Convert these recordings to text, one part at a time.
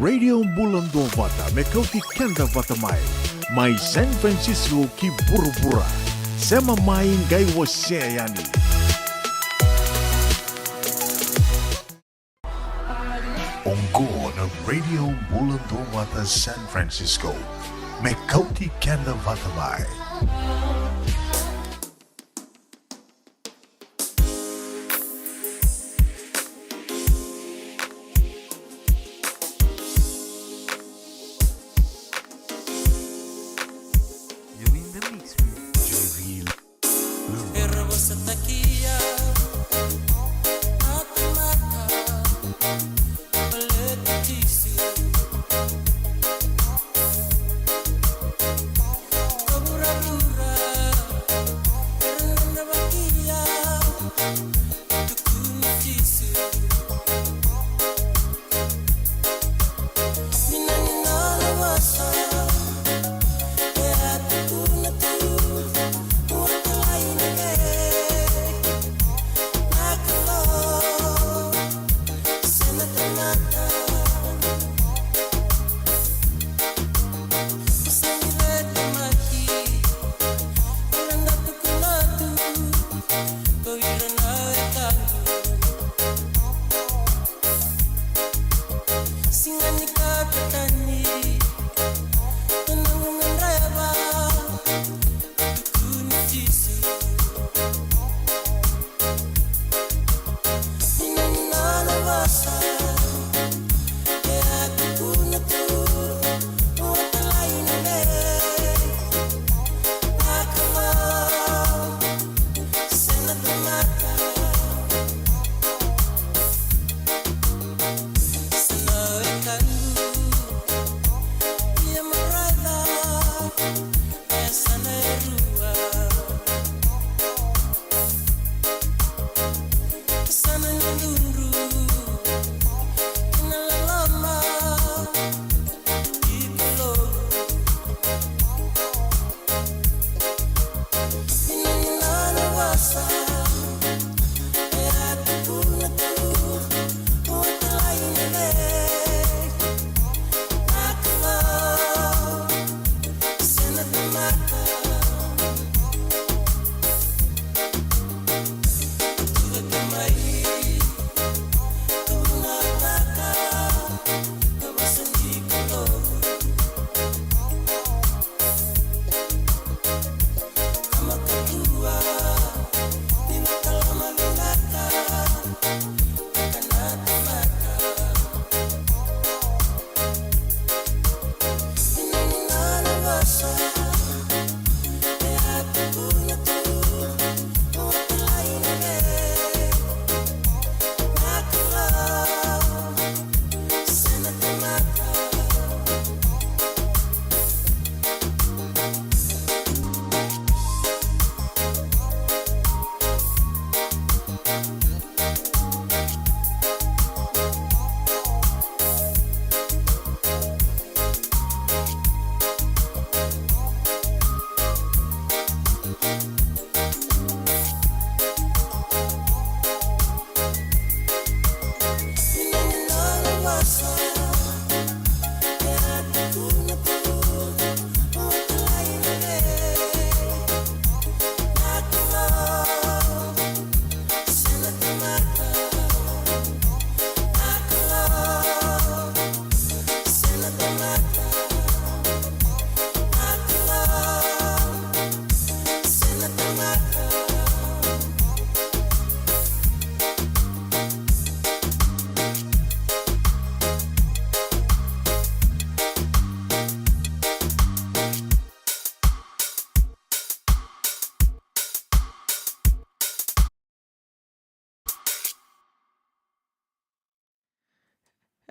Radio Bulan Dua Vata, Mekauti Kenda Vata Mai San Francisco ki Burubura, Sema Mai Ngai Waseayani. Ongko na Radio Bulan Dua Vata San Francisco, Mekauti Kenda Vata Mai.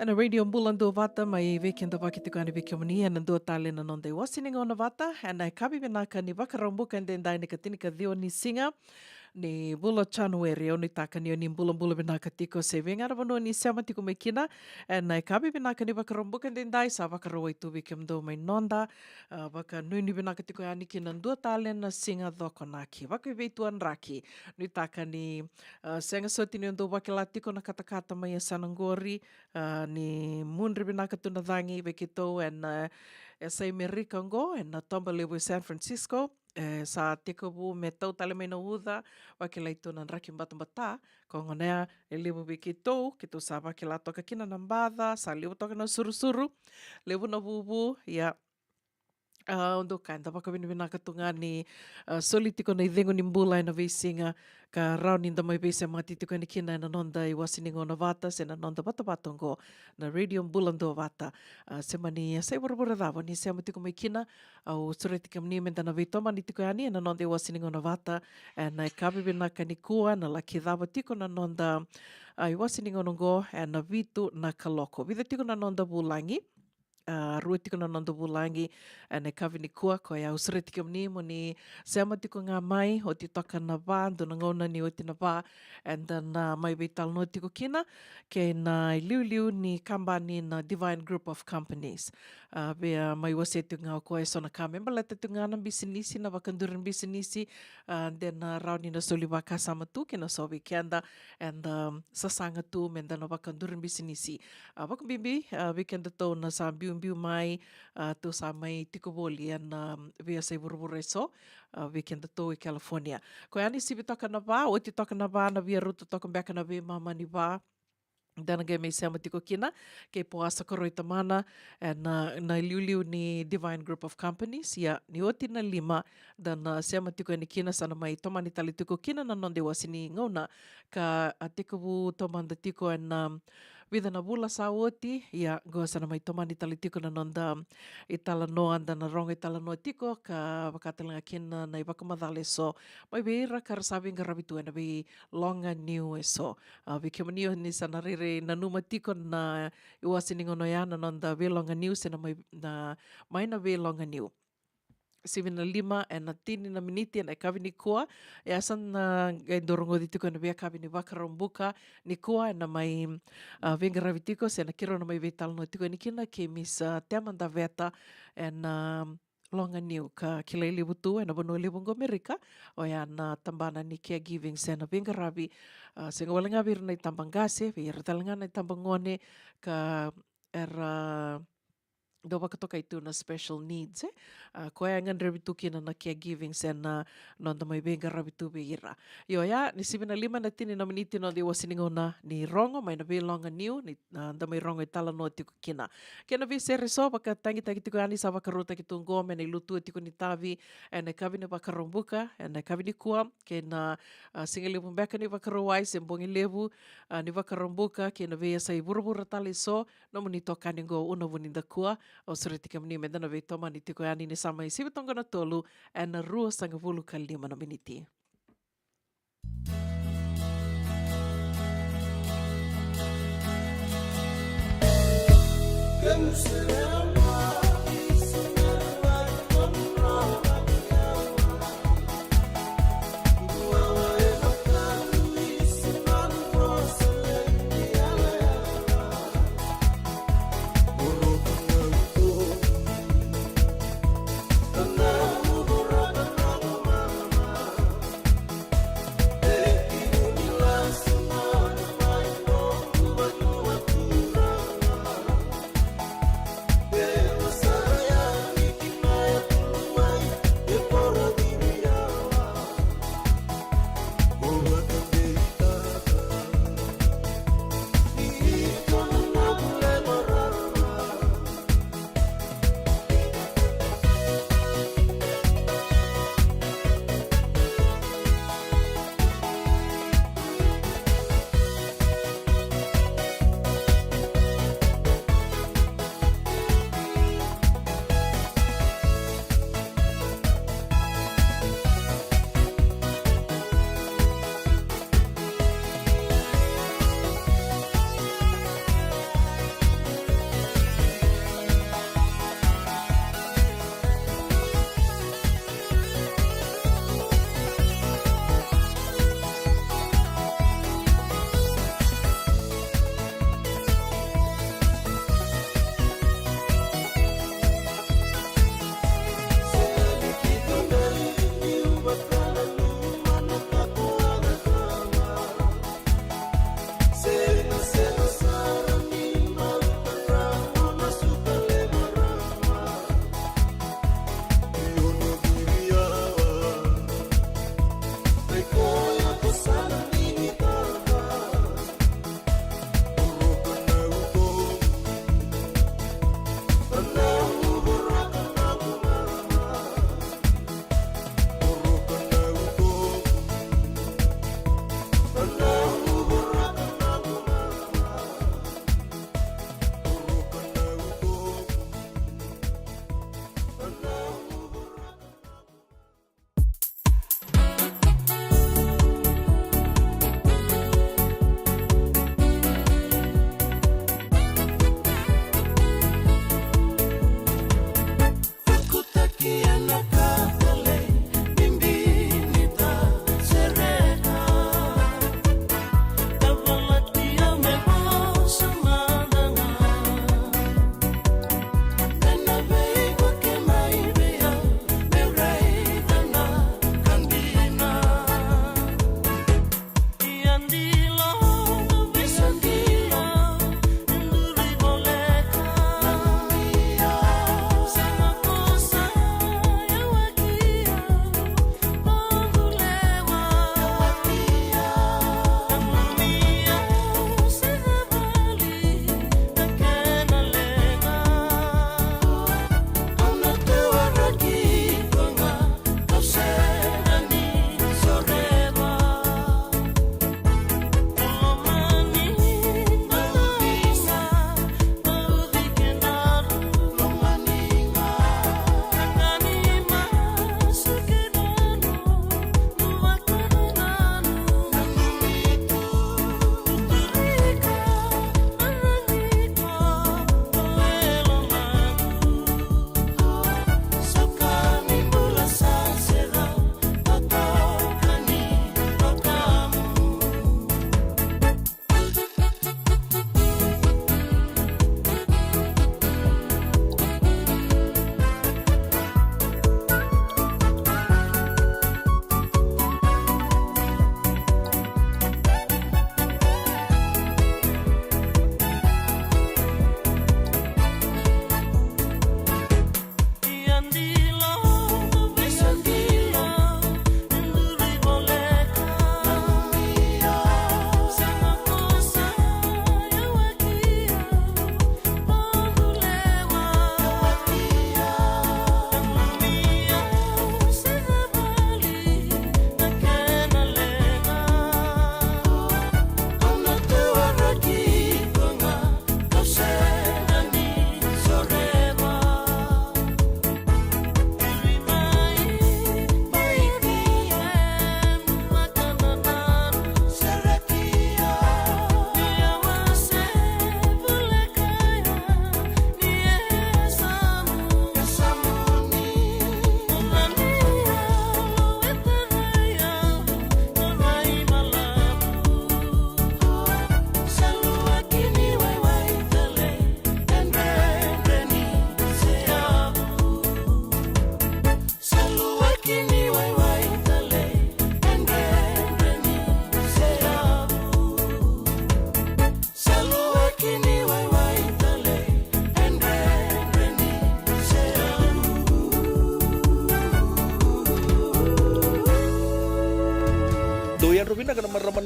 Ana radio bulan do vata mai weekend waki te kani wiki mani ana do tale na non dei wasining ona vata ana kabi bina ka ni wakarambuka den dai ka tini ka dio ni singa ni bula January o ni taka ni o ni bula binaka tiko se venga rava no ni sema tiko me kina e nai kabi binaka ni wakarombuka dendai sa wakarawai tu wiki mdo mai nonda waka nui ni binaka tiko ani kina ndua talen na singa dhoko naki waka veituan raki ni taka ni senga soti ni ndo wakila tiko na katakata mai a Sanangori ni munri binaka tuna dhangi wiki tau and sa Amerika ngo and na tomba lewe San Francisco sa teko bu me tau tale mai na uda wakila itu nan raki mbata ko ngonea e lewu wiki tau ki tu sa wakila toka kina nambada sa lewu toka na suru lewu na bubu ya untuk kan tapa kami bina katunga ni soli tiko na idhengo ni mbula na visinga ka rauni nda mai vese mati tiko ni kina na nonda I wasiningo na vata se na nonda bata batongo na radio mbula ndo vata se mani se bora dava ni se tiko mai kina au sore tiko ni menda na vitoma ni tiko ani na nonda I wasiningo na vata na kabi bina kanikua na laki dava tiko na nonda I wasiningo ngo na vitu na kaloko vida tiko na nonda bulangi rua tiko na nonda bulangi ne kawi ni kua ko ia usere tiko ni mo ni seama tiko ngā mai o ti toka na wā ndo na ngona ni o tina wā and then mai veital no tiko kina ke na liu ni kambani na Divine Group of Companies bea mai wase tiko ngā koe sona ka member leta tiko ngā na bisinisi na wakanduran bisinisi then rauni na soli waka sama tu kina so weekenda and sasanga tu menda na wakanduran bisinisi wakambimbi weekenda tau na sa biu mai tu sa mai tiko boli na via sai burubure so weekend to I California. Ko ani sibi toka na ba o ti toka na ba na via ruta toka beka na ve mama ni ba dana ge me sama tiko kina ke po asa koroi tamana na liu ni Divine Group of Companies ya ni oti na 5 dan sama tiko ni kina sana mai tomani tali tiko kina na nonde wasini ngona ka tiko bu tomanda tiko vida na bula sa oti ya go sana mai tomani tali tiko na nonda itala no anda na ronga itala no tiko ka wakatelanga kina na wakamadale so mai beira kar sabi ngarabitu na be longa new so we kemanio ni sana rere na numa tiko na iwasini ngono ya na nonda be longa new sena mai na be longa new 7:05 na tini na miniti na kawi ni kua e asan na dorongo ditiko na bea kawi ni wakarombuka ni kua na mai venga ravitiko se na kiro na mai vetal no tiko ni kina ke mis temanda veta na longa niu ka kilele butu na bono lebongo Amerika o ya na tambana ni caregiving se na venga ravi se ngawalanga bir na tambangase vir talanga na tambangone ka era do wakatoka itu na special needs ko ya ngan rabitu kina na caregiving sen na nonda mai benga rabitu beira yo ya ni 7:05 na tini na miniti no di wasiningo na ni rongo mai na belonga new ni nda mai rongo itala no tiko kina vi sere so baka tangi tiko ani sa wakaruta ki tungo me ni lutu tiko ni tavi na kavi ni wakarombuka na kavi ni kua ke na singeli bumbeka ni wakaruai sembongi levu ni wakarombuka ke na vea sai burubura tali so no muni tokani go una wuninda kua o sere tika mani me dana vei toma ni tiko ani ni sama I sibitonga na tolu na 2:25 na miniti.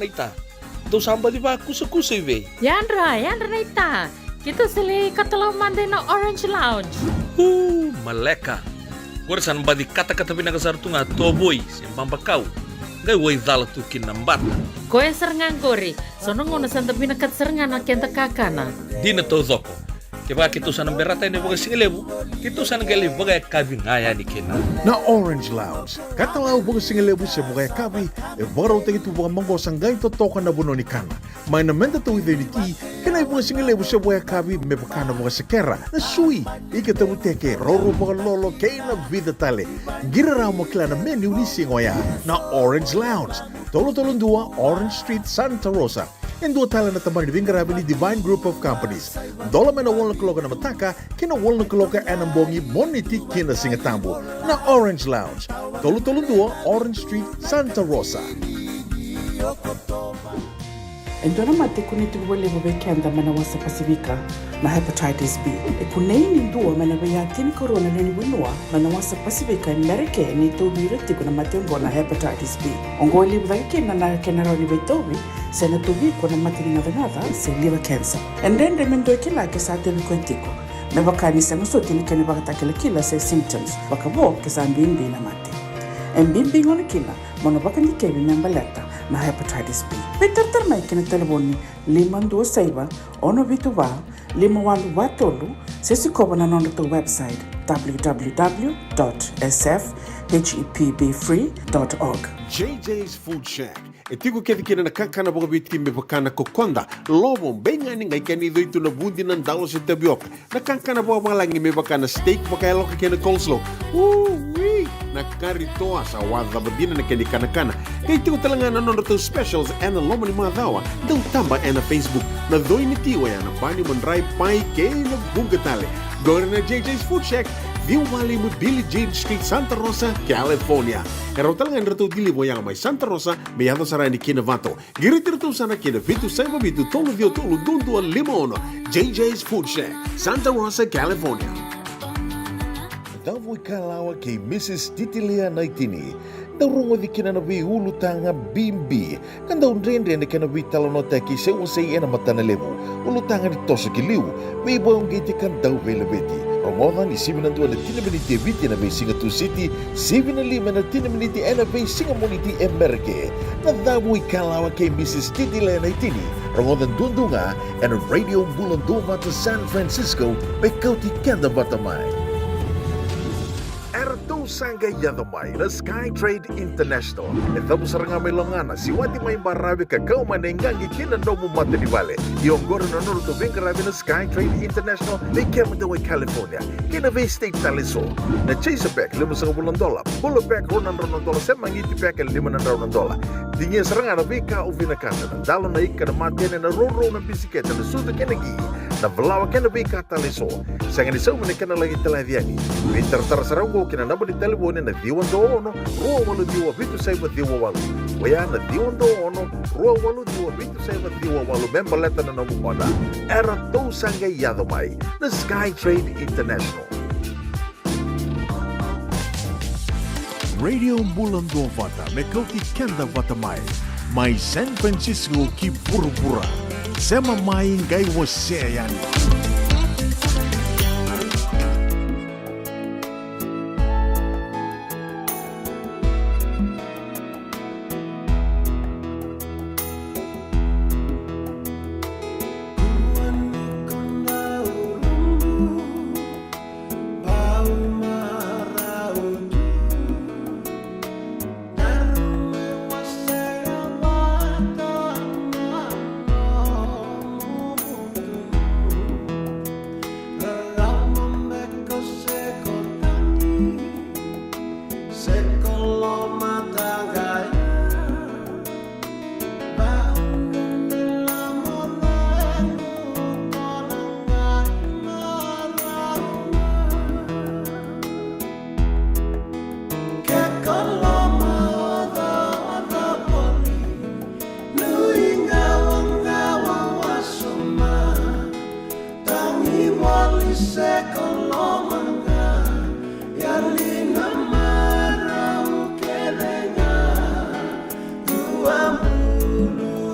ita. Do samba di ba kusa-kusa iwe. Yandra ita. Kita sili katalaw mande na Orange Lounge. Maleka. Goresan ba di kata-kata pinakasar tu nga toboy simpang bakau. Gay way dala tu kinambat. Koe serengan gori. Sono ngono santa binakat serengan na kenta kakana. Di na to zoko. Kaya kita sana berata ini bagai singelebu, kita sana gali bagai kabi ngaya ni kena. Na Orange Lounge, katalau baga singelebu se baga kabi, baru tegi tu baga manggo sanggai to toka na buno ni kana. Mai na menda tu ide ni ti, kena baga singelebu se baga kabi me bakana baga sekera. Na sui, ika tamu teke roro baga lolo keina vida tale. Gira ramo klana menu ni singoya. Na Orange Lounge, tolo-tolong dua Orange Street, Santa Rosa. Yang dua tala na tamang ni Divine Group of Companies. Dola mena wala kaloka na mataka, kina wala kaloka anambongi moniti kina singatambo. Na Orange Lounge, tolo-tolong dua Orange Street, Santa Rosa. Endona mate kuniti wale wabekenda mana wasa Pasifika na hepatitis B. Kunei ni ndua mana bayatini corona nini winua mana wasa Pasifika Amerike ni tobi reti kuna mate na hepatitis B. Ongo libu dhaki na kenara ni betobi sena tobi kuna mate ni navengada se liver cancer. Endende mendo kila kesate bikoitiko. Na bakani sanguso tini kene bakatakila kila se symptoms. Bakabo kesambimbi na mate. Mbimbi ngone kila mono bakani kebi nyambaleta na hepatitis B. Peter mai kena telefoni 526 ono vituva 51 sesi koba na nondo to website www.sfhepbfree.org. JJ's Food Shack. Etigo kena na kakana boga biti me bakana kokonda. Lobo benga ninga ikani do itu na bundi nan dalo se tabioka. Na kakana boga malangi me bakana steak baka loka kena coleslaw. Na karitoa sa wadha badina na keni kana-kana. Kaya tigo talaga na nondo specials and lomo ni madawa. Daw tamba na Facebook na doy ni tiwa ya na bani mandray pai kay na bugatale. Gora na JJ's Food Shack. View Valley mo Billy James Street, Santa Rosa, California. Kaya talaga na rito dili mo yang may Santa Rosa, may yato sa rani kinavato. Giritirito sana kinavitu sa mabitu tolo dio tolo dundu al limono. JJ's Food Shack, Santa Rosa, California. Davoy kalawa kay Mrs. Titilia Naitini. Darungo di kinanabi ulu tanga bimbi. Kanda unrende na kinabi talonota ki se usay na matanalevu. Ulu tanga di tosa kiliw. May ibayong giti kan daw velabeti. Romodan ni 7 na tinaminiti biti na may Singatu City, 7 na tinaminiti na may Singamoniti Emerke. Na davoy kalawa kay Mrs. Titilia Naitini. Romodan dundunga and radio bulanduma to San Francisco may kauti kanda batamay. Erto sangga yadamay na SkyTrade International. Ito sa nga may langana, si wati may marabi ka kaumanengangi kinandomo mata di vale. Yung goro na nuro to bingarabi na SkyTrade International may Kemadaway, California. Kinaway State Taliso. Na Chesapeake, $500. Bulapek, $100. Semangitipek, $500. Dinya saranga na vika o vinakata. Dalo na ika na matene na roro ng bisiketa na sudo kinagi. Na valawa kena vika taliso. Sanga ni sa umani ka na lagi talavyani. Winter saranggo kinanabo ni talibone na diwan doono. Ruwa walo diwa bitu sa iba diwa walo. Waya na diwan doono. Ruwa walo diwa bitu sa iba diwa walo. Membaleta na namukoda. Era to sanga yadomay na SkyTrade International. Radio Bulando Vata, Mekauti Kenda Vatamai, Mai San Francisco ki Pura-Pura, Sema Mai Ngai Waseyani. Dua mulu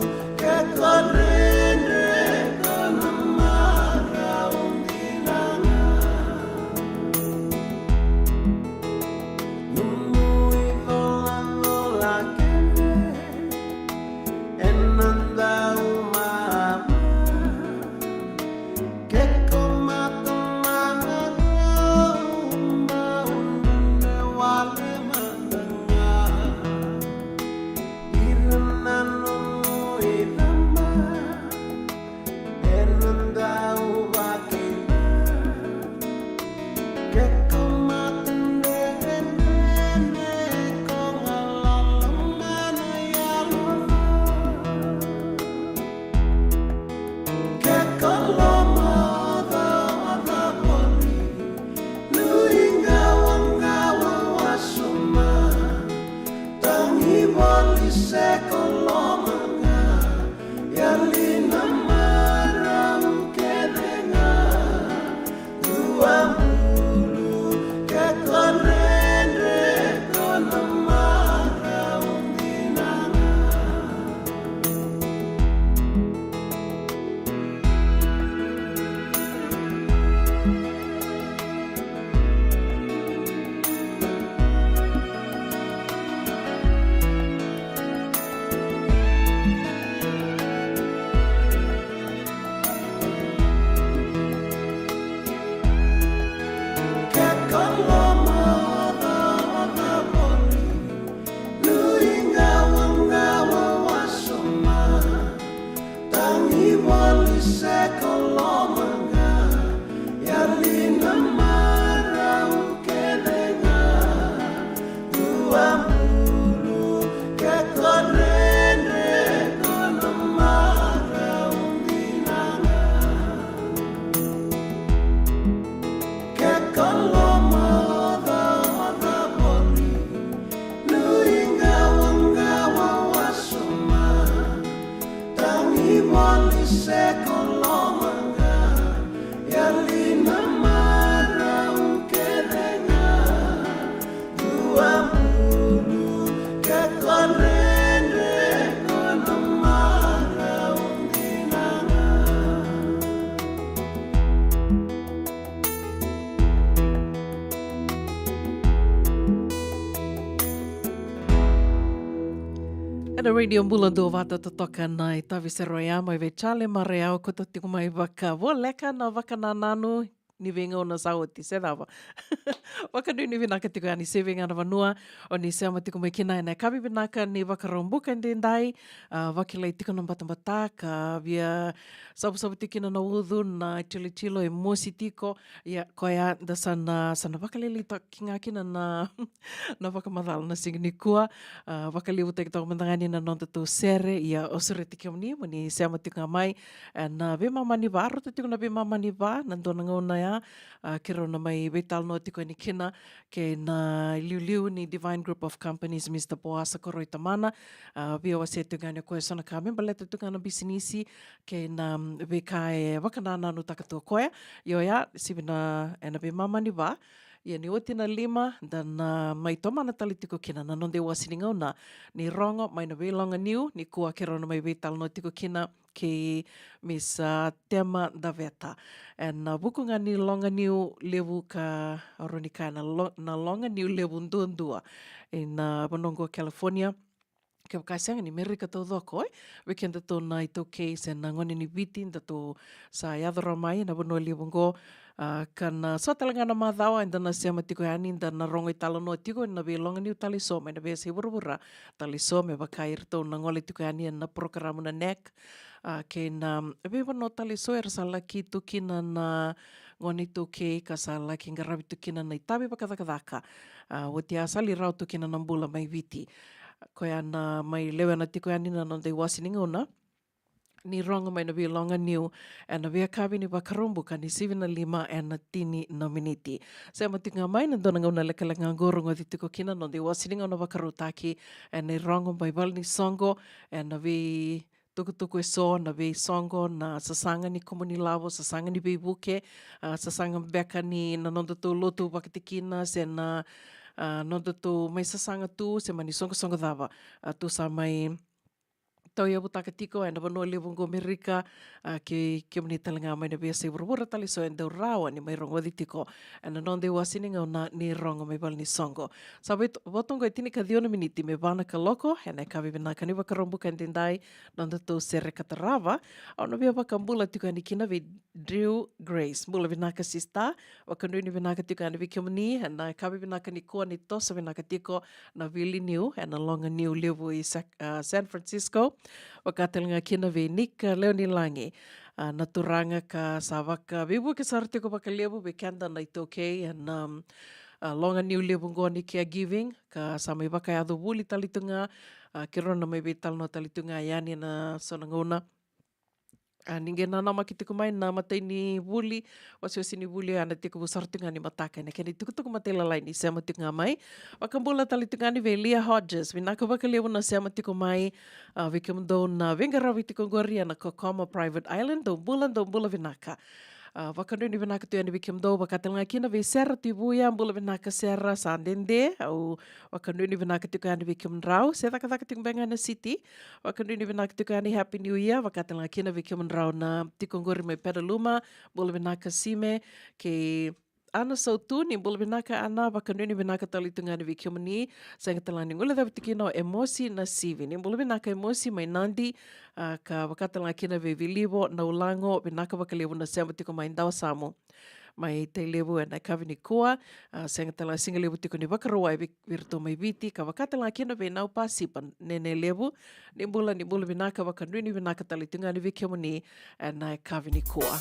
Ana radio bulan do vata totoka nai tavi se roia mai ve chale mareao ko to tiku mai vaka vo leka na vaka na nanu ni venga ona sauti se dava. Waka ni vinaka tiku ani se venga na vanua o ni se amatiku mai kina na kabi vinaka ni vaka rombuka ndendai wakilai tiku na batambata ka via sabu tikina na udhu na chilo e mosi tiko ya koia da sana wakalili ta kinga kina na na wakamadala na signikua wakaliu te kitau mandangani na nonta tu sere ia osure tiki omni mani se amatiku mai na ve mamani va roto tiku na ve mamani va na dona ngona ya kero na mai vetal no tiko ni kina ke na liu ni Divine Group of Companies Mr. Boasa koroi tamana via wase tungane koe sona ka member leta tungana bisinisi ke na ve kai wakanana no takatua koe yo ya sibina ena ve mamani va ia ni otina 5 dan mai toma na tali tiko kina na nonde wasininga ona ni rongo mai na velonga niu ni kua kero na mai vetal no tiko kina ke Miss Tema Daveta. And bukunga ni longa niu levu ka aronika na longa niu levu ndua in Bonongo, California. Ke wakaisanga ni merika tau dhoko, weekend to na i tau case and ngone ni vitin to sa yadhara mai na bono liwongo kan so talangana madhawa and na sema tiko yani na rongo i tala no tiko na ve longa niu taliso me na ve se burubura taliso me wakair to na ngole tiko yani na programa na nek ke na ve bono taliso sala ki tukina na ngoni tuke ka sala ki ngarabi tukina na itabi bakadakadaka wati asali rau tukina na mbula mai viti koe ana mai lewe ana tiko anina non te wasininga ona, ni ronga mai na via longa niu, ana via kawi ni wakarumbu ka ni 7-5 ana tini nominiti. Se matinga mai na dona ngauna lekalanga ngorongo di tiko kina non te wasininga ona wakarutaki, ana ronga mai val ni songo, ana vi tuku e so na ve songo na sasanga ni komuni lavo, sasanga ni beibuke, sasanga beka ni na non tu lotu wakatikina, se na nonta tu mai sasanga tu se mani songa dava tu sa mai tau ia butaka tiko e na wanoa lewongo Amerika ke mani talanga mai na vea se urubura tali so en dau rawa ni mai rongo di tiko e na non de wasininga o na ni rongo mai wal ni songo. Sa watongo e tini ka 2 miniti me wana ka loko e na kawi vina ka ni wakarombu ka ndendai nonta tu sere katarava o na vea wakambula tiko ani kina vi Drew Grace. Mula vina ka sista wakanui ni vina ka tiko ani vi kimani e na kawi vina ka ni kua ni tosa vina ka tiko na vili niu e na longa niu levu i San Francisco. Wakatelanga kina ve Nika Leonilangi na turanga ka sa waka vivu ke sarti ko pakalevu ve kanda na itoke and longa niu levu ngoni kia giving ka sa mai waka adu wuli talitunga kiro na mai betal no talitunga yani na sonangona ninge nana makitiku mai na matai ni wuli wasi ni wuli ana tiku busartunga ni mataka na keni tuku matai lalai ni sama tiku mai wakambula talitunga ni ve Leah Hodges vinaka wakalewu na sama tiku mai vikimdo na vengarawi tiku ngoria na Kokoma Private Island do bula vinaka wakando ni vinaka tu yani vikimdo wakatelanga kina ve sera tibuya bula vinaka sera sandende au wakando ni vinaka tiku yani vikimdrau se taka tiku benga na city wakando ni vinaka tiku yani Happy New Year wakatelanga kina vikimdrau na tiku ngori mai Petaluma bula vinaka sime ke ana sautu ni bula vinaka ana wakando ni vinaka talitunga ni vikimani sanga talani ngula da tikino emosi na sivi ni bula vinaka emosi mai Nandi ka wakatelanga kina ve vilivo na ulango vinaka wakalewu na sema tiku mai ndawa samu mai te levu e nai kawini kua sanga tala singa levu tiku ni wakaroa e virto mai viti ka wakatelanga kina ve nau pasipan nene levu ni bula vinaka wakando ni vinaka talitunga ni vikimani e nai kawini kua.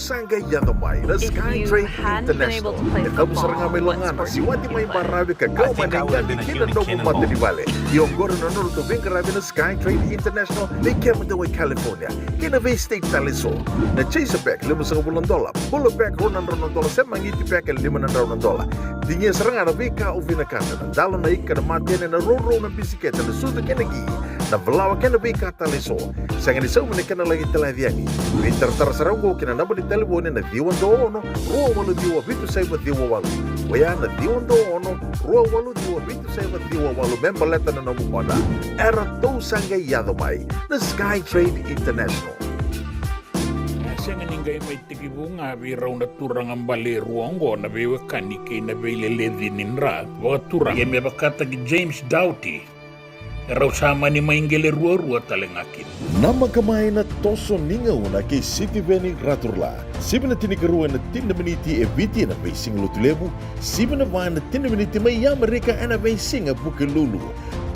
sangga yadomai na If you SkyTrade hadn't been able International. to play Ikaw sa football, nga may what langana sport si would Wati you may play? barabi ka I gawa think I would have been a kinan human daw cannon mata ball. di bale. Yung goro na nuro to karabi na SkyTrade International may Camden, California. Kina Bay State Taliso. Na chase pack $5,000. Pulo pack $100 sa mangiti pack $500. Dingi seranga na vika o vinakata na dalo na ika na matyan na roro ng bisiketa na sudo kinagi na valawa kena vika taliso. Sa nga nisaw man na lagi taladiani. Winter tarasarago kina naba ni talibone na diwan doono ruwa walu diwa bitu sa iba diwa walu. Waya na diwan doono ruwa walu diwa bitu sa iba diwa walu membaleta na namukoda. Era to sangga yadomay na SkyTrade International. Siya nga ningay may tigibo nga biraw na turang ang baliruango na bewa kanike na beileledi ninra. Waka turang may bakatag James Doughty. Raw sama ni maingele ruwa-ruwa talengakin. Nama kamay na toso ningaw na kay City Venning Raturla. Siba na tinikaruan na 10 miniti e biti na may singlo tulebu. Siba na ba na 10 miniti may yamarika na may singa bukilulu.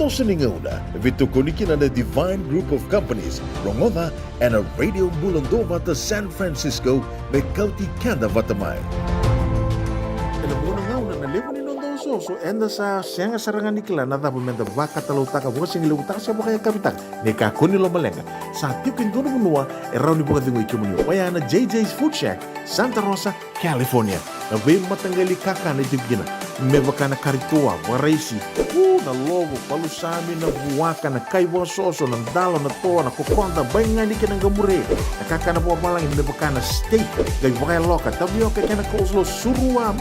Toso ningaw na vito konikin na Divine Group of Companies. Rongoda and a radio Bulondova to San Francisco may kauti kanda vatamay. Nalibo ni Nondo Soso, enda sa siya nga sarangan ni Kila na dapat menda baka taluta ka bukas yung liwuta ka siya baka yung kapitan. Ni kakuni lo malenga. Sa tipin doon munua, eraw ni buka dingoy kumunyo. Kaya na JJ's Food Shack, Santa Rosa, California. Na bayo matanggali kaka na jugina. May baka na karitua, waraisi. Na logo, palusami na buwaka na kaiwa soso, ng dalo na to, na kukonta, bay nga ni ka ng gamure. Nakaka na buwa malang, may baka na steak, gay baka yung loka, tabi yung kaya na kauslo, suruwa,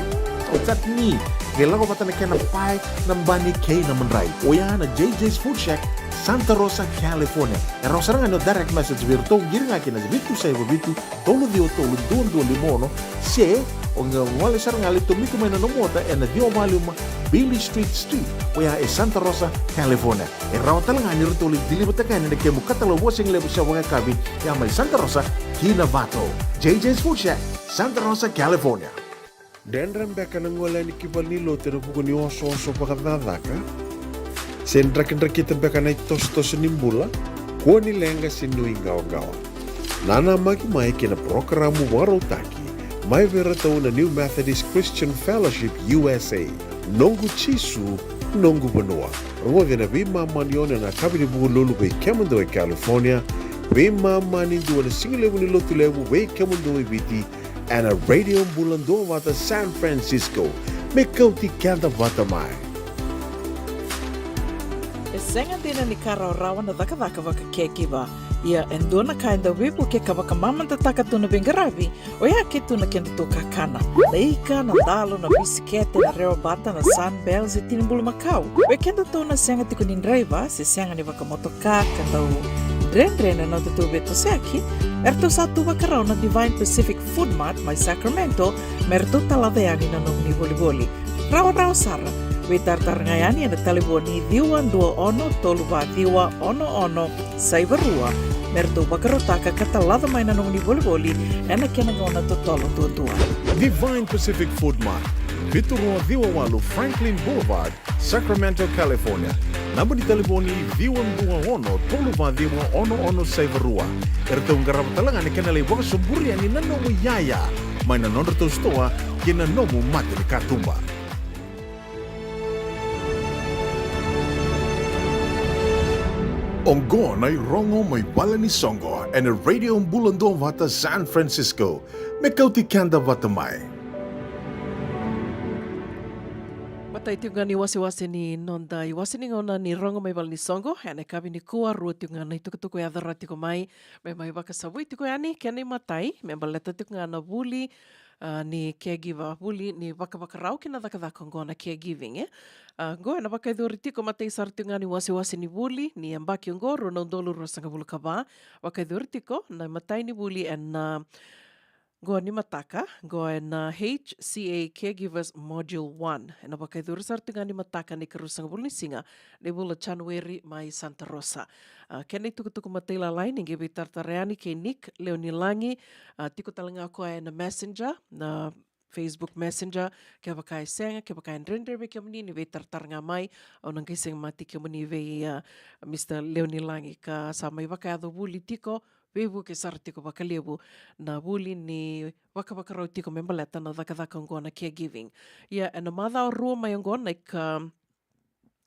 o tat ni. Kailangan ko ba tayo na pie ng bani kay na manray. O yan na JJ's Food Shack, Santa Rosa, California. Pero sa nga no direct message virto, giri nga kina bitu sa iba bitu, tolo dio tolo doon limono, se o nga wala sa nga lito mito may nanomota na dio maluma Bailey Street. O yan Santa Rosa, California. Raw talaga ni rito ulit dilibot ka na nagkemo katalawa sing lebo sa mga kabi, yan may Santa Rosa, Kinabato. JJ's Food Shack, Santa Rosa, California. Dan rembeka nang wala ni kibal ni lote na buko ni oso-oso pakadada ka? Sendrak-endrak kita beka na itos-tos nimbula, kuha ni lenga sinuing gawa-gawa. Nana magi-may kina programo warotaki, may vera tao na New Methodist Christian Fellowship USA, nonggu chisu, nonggu banua. Ruwa na bima yon na kabi ni buko lulu bay Camden, California, bima ni duwa na singilewu ni lotulewu bay Camden biti, and a radio Bulandova to San Francisco. May kauti kanda vatamay. Senga dina ni karaw-rawan na daka-daka waka kekiba. Ia endona kainda wipu ke kabaka mamanta taka tuna bengarabi. O ya ke tuna kenda tu kakana. Leika na dalo na bisikete na reo bata na Sunbelt se tinimbulu Macau. We kenda tu na senga tiku nindraiva se senga ni waka motoka kandau dren-dren na tu beto seki. Erto satu bakarao na Divine Pacific Food Mart may Sacramento, merto taladayani na nung ni boli-boli. Rawa-rawa sara, witar-tar ngayani na taliboni diwan dua ono toluba diwa ono saibarua, merto bakarotaka katalada may na nung ni boli-boli, ena kinagona to tolo tua. Divine Pacific Food Mart, Vitorua Diwawalu Franklin Boulevard, Sacramento, California. Namba di taliboni diwan dua ono toluba diwa ono saibarua. Erto ngarap talangan ni kanalay waka sumburi ni nanomu yaya, may nanondo to stoa kinanomu mati ni katumba. Onggo na rongo may bala ni Songo and a radio Bulando vata San Francisco. May kauti kanda vatamay. Mata iti nga ni wasi-wasi ni nonda iwasi ni ngona ni rongo may bal ni Songo ene kabi ni kuwa ruti nga na itukutuko ya dharati ko may may baka sabu iti ko yani kani matai may baleta iti nga na buli ni caregiver buli ni baka rau kina daka ngona caregiving go na baka iduriti ko matai sarti nga ni wasi-wasi ni buli ni ambaki ngo ro ndolo ro sanga bulu kaba baka iduriti ko na matai ni buli and go ni mataka go na HCA Caregivers Module 1 na baka idurusar tinga ni mataka ni karusang bulu ni singa ni bula January may Santa Rosa kena tuku matay lalay ni gibi tartareani kay Nick Leonilangi tiko talanga ko ay na messenger na Facebook Messenger kaya baka senga kaya baka render be kaya ni tartar nga may o nang kising mati kaya ni Mr. Leonilangi ka sa may baka do buli tiko Vevu ke sara tiko wakalevu na wuli ni wakawakarau tiko membaleta na dhaka ngona caregiving. Ia, e na madhao rua mai ngona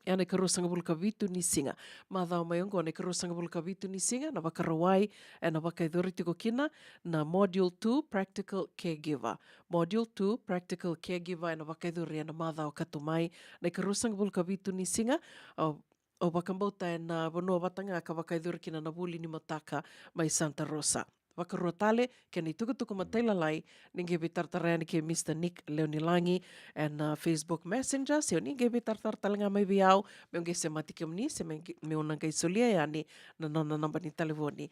Ana ka rosanga bulu ka vitu ni singa. Madhao mai ongo ne ka rosanga bulu ka vitu ni singa na wakarawai e na wakaidhori tiko kina na Module 2 Practical Caregiver. Module 2 Practical Caregiver e na wakaidhori e na madhao katumai na ka rosanga bulu ka vitu ni singa o wakambauta e na wanua watanga ka wakaidhori kina na wuli ni motaka mai Santa Rosa. Wakarua tale, ke ni tukutuku mataila lai, ninge bi tartarani ke Mr. Nick Leonilangi and Facebook Messenger, seo ninge bi tartartalanga mai viau, me onge se matike mni, se me unangai solia yani na nona namba ni telefoni.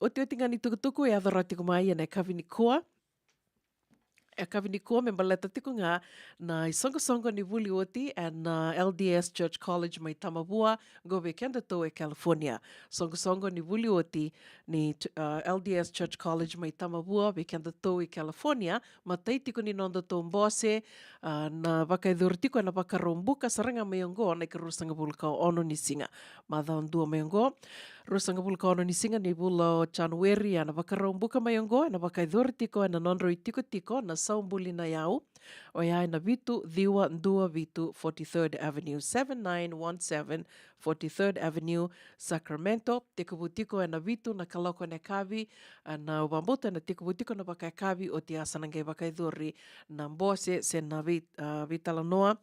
Oti ngani tukutuku e adhorati kumai e kavini kua, e kawini kua me baleta tiku ngā na i songo ni wuli oti and LDS Church College mai Tamavua gove kenda tau e California. Songo ni wuli oti ni LDS Church College mai Tamavua ve kenda tau e California ma tei tiku ni nonda tau mbose na wakaidhuri tiku e na wakarombuka saranga mai ongo na ikarusanga bulka o ono ni singa. Madha ondua mai ongo. Rusanga bulka ono ni singa ni bula o January ana wakarombuka mai ongo na wakaidhuri tiku e na nonroi tiko na saumbuli na iau, o ia na vitu dhiwa ndua vitu 43rd Avenue, 7917 43rd Avenue, Sacramento. Te kubutiko e na vitu na kaloko ne kavi, na ubambuta na te kubutiko na wakai kavi o te asanangai wakaidhuri na mbose se na vitalanoa.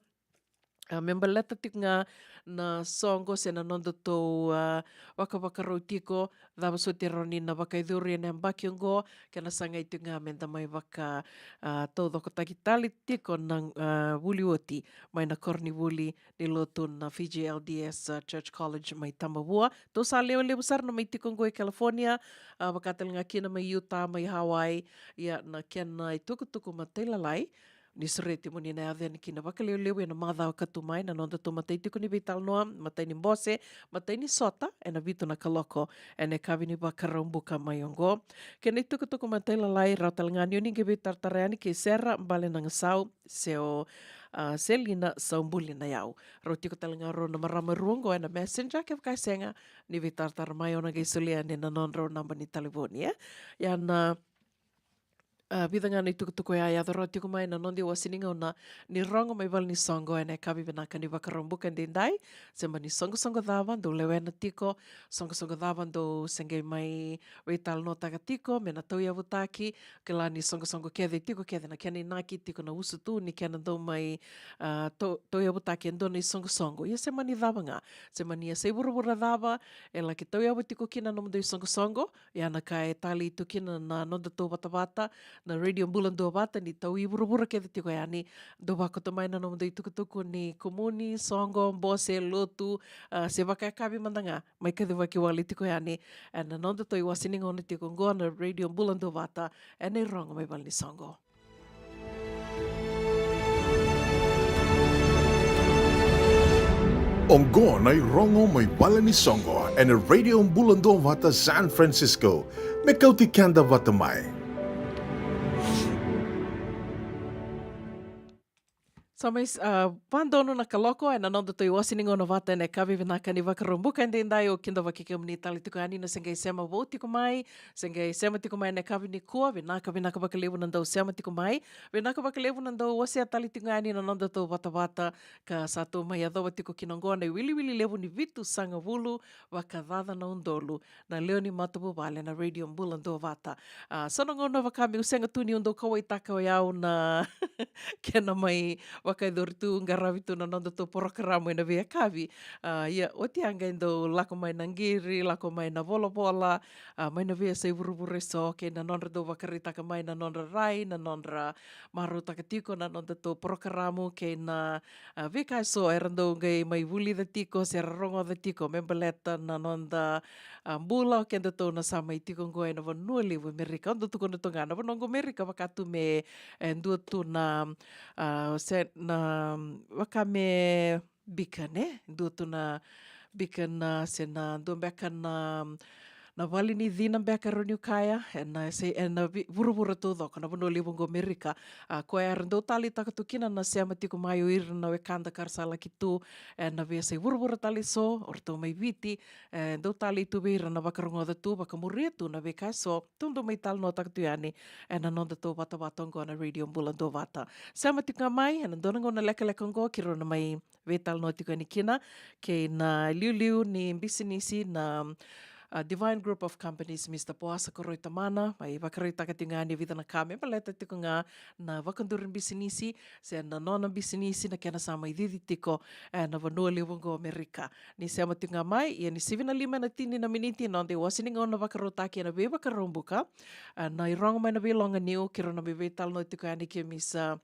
Member leta tik nga na songo se na nondo tau wakawakarau tiko dhawa so te roni na wakaidhuri e na mbakiongo ke na sanga itu nga menda mai waka tau dhoko takitali tiko na wuli oti mai na korni wuli ni lotu na Fiji LDS Church College mai Tamavua. Tau sa leo besar na mai tiko ngoi California, wakatel nga kina mai Utah, mai Hawaii, ia na kena i tukutuku matailalai. Ni sereti mo ni na adhe ni kina wakaleo e na madhao katumai na nonda to matai tiko ni vital noa, matai ni mbose, matai ni sota e na vitu na kaloko e ne kawi ni wakarambuka mai ongo. Ke nei tukutuku matai lalai rau talangani o ninge vitar tareani ke sera mbale na ngasau seo selina saumbuli na iau. Rau tiko talangaro na marama ruongo e na messenger ke wakaisenga ni vitar taramai ona geisulia ni na nonro namba ni talivoni. Ia na bidanga nei tukutuku e ai adhoro tiku mai na nondi wasininga ona ni rongo mai wal ni songo e nei kawi vinaka ni wakarombuka ndindai sema ni songo dhawan do lewena tiko songo dhawan do sengei mai weital no taka tiko me na tau ia wutaki ke la ni songo kethe tiko kethe na kena inaki tiko na usu tu ni kena do mai tau ia wutaki endo ni songo ia sema ni dhawanga sema ni ia sei wura dhawa e la ki tau ia wutiko kina no mdo i songo ia na ka e tali tu kina na nonda tau wata na radio bulan do bata ni tau i buru ke tiko yani do bako to mai na no dei tuku ni komuni songo mbose lotu se baka kabi mandanga mai ke de waki wali tiko yani and no to i wasining on tiko go na radio bulan do bata and nei rongo mai wali songo. Ongo na rongo mai bala ni songo and a radio bulando vata San Francisco. Me kauti kanda vata mai. So mais pandono na kaloko e na nondo to i wasiningo na vata ne kawi vinaka ni wakarombuka ndindai o kinda wakike mni tali tiko ani na sengei sema wo tiko mai sengei sema tiko mai ne kawi ni kua vinaka wakalevu nandau sema tiko mai vinaka wakalevu nandau wasi tali tiko ani na nondo to vata ka sato mai adhoa tiko kinongoa na wili levu ni vitu sanga wulu wakadhada na undolu na leo ni matabu vale na radio mbula ndo vata sonongo na wakami usenga tuni undo kawai taka o iau na kena mai wakaidhori tu ngarawi tu na nonda tu porokaramu ina vea kawi. Ia, o te anga indo lako mai na ngiri, lako mai na volovola, mai na vea sei vuruvure so, ke na nonda tu wakaritaka mai na nonda rai, na nonda maru takatiko, na nonda tu porokaramu, ke na vea kai so, e rando ngai mai wuli da tiko, se rarongo da tiko, membaleta na nonda mbula, ke nda tu na sa mai tiko ngoe na vanua livu Amerika, ondo tuko na tonga, na vanongo Amerika wakatu me ndua tu na na wakame bikan dua tu na bikan se na dua bekan na wali ni dhina mbeka roniu kaya na vura tu dhoka na vano livongo Amerika ko e arandou tali takatukina na se amatiku mai o ira na we kanda karsala ki tu na ve se vura tali so orto mai viti dou tali tu ira na wakarongo da tu wakamuria tu na ve kai so tundu mai tal no takatuani na nonda tu wata watongo na radio mbula do wata se amatiku mai na donango na leka ngo kiro na mai ve tal no tiku ni kina ke na liu ni bisinisi na Divine Group of Companies, Mr. Poasa Koroi Tamana, mai wakaroi takatinga ni vida na kame, paleta tiko nga na wakandurin bisinisi, se na nona bisinisi na kena sama ididi tiko na vanua liwongo Amerika. Ni se amatinga mai, ia ni 7:05 na tini na miniti, nonde wasininga na wakarotaki na be wakarombuka, na ironga mai na be longa niu, kiro na be vetal no tiko ani ke misa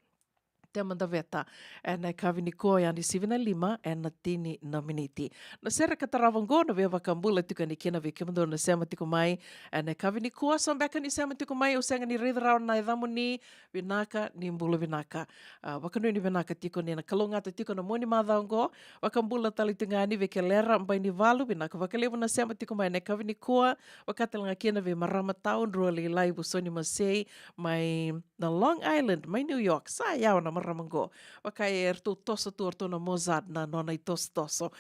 te manda veta na kavini ko ya ni 7:05 na tini na miniti. Na sera kataravango na veva kambula tuka ni kena ve kemando na sema tiko mai na kavini ko so beka ni sema tiko mai o senga ni ridra na idamuni vinaka ni mbula vinaka. Wakanu ni vinaka tiko ni na kalonga tiko na moni madhango wakambula tali tingani ve kelera mbai ni valu vinaka wakalevu na sema tiko mai na kavini ko wakatelanga kena ve marama town roli lai busoni masei mai na Long Island mai New York sa yao na ramango. Wakai tu toso tu na Mozart na nona i toso.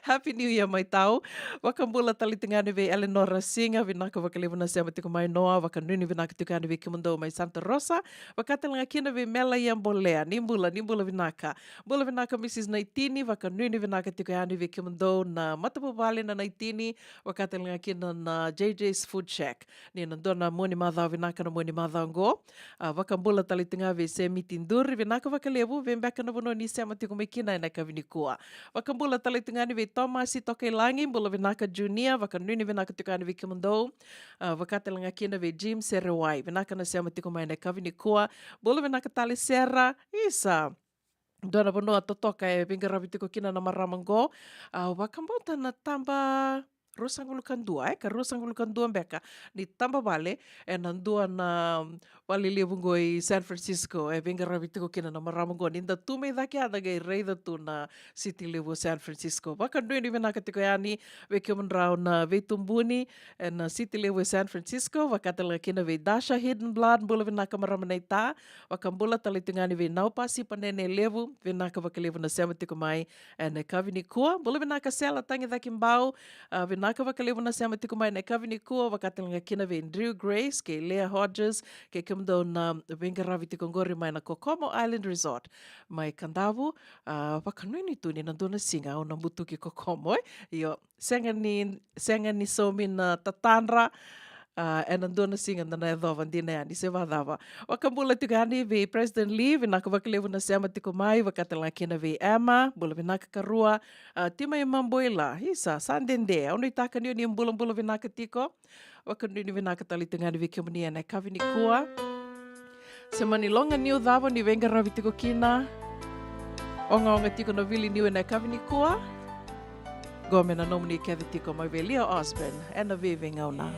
Happy New Year mai tau. Wakambula talitingani ve Eleonora Singa vinaka wakalevu na sema tiko mai noa wakanuni vinaka tikani ve Kimundo mai Santa Rosa. Wakatelanga kina ve Mela Yambolea nimbula vinaka. Bula vinaka Mrs. Naitini wakanuni vinaka tikani ve Kimundo na Matapu Valley na Naitini wakatelanga kina na JJ's Food Shack. Ni nandona moni madha vinaka na moni madha ngo. Wakambula talitinga ve Semi Tinduri vinaka wakalevu ve mbeka na vono ni sema tiko mai kina na kavinikua. Wakambula talitingani ve Thomas Toke Langi, bula vinaka Junior, wakanuni vinaka tukani vi Kimundo, wakatelanga kina ve Jim Serewai, vinaka na sema tiko mai na kavinikua, bula vinaka tali Serra, isa. Dona bonoa totoka e bingaravi tiko kina na maramango, wakambota na tamba Rosangulukan dua, ka Rosangulukan dua mbeka ni tamba vale nandua na walilevungo i San Francisco e bingaravi tiko kina na maramango ninda tume daki ada gai reida tu na city levo San Francisco wakandu ni vinaka tiko yani ve kemundrau na ve tumbuni na city levo San Francisco wakatala kina ve Dasha Hidden Blood bula vinaka maramanaita wakambula talitingani ve naupasi panene levo vinaka wakalevo na sema tiko mai na kavini kua bula vinaka sela tangi daki mbau vinaka wakalevo na sema tiko mai na kavini kua wakatala kina ve Drew Grace ke Leah Hodges ke kemundo na bingaravi tiko ngori mai na Kokomo Island Resort mai kandavu wakanuni tu ni nanduna singa o na mutuki Kokomo yo senga ni somi na tatandra nanduna singa na edhova ndina yani se vadava wakambula tigani ve President Lee vinaka wakalevu na sema tiko mai wakatala kina ve Emma bula vinaka karua tima i mamboila isa sandende ono itaka niyo ni mbula vinaka tiko wakanuni vinaka tali tingani ve kemunia na kavini kua se manilonga niu dhavo ni venga ravi tiko kina onga tiko na vili niu na kavini kua gome na nomuni kevi tiko mai ve Leo Osborne ena ve vengauna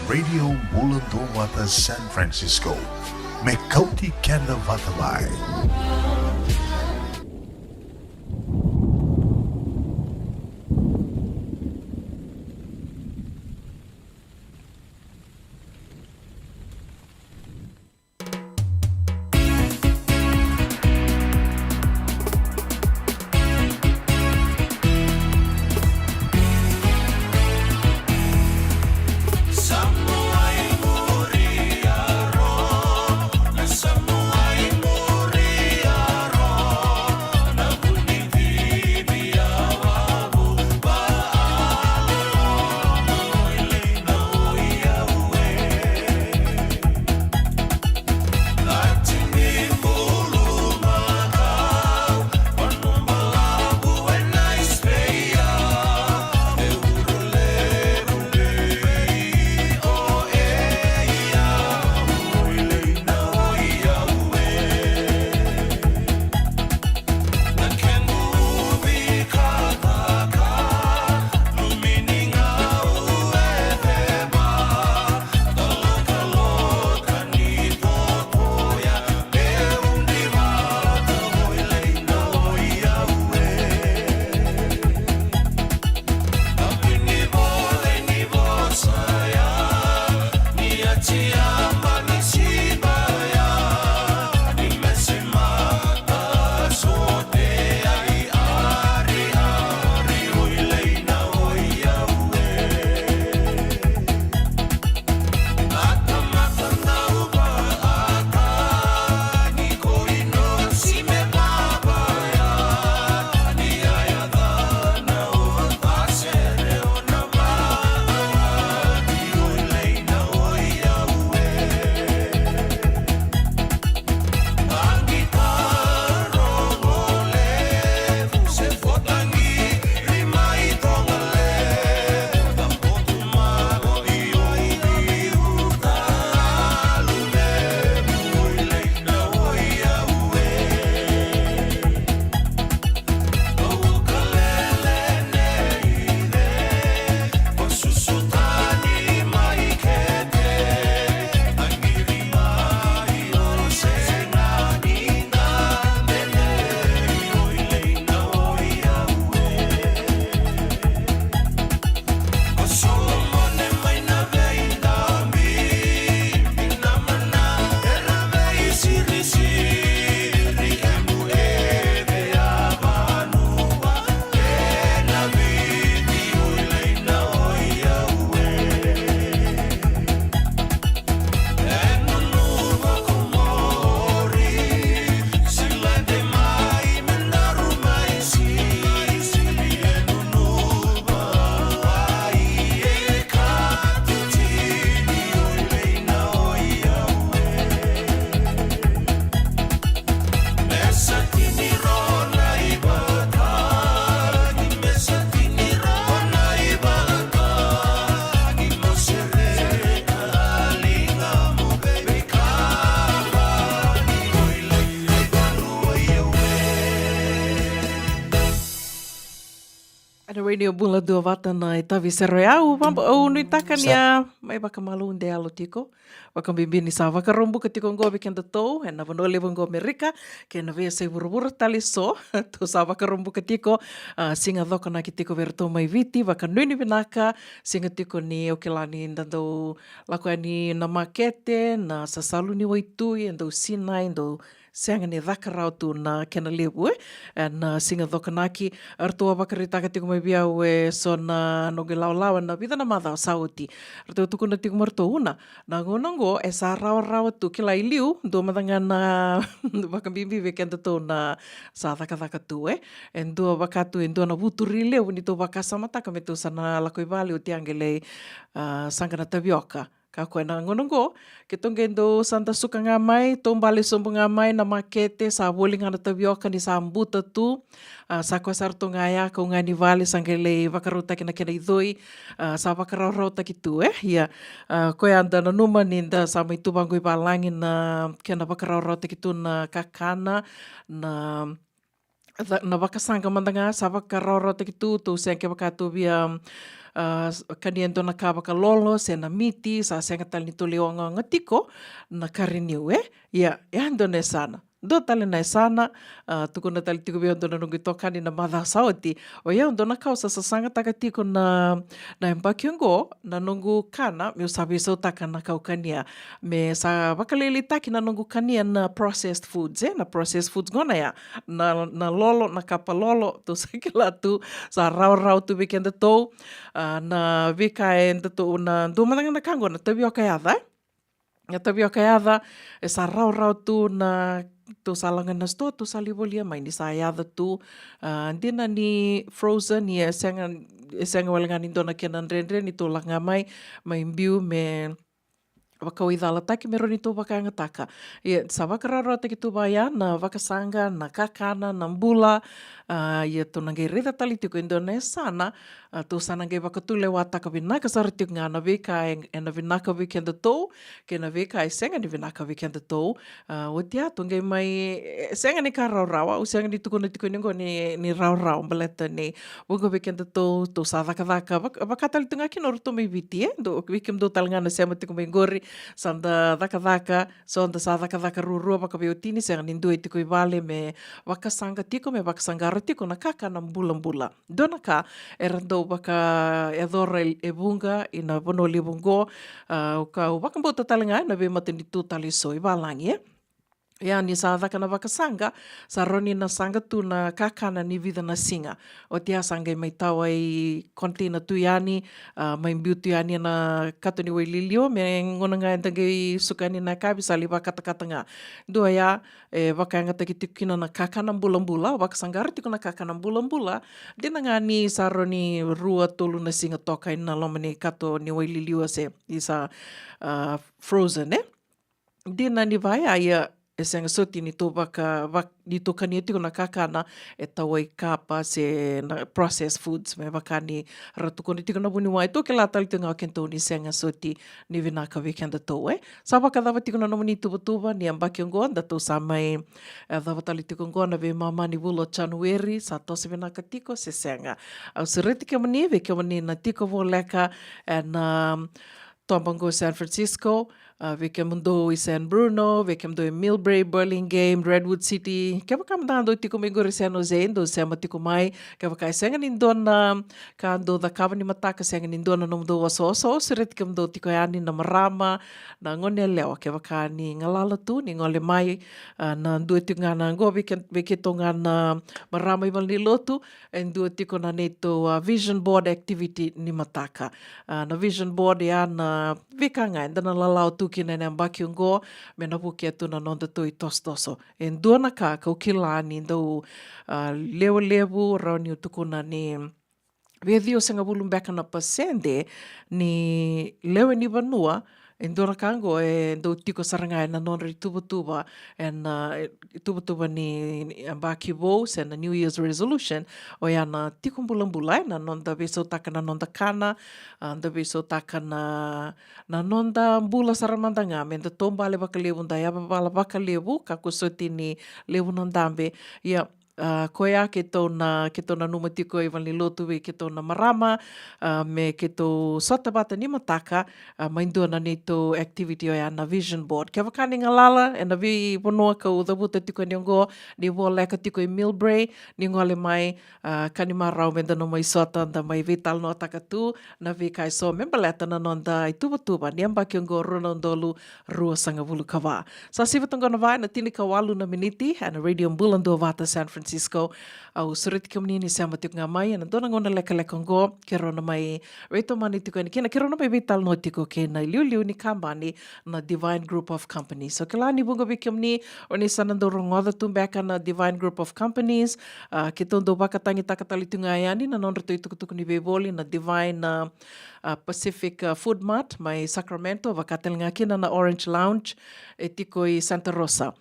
Radio Mulanto Wata San Francisco. Mekauti Kenda Vatamai. Radio Bula Dua Vata na Itavi Seroiau, o Nuitakan ya, may baka maluun de alo tiko, baka bimbini sa vaka rombu katiko ngobi kenda to, en na vanole vango Amerika, kena vea se burubur tali so, to sa vaka rombu katiko, singa dhoka na kitiko verto mai viti, vaka nuni vinaka, singa tiko ni okilani ndando lakoani na makete, na sasalu ni waitui, endo sinai, endo Sanga ni dhakarau tu na kena lebu na singa dhokanaki artoa wakaritaka tiko mai bia ue so na noge laulawa na vida na madha o sauti artoa tuku na tiko marto una na ngonongo e sa rawa tu kila iliu do madanga na wakambimbi vekenda to na sa dhaka tu en do wakatu en do na vuturi leu ni to wakasamataka me tu sana lakoi vali o tiangele sanga na tavioka ka koe na ngonongo, ke tongendo santa suka ngā mai, tombale sombo ngā mai na makete, sa woli ngana tavioka ni sa mbuta tu, sa koe sarto ngā ia, ko ngā ni vale sangele wakarauta kena kena idhoi, sa wakarauta ki tu, ia, koe anda na numa ni nda sa mai tubango i palangi na kena wakarauta ki tu na kakana, na Na vakasanga mandanga sa vakaroro takitu tu sen ke vakatu via kanian dona ka vakalolo se na miti sa senga tal ni tulionga ngatiko na kariniu ia andone sana do tale na sana tukuna tali tiko via dona nungu tokani na madha saoti o ia dona kausa sa sanga takatiko na embakyongo na nungu kana mi usabi so takana kaukania me sa vakalili taki na nungu kania na processed foods na processed foods gona ya na lolo na kapalolo tu sakila tu sa rau tu weekend to na vika to na dumananga na kango na tabi okayada ya tabi okayada sa rau tu na tu salangan na sto tu salivolia mai ni sa yada tu dina ni frozen ya senga walangani dona kenan rendre ni to langa mai mbiu me wakawidhala taki me roni tō wakaangataka. Ia, sa wakararo taki tū waia, na wakasanga, na kakana, na mbula, ia tō nangai reda tali tiko indone sana, tō sa nangai wakatule wā taka vinaka saratiuk ngā na vika e na vinaka weekend tō, ke na vika e senga ni vinaka weekend tō, o tia tō ngai mai, senga ni ka raurawa, o senga ni tukuna tiko ningo ni raurau, mbaleta ni wunga weekend tō sa dhaka, wakatali tunga kino ruto mai viti, do wikim do talangana sema tiko mai ngori, sanda dhaka, sonda sa dhaka rurua waka veotini, senga nindua tiko i vale me wakasanga tiko, me wakasangara tiko na kaka na mbula. Dona ka, e rando waka e dhora e vunga, ina vono li vungo, ka wakambota talinga, na ve matini tūtali so i valangi, Ia ni sa dhaka na wakasanga, sa roni na sanga tu na kakana ni vida na singa. O tia sanga mai tawa i kontina tuyani, mai mbiu tuyani na katoni wai lilio, me ngona ngā entangi sukani na kabi sali wakatakata ngā. Dua ia, wakaangata ki tikina na kakana mbula, wakasangara tiko na kakana mbula, dina ngā ni sa roni rua tolu na singa toka ina loma ni kato ni wai lilio se, i sa frozen, Dina ni vai aia, e senga soti ni tō ni tō kani tiko na kakana e taua i kāpa se na processed foods me wakani ratuko ni tiko na wuni wai tō ke la tali te ngā kento ni senga soti ni vinaka weekend tō Sa wakadawa tiko na wuni tuba ni ambaki ngoa da tō sa mai dawa tali tiko ngoa na ve mama ni wulo January sa tose vinaka tiko se senga. Au sireti ke mani ve ke mani na tiko vo leka na Tombango, San Francisco, veke mundo i San Bruno, veke mundo i Millbrae, Burlingame, Redwood City, ke waka mandando i tiko mingori San Jose, ndo sema tiko mai, ke waka i senga nindona, ka ndo da kawa ni mataka, senga nindona no mundo waso, siret ke mundo tiko yani na marama, na ngone leo, ke waka ni ngalala tu, ni ngole mai, na ndua tiko ngana ngo, veke to ngana marama i malni lotu, ndua tiko na neto vision board activity ni mataka. Na vision board ya na vika ngai, dana lalau tuki nene ambaki ungo, me na puki atu na nonda tui tostoso. E ndua na ka, kau kilani, ndau lewu, rauni utukuna ni vedio senga bulumbeka na pasende, ni lewe ni vanua, e ndua na kango, e ndau tiko sarangai na nonda i tuba, and tuba ni ambaki vows, and the New Year's resolution, o ya na tiko mbula, na nonda veso taka na nonda kana, da veso taka na nonda mbula saramandanga, me da tomba le waka lewu nda, ya bala waka lewu, kako soti ni lewu nandambe, ya, koea ke tōna numa tiko i wani lotu e ke tōna marama, me ke tō sota bata ni mataka, maindua na ni tō activity o ya na vision board. Ke wakani ngalala, e na vi wanoa ka o dhabuta tiko ni ongo, ni wo leka tiko i Millbrae, ni ngole mai, kani marau me dano mai sota, da mai vital no takatu, na vi kai so membaleta na nonda i tuba, ni ambaki ongo runa ndolu rua sanga vulu kawa. Sa sivatonga na vai, na tini ka walu na miniti, na Radio Mbulando Vata San Francisco, au suriti ke mnini se amatik ngā mai, na dona ngona leka ngo, ke rona mai reito mani tiko ni kena, ke rona mai vital no tiko ke na liu ni kambani na Divine Group of Companies. So ke la ni bunga vi ke mni, o ni sanando rongoda tumbeka na Divine Group of Companies, ke tondo wakatangi takatali tunga yani, na nonra tui tukutuku ni vevoli na Divine Pacific Food Mart, mai Sacramento, wakatelinga kina na Orange Lounge, e tiko i Santa Rosa.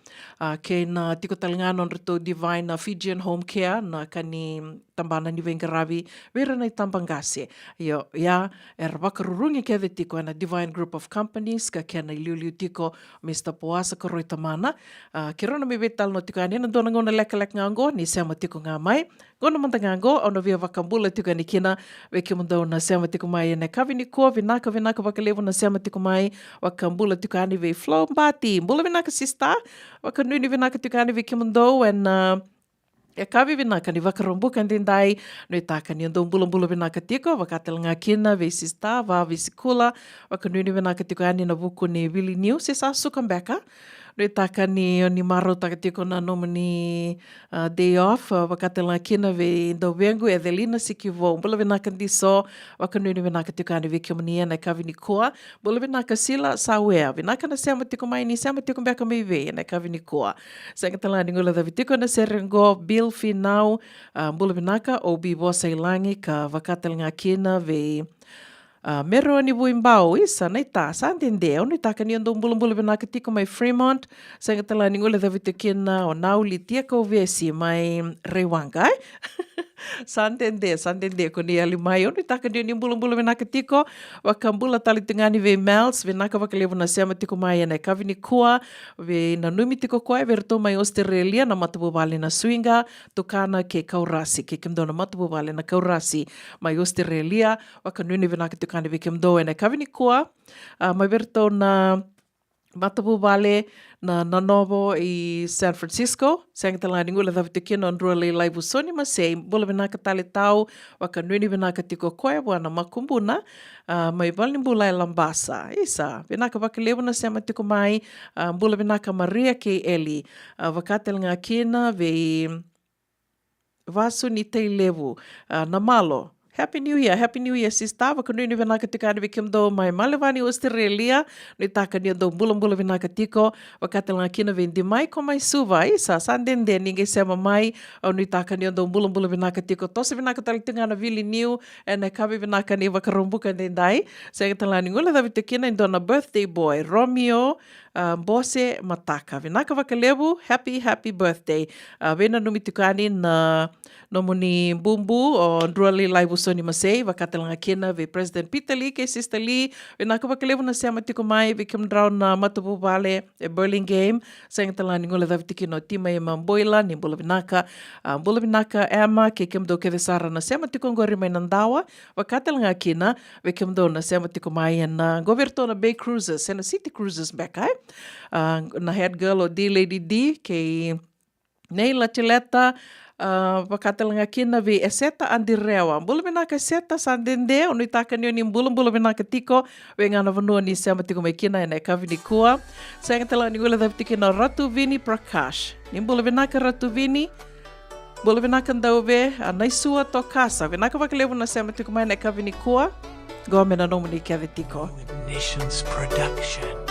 Ke na tiko talinga nonra tui Divine Feed Fijian Home Care na kani tambana ni Vengaravi vera na tambangase. Ia wakarurungi kia de tiko na Divine Group of Companies ka kia na iliuliu tiko Mr. Poasa ka roi tamana. Kirona me vetal no tiko anina dona ngona leka ngango ni sema tiko ngā mai. Ngona manta ngango ona via wakambula tiko ni kina weke mundau na sema tiko mai na kavini ko vinaka wakalevu na sema tiko mai wakambula tiko ani ve flow mbati. Mbula vinaka sista wakanuni vinaka tiko ani weke mundau and kavi vinaka ni wakarombuka ndindai no itaka ni andong bula vinaka tiko wakatel ngā kina ve sista va visikula wakanuni vinaka tiko ani na buku ni Willie News sa sukambeka no itaka ni maro taka tiko na nomani day off wakatel ngā kina ve ndau vengu Edelina Sikivo bula vinaka ndiso wakanuni vinaka tiko ani ve kiomania na kavi ni koa bula vinaka sila sawea vinaka na sema tiko mai ni sema tiko mbeka mai ve na kavi ni koa sangatala ni ngula davi tiko na serengo Bill Finau bula vinaka o bi bosa ilangi ka wakatel ngā kina ve mero ni buimbao isa na ita santende ono itaka ni andong bula vinaka tiko mai Fremont sangatala ni ngula davi tiko na o nauli tiako vesi mai Rewanga Santende ko ni ali mai ono itaka ni bula vinaka tiko wakambula tali tungani ve Mels vinaka wakalevu na sema tiko mai na kavini kua ve na numi tiko koe verto mai Australia na matabu vale na swinga tukana ke kaurasi ke kimdo na matabu vale na kaurasi mai Australia wakanuni vinaka tukani ve kimdo na kavini kua mai verto na matabu vale na Novo i San Francisco. Sangatala ni ngula dhavi tukino ndrua le laivu soni masei. Bula vinaka tali tau, wakanuni vinaka tiko koe wana makumbuna. Mai bali mbula e Lambasa. Isa, vinaka wakalevu na sema tiko mai. Bula vinaka Maria ke Eli. Wakatel ngā kina ve vasu ni tei levu. Na malo. Happy New Year, sister. Wakanuni vinaka tiko ani vikimdo mai Malevani Australia. No itaka ni ando bula vinaka tiko. Wakatel ngā kina vendi mai ko mai suva. Isa, sandende ninguém sema mai. No itaka ni ando bula vinaka tiko. Tose vinaka tali tunga na Vili New. E na kavi vinaka ni wakarombuka ndendai. Sangatala ni ngula dhavi tukina indona birthday boy. Romeo Bose Mataka. Vinaka wakalevu. Happy birthday. Vena numi tukani na nomuni bumbu o ndruali laivu soni masei wakatel ngā kina ve President Peter Lee ke Sister Lee vinaka wakalevu na sema tiko mai ve kimdrau na matapu vale e Burlingame sangatala ni ngula dhavi tiki no tima e mamboila ni bula vinaka Emma ke kimdo ke desara na sema tiko ngori mai nandawa wakatel ngā kina ve kimdo na sema tiko mai na goverto na Bay Cruises na City Cruises back na head girl o D Lady D ke Neila Chileta wakatel ngā kina ve eseta andirewa. Bula vinaka eseta sandende, ono itaka nio ni bula vinaka tiko, ve ngana vanua ni sema tiko mai kina e nei kavini kua. Sangatala ni gula dhavi tiki na Ratu Vini Prakash. Ni bula vinaka Ratu Vini, bula vinaka ndau ve, naisua to kasa. Vinaka wakalevu na sema tiko mai nei kavini kua, gome na nomu ni kia ve tiko. Nations Production.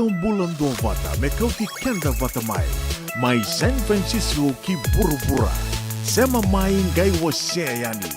Radio Bulan Dua Vata mekauti kenda vata mai. Mai San Francisco ki buru-bura. Sema mai ngai wase yani.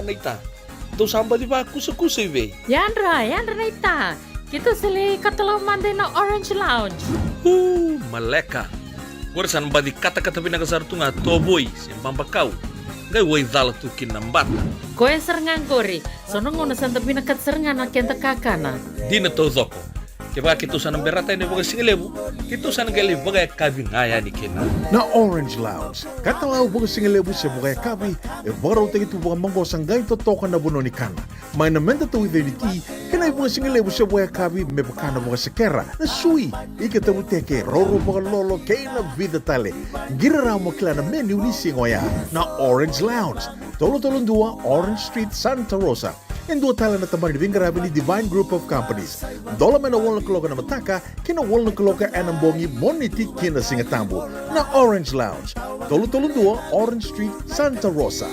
Naita. Tu samba di ba kusa-kusa iwe. Yandra naita. Kita sili katalau mande na Orange Lounge. Maleka. Gorsan ba di kata-kata pinakasar tunga toboy sembang bakau. Gai wai dala tu kinambata. Koe serengan kori. Sono ngono santa pinakat serengan na kenta kakana. Dina to zoko. Keba kitu sana berata ini bagai singelebu. Kitu sana gali bagai kabi ngaya ni kena. Na Orange Lounge, katalau bagai singelebu se bagai kabi, baru te itu bagai manggo sanggai to toka na buno ni kana. Mai na menta to ide ti, kena bagai singelebu se bagai kabi me bakana bagai sekera. Na sui, ike te buteke roro bagai lolo keina vida tale. Gira ramo klana menu ni singoya. Na Orange Lounge, tolo-tolong dua Orange Street, Santa Rosa. Yang dua tala na tamang di Vingarabi ni Divine Group of Companies. Dola mena wala kaloka na mataka, kina wala kaloka anambongi moniti kina singatambo. Na Orange Lounge, tolo-tolong dua Orange Street, Santa Rosa.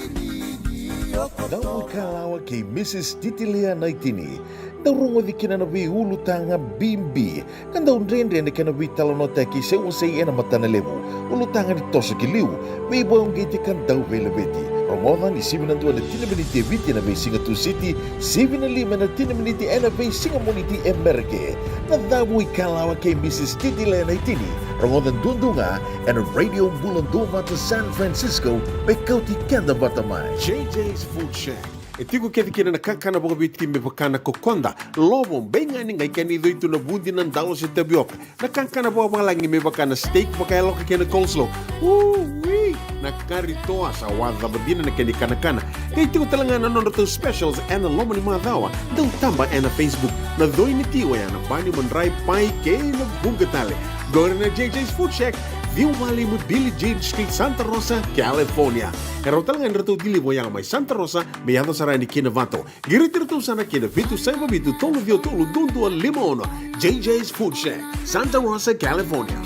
Daw kalawa kay Mrs. Titilia Naitini. Daw rungo di kina nabi ulu tanga bimbi. Kan daw rin di kina nabi talonota ki se usay ena matanalevu. Ulu tanga di toso kiliw. May boyong giti kan daw velabeti. Romodan di 7 na tinameniti viti na bay Singatu City, 7 na 5 na tinameniti na bay Singamoniti Emerke. Nadaboy kalawa kay Mrs. Titilia Naitini. Romodan dundunga and Radio Bulan Dua Vata San Francisco may kauti kenda batamay. JJ's Food Shack. E tiku kena na kankana boka bitki me bakana kokonda. Lobo benga ni ngai kani doitu na bundi na dalo se tabioka. Na kankana boka malangi me bakana steak baka eloka kena coleslaw. Wee! Na kari toa sa wadha badina na kani kana. Kay tiku talangana nono to specials and lomo ni madawa. Dau tamba na Facebook. Na doi ni tiwa ya na bani mandrai pai ke na bungatale. Gore na JJ's Food Shack. Viu Valley mo Billie Jean Street, Santa Rosa, California. Karo talangan rito dili mo yang may Santa Rosa, may yato sarani kinavato. Girit-rito sana kinavitu sa ibabitu tolo vio tolo dundu limono. JJ's Food Shack, Santa Rosa, California.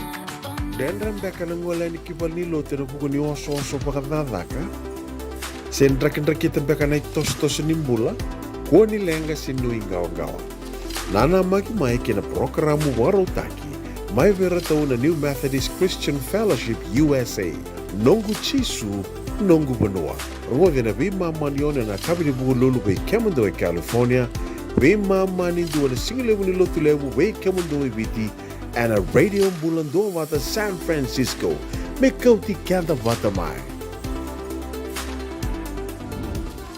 Dendran beka nang wala ni kibal ni lote na buko ni oso-oso pakadada ka? Sendrak-ndrak kita beka na itos-tos nimbula? Kuha ni lenga sinuing gawa-gawa. Nana maki-mai kina programo warotaki. Mai vera tau na New Methodist Christian Fellowship USA. Nongu chisu, nongu banoa. Rua vina vima manione na kabini buku lulu bei Kemando e California. Vima mani dua na singilewu ni lotu lewu bei Kemando e biti. And a radio bulando wata San Francisco. Me kauti kanda wata mai.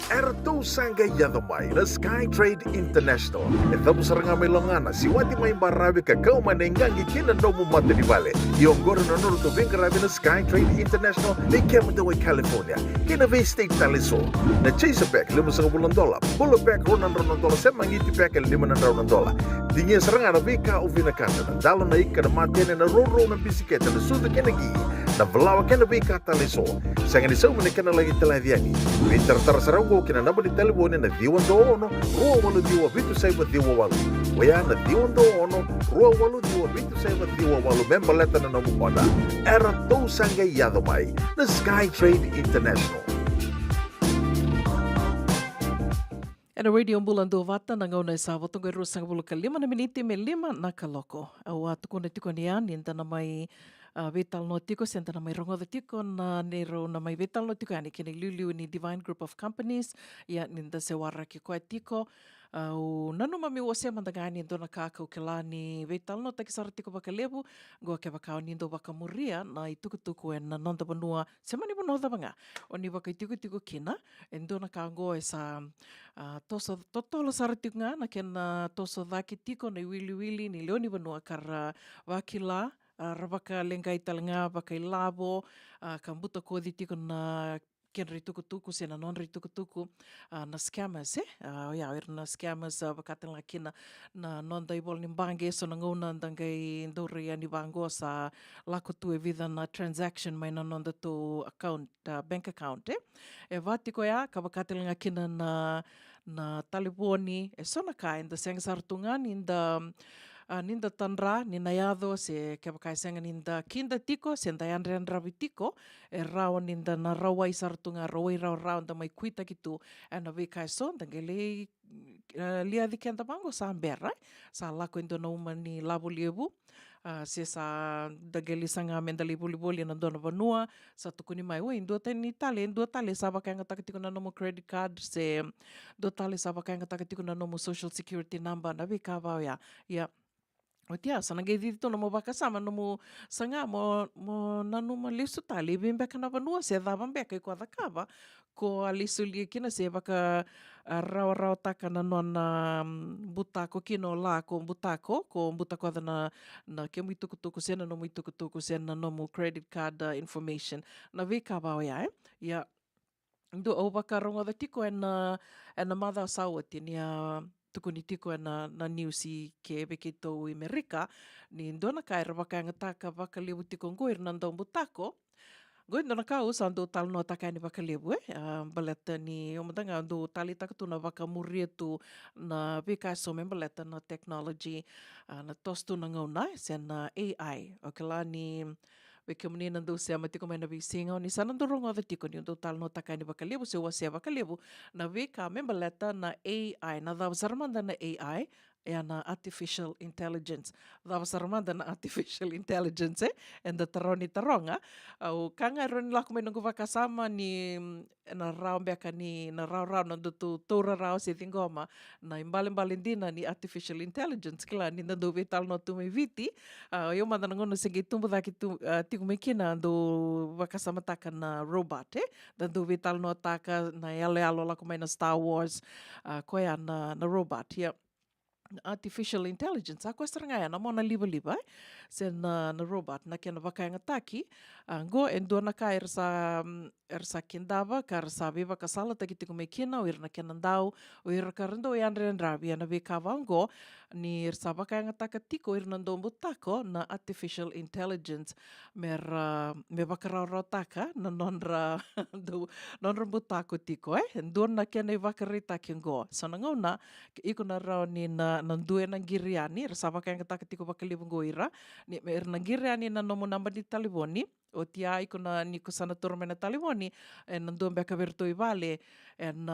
Erto sangga yadamay na Skytrade International. Ito sarang may langana si wati may marabi ka kaumanengangi kinando mo matinibale. Yung goro na nuro to vingarabi na Skytrade International ni Kemadaw, California. Kinaway State Taliso. Na chase pack $5,000. Bulo pack $100 sa mangiti pack $500. Tingin sarang na vika o vinakata na dalo na ika na matyan na roro ng bisiketa na sudo kinagi. Na valawa kinaway ka Taliso. Sa nga nisaw manika na lagi taladiani. Winter tarasaraw kina naba ni telebone na diwan do ono ruwa walu diwa bitu saiba diwa walu waya na diwan do ono ruwa walu diwa bitu saiba diwa walu member leta na namu pada era to sangga yado mai na Skytrade International. Era radio mbulando vata na ngauna sa watong garo sang bulu kalima na miniti me lima na kaloko awa tukuna tikonian ninta na mai vital no tiko senta na may rongo tiko na nero na may vital no tiko ani kini lulu ni Divine Group of Companies ya ninda se waraki ko tiko o nanu mami wose mandangani ndo na kakau kelani vital no takisar tiko bakalebu go ke bakau nindo bakamuria na itukutuku na nonda banua semani bono da banga oni bakitiko tiko kina endo na kango esa toso totolo sartiko nga na ken toso daki tiko na wili ni leoni banua kar wakila rabaka lengai talanga bakai labo kambuta kodi tiko na ken ritukutuku sena non ritukutuku na scammers ya na scammers bakatan lakina na non daibol nimbange so nanguna dangai ndore ya ni bango sa lakutu e vida na transaction mai na non to account bank account e vatiko ya kabakatan lakina na taliponi e sona ka inda seng sartungan inda ninda tanra ninayado se kebakaisenga ninda kinda tiko senda yandrandra vitiko e rawa ninda na rawa isartunga rawa da mai kuita gitu na vikaiso dangele lia dikenda mango sa ambera sa lako indo na umani labu liebu se sa dageli sanga mendali boli na dona vanua sa tukuni mai we indo tani tale sa bakanga takatiko na nomo credit card se do tale sa bakanga takatiko na nomo social security number na vikava ya Otia, sana gay dito na mo baka sama no mo sanga mo nanu malisu tali bimbe kana vanua se davam beka ko adakava ko alisu li kina se baka raw taka na non butako kino la ko butako na ke muito kutuku sena no muito kutuku sena no mo credit card information na vika ba ya do o baka rongo da tiko na mother sawati ni tukuni tiko na newsi ke bekito i Amerika ni ndona kai rabaka ngataka bakalebu tiko ngoir nandong butako Goy ndona kau sando tal no takani bakalebu baleta ni umdanga do tali takatu na bakamuria tu na bikaso membaleta na technology na tostu na ngauna sen AI okela ni Wikimuni nandu siya matiko may nabisingaw ni sana durong o tiko ni total no takay ni bakalibu siya bakalibu na wika membaleta na AI na daw sarmanda na AI na artificial intelligence. Dava saramanda na artificial intelligence and the taroni taronga. O kanga ron laku may nunggu kasama ni na rao beka ni na rao na tu tora rao si tingoma na imbalin dina ni artificial intelligence kila ni nando vital no tu me viti. Yo manda ngono segi tumbu daki tu tiku mekina do kasama taka na robot nando vital no taka na yale alo laku may na Star Wars koya na robot ya. Artificial intelligence ako strangaya na mo na liba-liba sen na robot na kena bakay nga taki go endo na ka ersa kindava kar sabi ba kasala tagi tiku mekina o na kena ndau o karendo yandre ndrabi na be kavango ni ersa bakay nga taka tiko nando butako na artificial intelligence me bakararo taka na nonra nonra butako tiko endo na kena vakarita kingo so na ngona iko na raw ni na nandue ng giriani rasaba kaya nga takatiko bakalibong goira ni mer ng giriani na nomo namba ni taliboni o tia iko na ni ko sana turme na taliboni nandun beka virtu vale en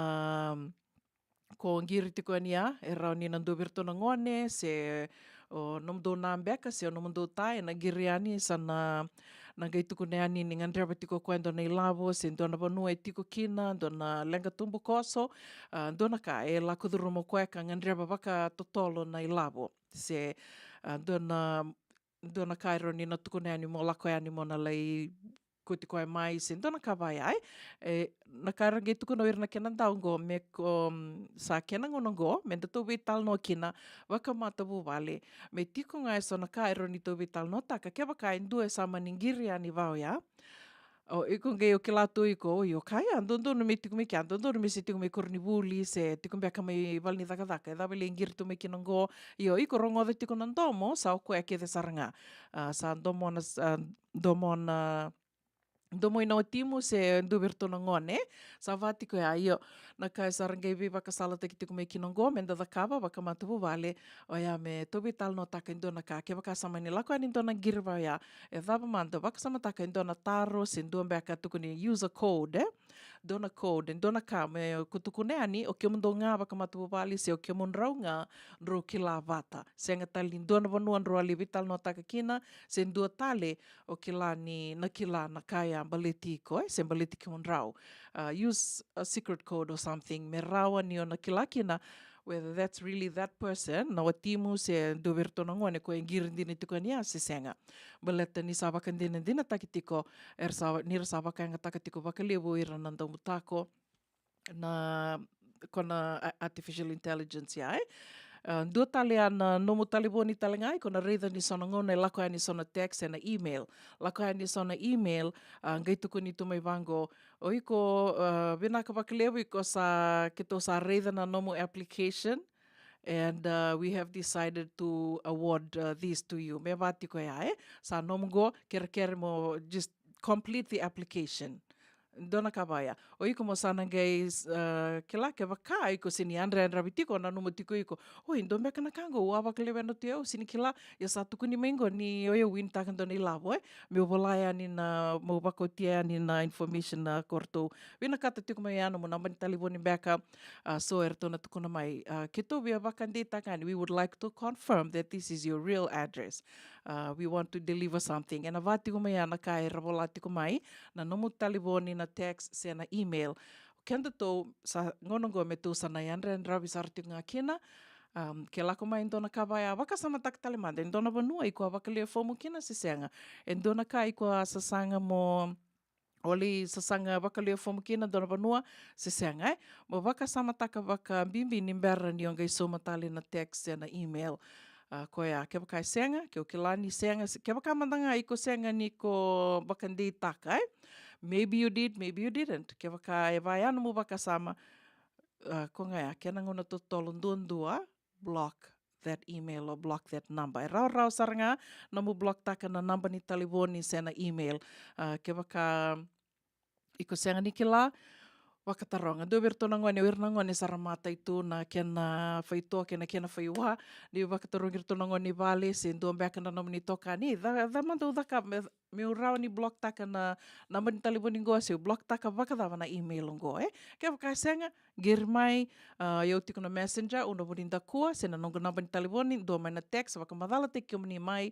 ko ngiri tiko niya raw ni nandu virtu ngone se o nomdo nambeka se o nomdo tai na giriani sana nangay tuko na yan ni ngandra tiko kwento na ilabo sin do na banua tiko kina do na lenga tumbo koso do na ka la kuduro mo kweka ngandra baka totolo na ilabo se do na kairo ni na tuko na yan mo la ko yan mo na lay kuti ko mai sin do na kabaya na karangay tuko na na kenan daw go me ko sa kenan ngo me to vital no kina baka mata bu vale me tiko nga so na kairo ni to vital no taka ke baka indue sama ningiria ni vao ya o iko nge o kilato iko yo kaya andondo no me tiko me kya andondo no me sitiko me kornibuli se tiko beka me valni daka da bele ngir to me kinongo yo iko rongo de tiko nandomo sa ko eke de saranga sa ndomo na domo na domo ina timu se duberto ngone sa vati ko ayo na ka sarangay viva kasala te kitiko me kinongo menda da kaba baka matu vale o ya me to vital no taka indo na ka ke baka sama ni lako ani na girva ya dava mando baka sama taka indo na taro sin do baka tuku ni user code dona code dona ka me kutuku ne ani o ke mundo nga baka matu vale se o ke mun raunga ro kila vata se nga talin dona vanuan ro ali vital no taka kina sen do tale o kila ni na kila na kaya baliti ko sem baliti ki rau use a secret code or something me rawa ni ona kilakina whether that's really that person na watimu se doberto ngone ko ngir din tiko niya se senga baleta ni saba kan din takitiko ni saba kan takitiko bakalevo iranando mutako na kona artificial intelligence ya do talian no mo taliboni talengai kona reda ni sona ngone lako ani sona text na email lako ani sona email ngai tuku ni tu mai vango oiko bina ka baklevo iko sa kito sa reda na no mo application and we have decided to award these to you me vati ko ya sa no mo ker mo just complete the application dona kabaya o iko mo sana guys kila ke baka iko sini andra bitiko na numo tiko iko o indo me kana kango wa bakle no teo sini kila ya satu kuni mengo ni o win ta kan dona ilabo me bolaya ni na mo bakotia ni na information na korto wina kata tiko mai ano mo na taliboni backup so erto na tuko na mai kito we bakan data kan we would like to confirm that this is your real address we want to deliver something and avati ko mai ana kai rabolati ko mai na nomo taliboni na text se na email kenda to sa ngonongo me to sa na yanre rabi sarti nga kina ke lako mai ndona kabaya waka sama tak talemanda ndona banua iko wakale fomu kina se senga ndona ka iko sasanga mo oli sasanga wakale fomu kina ndona banua se senga mo waka sama taka waka bimbi nimbera ni ongai so matali na text se na email koya ke baka senga ke o kilani senga ke baka mandanga iko senga ni ko bakandi taka maybe you did maybe you didn't ke baka evaya no baka sama ko nga ke nangona to tolondon dua block that email or block that number raw saranga no mo block taka na number ni taliboni sena email ke baka iko senga ni kila Wakataronga, do virtonangone wirnangone saramata itu na kena faito kena faiwa di wakatarong irtonangone vale sen do ambeka na nomni toka ni da mando da ka mi urau ni blog taka na naman talibon ngo se blog taka wakadava na email ngo ke vakasenga girmai eu tiko na messenger uno boninda kua sena nongo naman talibon do mai na text wakamadala te kemni mai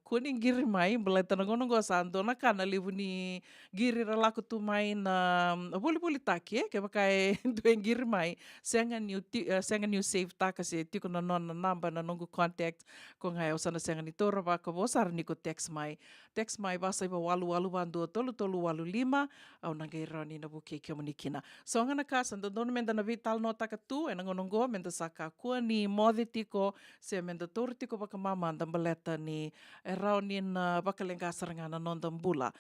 kuning girmai beleta nangono ngo santo na kana livuni giri ralaku tu mai na boli taki ke vakai doeng girmai senga new save taka se tiko na non na number na nongo contact ko ngai osana senga ni tora vaka vosar ni ko text mai basa iba walu bandu tolu walu lima au nangai rani na buke ke munikina so ngana ka sanda don menda na vital no taka tu ena ngonongo menda saka kua ni modi tiko se menda tor tiko baka mama nda baleta ni rani na baka lenga sarangana non bula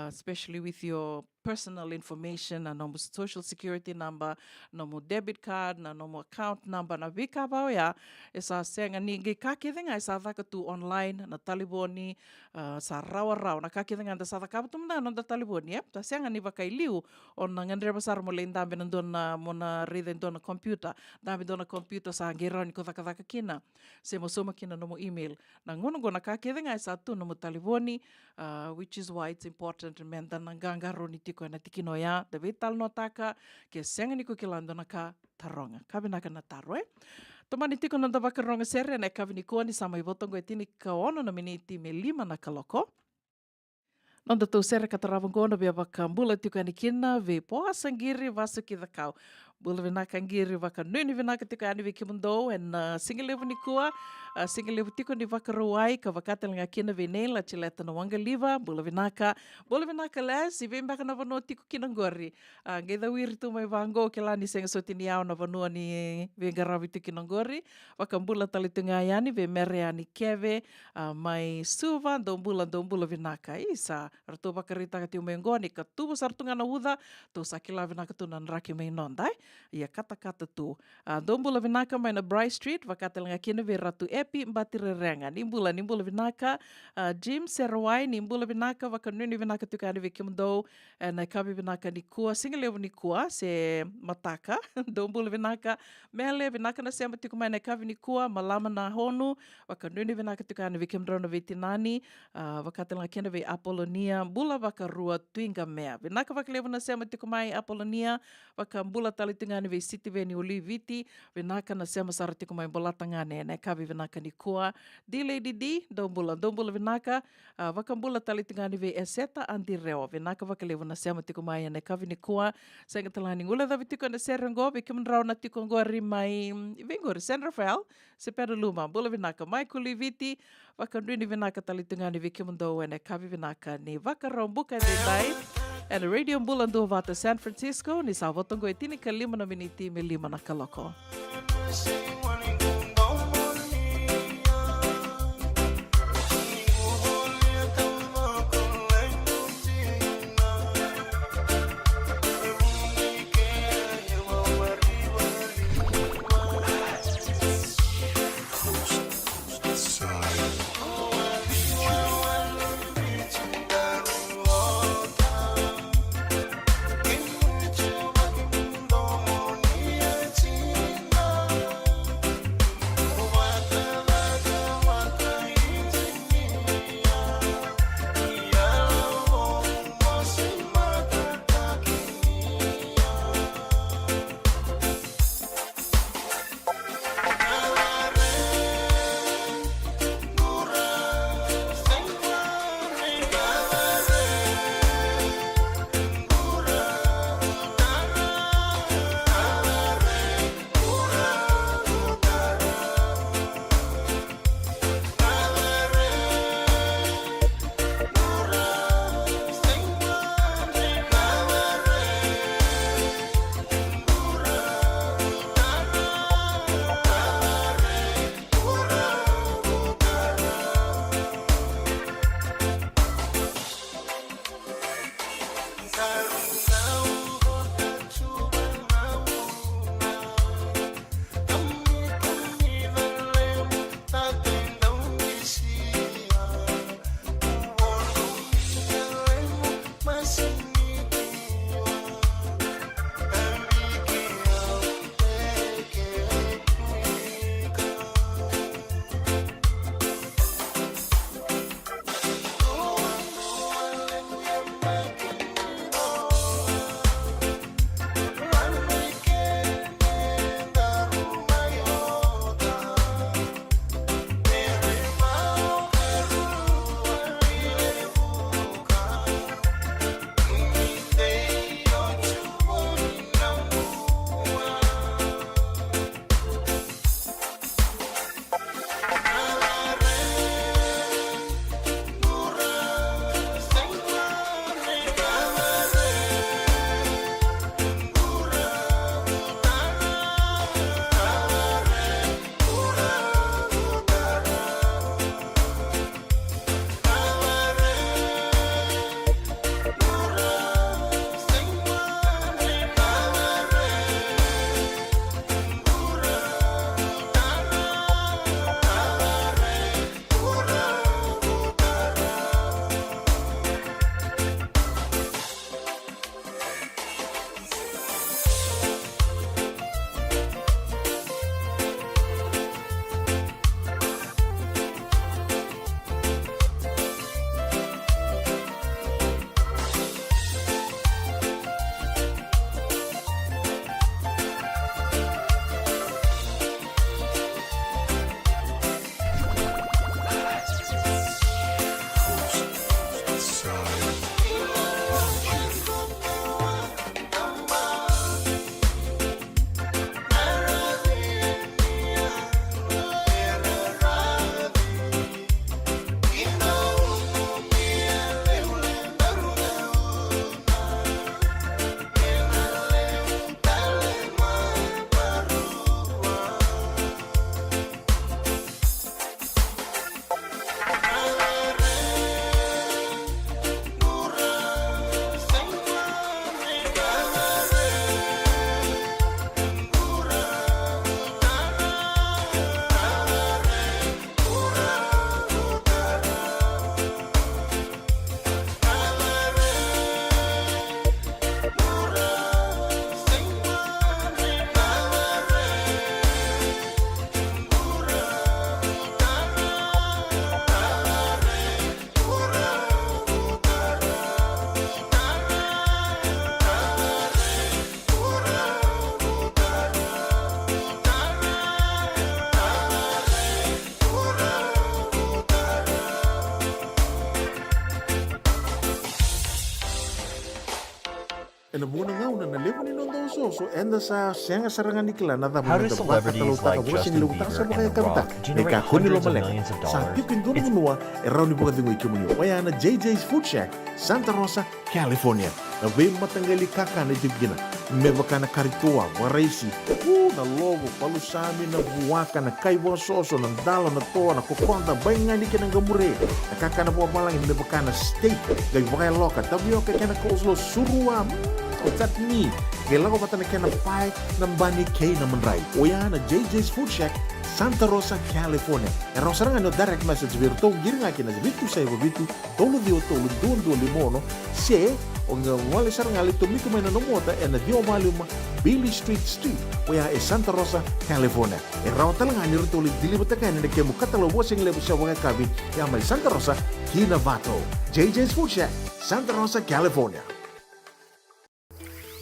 especially with your personal information na nomo social security number nomo debit card na nomo account number na vika bao ya esa senga ni ge kakedenga esa vaka tu online na taliboni sa rawa na kakedenga da sa vaka tu na no da taliboni ta senga ni vaka iliu on ngandre besar mo lenda ben don na mona riden don computer da don computer sa geroni ko vaka kina se mo soma kina nomo email na ngono gona kakedenga esa tu nomo taliboni which is why it's important to menda na gangaroni tiko na tikino ya da vital no taka ke senga ni ko kilando na ka taronga kabina kana taro tomani tiko na da vakaronga sere na kavini ko ni sama ivotongo etini ka ono na miniti me 5 na kaloko nonda tau sere kataravang kono via vakambula tiko ani kina ve poa sangiri vasu ki kau bula vinaka ngiri vaka nuni vinaka tiko ani vi kimundo en singalevu ni kua singalevu tiko ni vakaruai ka vakatel nga kina venela chileta na wanga liva bula vinaka les ive mbaka na vano tiko kinangori ngeda wiri tu mai vango ke lani senga sotini au na vano ni vengaravi tiko kinangori vakambula talitunga yani ve mere ani keve mai suva dombula vinaka isa rato vakarita kati umengoni ka tubu sartunga na uda to sakila vinaka tu nan raki mai nondai ia kata tu dombula vinaka mai na Bryce Street vakatel nga kina ve ratu epi mbatire renga nimbula vinaka Jim Serawai nimbula vinaka vakanuni vinaka tu kani ve kimdo na kabi vinaka ni kua singalevu ni kua se mataka dombula vinaka mele vinaka na sema tiku mai na kabi ni kua malama na honu vakanuni vinaka tu kani ve kimdo na vetinani vakatel nga kina ve Apolonia bula vakarua tuinga mea vinaka vakalevu na sema tiku mai Apolonia vakambula talitungani ve City Veni Oliviti vinaka na sema sara tiku mai bolatangane na kabi vinaka ni kua di Lady D dombula vinaka vakambula talitungani ve Eseta Andireo vinaka vakalevu na sema tiku mai na kabi ni kua senga talani ngula da vitiku na serengo vikimdrau na tiku ngori mai vingori San Rafael se Pedaluma bula vinaka mai Oliviti vakanduni vinaka talitungani vikimdo na kabi vinaka ni vakarombuka dai and Radio Mbulando Vata San Francisco ni sa votongo etini ka 5 na miniti me 5 na kaloko. ena muna ngauna na levo ni nondo soso enda sa senga sarangan nikla na da How do celebrities like Justin Bieber and The Rock generate hundreds of millions of sa dollars? tipin doon munua raw ni buka dingo ikimunyo waya na JJ's Food Shack Santa Rosa California na veio matanggali kaka na dibgina mebaka na karitua waraisi na logo palusami na buwaka na kaiwa soso na dalo na toa na kukonda bayangani ka ng gamure na kaka na buwa malang mebaka na steak gay wakay loka tabioka ka na coleslaw surua that me kailangan ko bata na kaya na pie ng bani kay na manray o yan na JJ's Food Shack Santa Rosa, California. E raw sarang ano direct message virto giring akin na bitu sa iba bitu tolo duo limono se o nga wala sarang ali tumiko may nanomota e na dio maluma Billy Street o ya e Santa Rosa, California. E raw talaga ni rito ulit dilibot ka na kaya mo katalo wasing lebo sa mga kabi ya may Santa Rosa, Kinavato. JJ's Food Shack, Santa Rosa, California.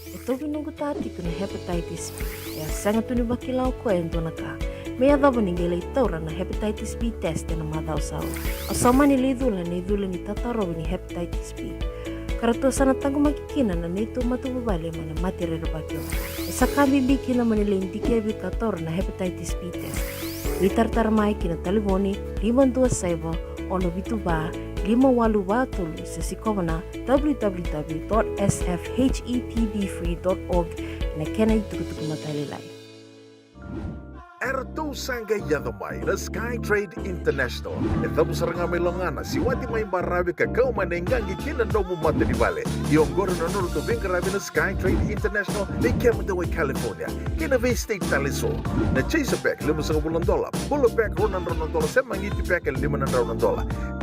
Ito binunggo tati ko na hepatitis B. Kaya sangat ito ni bakilaw ko ento na ka. May adabo ni gilay tawra na hepatitis B test na madaw saw. Asama ni lidula ni tataro ni hepatitis B. Karato sana tango makikina na nito matubabali man na matirero bagyo. Sa kami biki na manila hindi kaya bitator na hepatitis B test. Litartarmay kinataliboni 527 ono bituba 582 sa sikomana www.sfhetbfree.org na kenay tukutuk matalilay. Erto sangga yadomay na Skytrade International. Ito mo sarang may longana si wati may marabi ka kaumanengangi kinando mo matibale. Yung goro na nuro to karabi na Skytrade International na Kemadawa, California. Kinaway State Taliso. Na chase pack $5,000. Bulo pack $100 sa mangiti pack $500.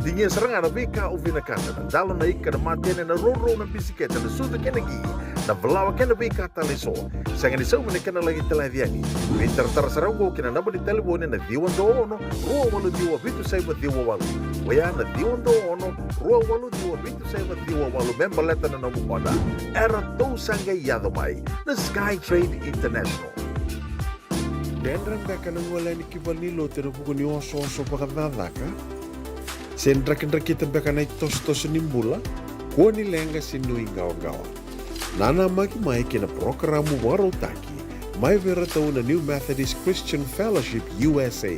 Tingin sarang na bika o vinakanta. Dalo na ika na matyan na roro ng bisiketa na sudo kinagi. Na valawa kinaway ka Taliso. Sa nga nisaw mo na kanalang italadiani. Winter sarang kina naba ni telebone na diwan do ono ruwa walu diwa bitu sa iba diwa walu waya na diwan do ono ruwa walu diwa bitu sa iba diwa walu member letter na namupada era to sangga yadomay na Skytrade International. Dendran beka nang wala ni kibalilo tira buko ni oso pakadada ka sendra kita beka na tos nimbula ko ni lenga sinui gawa nana maki mai kina programu warotaki mai veratau na New Methodist Christian Fellowship USA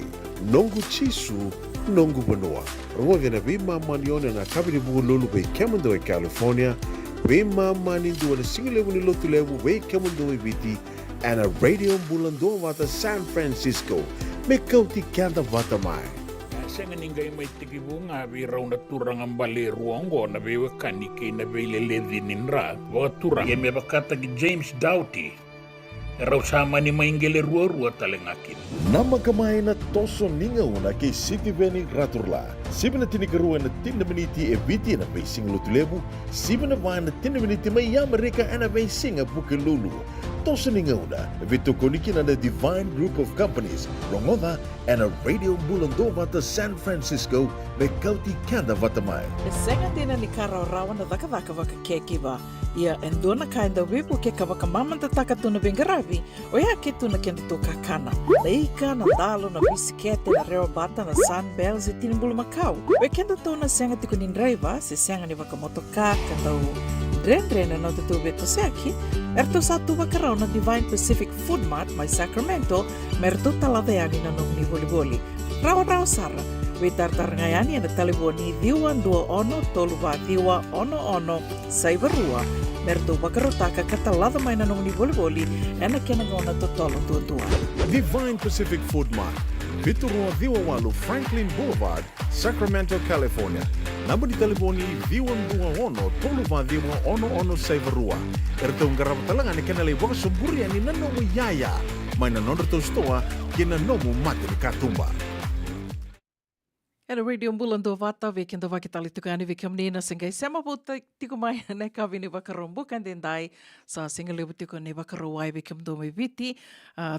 nongu chisu nongu benua ruwa vina bima manione na kabiri buku lulu bei Kemandoi, California bima manindu na singilewu ni lotu lewu bei Kemandoi biti and a radio bulando wata San Francisco me kauti kanda wata mai Senga ningai mai tikibunga vi rauna turang ambale ruongo na bewe kanike na bele ledinin ra wa turang yeme bakata ki James Doughty raw sama ni maingele rua talengakin. Nama kamay na toso ninga una kay City Veni Raturla. Siba na tinikaruan na 10 miniti e biti na may singlutulebu. Siba na vaan na 10 miniti may yamarika na may singa bukilulu. Toso ninga una. Vito konikin na Divine Group of Companies. Rongoda and a radio bulando vata San Francisco may kauti kanda vatamay. Senga tina ni karaw-rawan na daka-daka waka kekiba. Ia endona kainda wipu ke kawaka mamanta takatuna bengaravi. Oya ketu na kenda to kakana. Leika na dalo na bisikete na reo bata na sunbells e tinimbulu Macau. We kenda to na senga tikunin driver se senga ni waka motoka kanda u dren na tutu beto seaki. Erto satu wakarao na Divine Pacific Food Mart may Sacramento merto taladeani na nung ni boli-boli. Rawa sara. We tartar ngayani na taliboni diwan 21 toluwa diwa ono saibarua. Merto bakarotaka katalada may nanong ni boli-boli na kinagona totolo tuwa. Divine Pacific Food Mart. Viturua Viwawalu Franklin Boulevard, Sacramento, California. Namba di telefoni Viwan 21 Toluwa Diwa ono Saivarua. Erto ngarap talangan ikanalay waka sumburian ni nanomu yaya. May nanondo to stoa kinanomu mati ni katumba. Era radio bulando vata vekendo vakitali tukani vekamnina singai sema buta tikumai ne kavini vakarombu kandendai sa singalebu tikone vakarawai vekam do me viti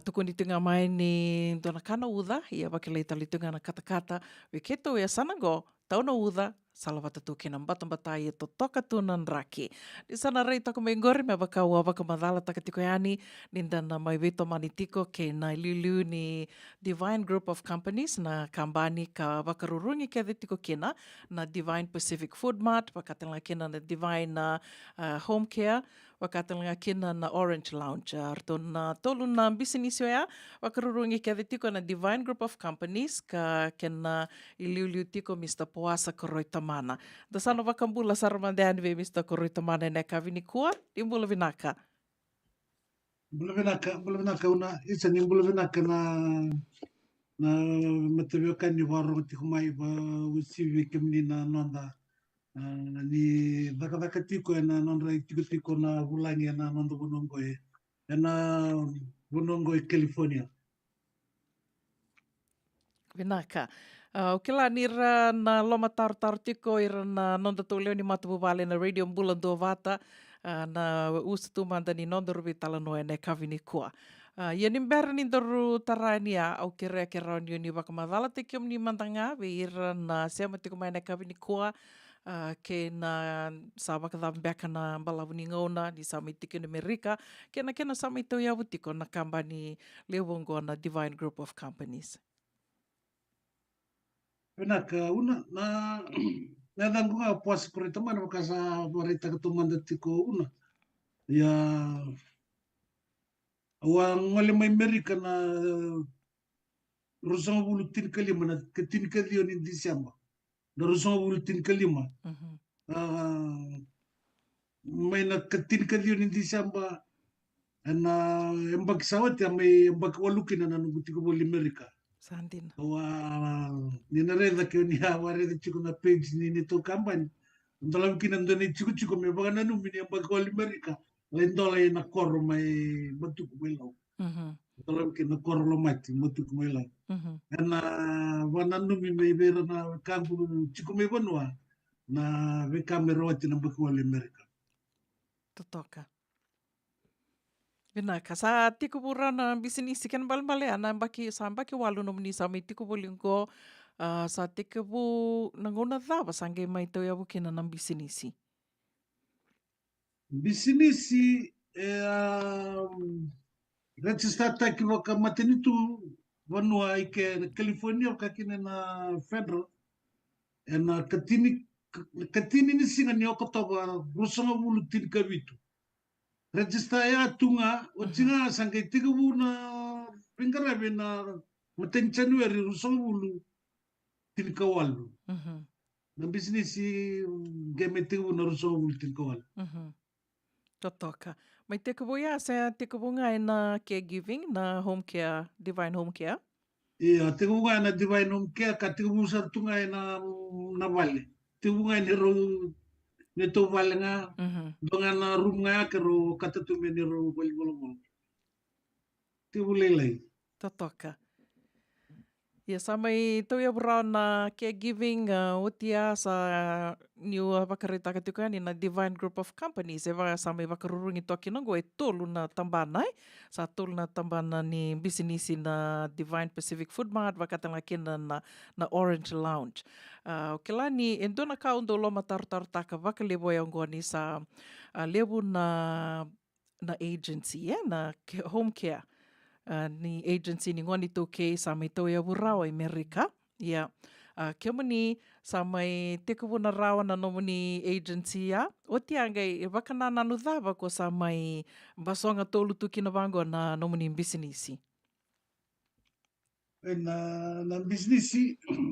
tukuni tunga mai ni dona kana uda ia vakilai tali tunga na kata veketo ya sanango tauna uda salavata tu kinam batambatai to toka tunan raki. Di sana rei tako mengori me baka waba kamadala takatiko yani nindana mai veto manitiko ke na lilu ni Divine Group of Companies na kambani ka bakarurungi ke tiko kina na Divine Pacific Food Mart pakatala kina na Divine Home Care wakatanga kina na Orange Lounge. Arto na tolu na business ya wakarurungi kia tiko na Divine Group of Companies ka kena iliuliu tiko Mr. Poasa Koroi Tamana. Dasano wakambula saramandean ve Mr. Koroi Tamana na kavini kuwa, timbula vinaka. Bulavinaka una isa ni bulavinaka na matavioka ni warong tikumai ba usivi kemni na nonda ni daka tiko na nonda tiko na bulangi na nonda bunongoe California. Vinaka. Kila nira na loma taru tiko ira na nonda toleo ni matabu vale na radio bulan do vata na usa tu manda ni nonda rubi tala noe ne kavini kua. Ia ni mbera ni doru tarania au kere rauni ni wakamadala te kiom ni mandanga ve ira na sema tiko mai ne kavini kua ke na sa wakadam beka na balawuni ngona ni sa mai tiko ni Amerika kena sa mai tau yawu tiko na kamba ni lewongo na Divine Group of Companies. Vinaka una na dangunga puas korita mana makasa warita ketumanda tiko una ya awang ngole mai Amerika na rusang bulu tin kalima na ketin kalio ni Disemba na rusang bulu tin kalima may na ketin kalio ni Disemba na embak sawat ya may embak walukin na nanugutiko bulu Amerika. Sandin. Ninareda ke ni aware chico na page ni to kampanye. Ndalam kinando ni chico me bagana no mini ambako Amerika. Lendola na korro mai matuk melo. Ndalam kin na korro lo mati matuk melo. Na wananu mi me bera na kampu chico me banwa na ve kamera wati na ambako Amerika. Totoka. Vinaka, sa tiko pura na business kan bal-bale ana baki walu no ni sa may tiko bolingko sa tiko bu nanguna dava sange may to yabu kina ng business. Business register taki waka matenitu vanua ike California kakine na federal na katini ni singa ni okotoba rusanga bulu tin kabitu. Register ya tunga otinga sangai tiga na pingarabe na maten January rusong bulu tin kawalu. Na business game tiga na rusong bulu tin kawalu. Totoka. May teka po ya sa teka po nga na caregiving na home care, Divine Home Care? Iya, tiga po nga na Divine Home Care ka tiga po sa tunga na vale. Tiga po nga ni ro neto vale nga dengan room nga kero kata tu meni ro bali bolong. Ti bulelai. Totoka. Ya samai tau ya brown na caregiving utia sa new bakarita katukan na Divine Group of Companies eva samai bakarurungi toki nang goe tolu na tambanai sa tolu na tambana ni business na Divine Pacific Food Mart bakatang lakin na Orange Lounge. Kila ni endo na kaundo lo matar-tar taka baka lebo yang goni sa lebo na agency na home care. Ni agency ni ngoni to ke sa may to ya burao Amerika ya kemo ni sa may teko na rawa na nomo ni agency ya o tiangay baka na nanudaba ko sa may basonga tolu tu kinabango na nomo ni business Na business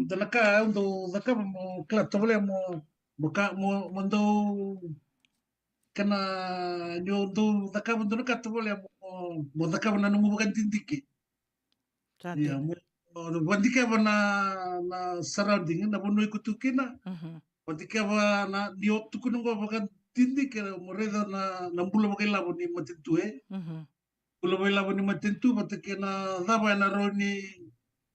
danaka undo daka mo klato bole mo ndo kana nyo do daka mo daka to bole mo daka na nungu bukan tindiki. Ya mo bandika na surrounding na bono ikutukina. Bandika na dio tukunungo bukan tindiki mo reda na bula bukan labo ni matintue. Bula bukan labo ni matintu batike na daba na roni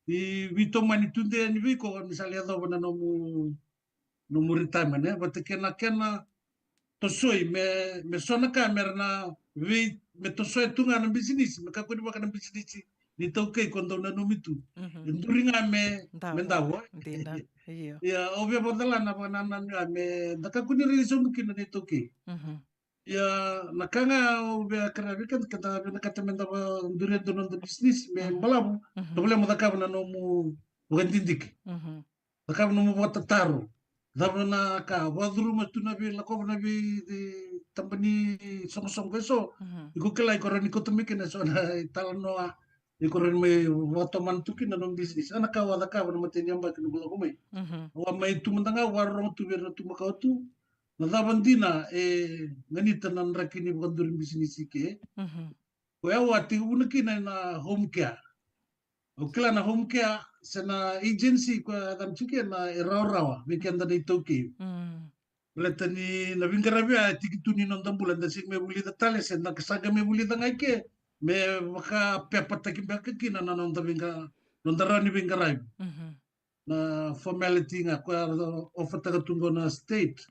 i vito mani tunde ni viko misalnya do na no retirement batike na kena tosoi me sona kamera na vi me tosoi tunga na business me kako ni bakana business ni toke kondo na numitu nduringa me ndawa ya obvio bodala na bana me daka kuni reso mungkin ni toke ya nakanga obvio karabi kan kata na kata menda ndure dono do business me balabu doble mo daka na no mu bukan tindik daka no mu bota taro Davana ka wadru matuna bi lako na bi di tampani song keso. Iku kelai koran iko tumikina so na talanoa ikoran me watoman tukin na nong bisnis. Anak ka wada ka wana matenya mbak na bula kumay. Wa may tumantanga warong tu biar tu makau tu. Na davandina nganita nan rakini bukan bisnis ike. Ko ya wati unakina na home care. Okila na home care sana agency ko adam chike na rawa weekend na itoke. Letani na vingarabia tikituni non tambulan da sing me buli da tale sen na kasaga me buli da ngaike me maka pepata kimbaka kina na non vinga non darani vingarabi. Na formality nga ko offer taga tungo na state.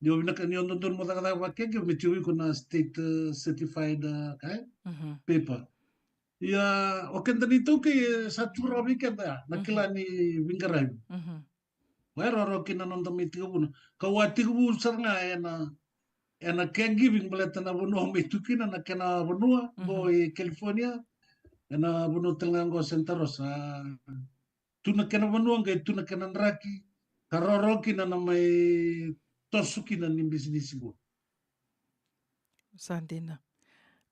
Yo vinaka ni on don mo daga wa keke me tiwi ko na state certified kai paper. Ya, okenda nito ke satu rabi kenda nakila ni vingarai. Where ro kina non tami tiga buna. Kawati bu sarnga ena caregiving baleta na bunu me tukina na kena bunua boy California ena bunu telango Santa Rosa. Tuna kena bunua ngai tuna kena raki. Karoro kina na mai tosukina ni bisnis bu. Sandina.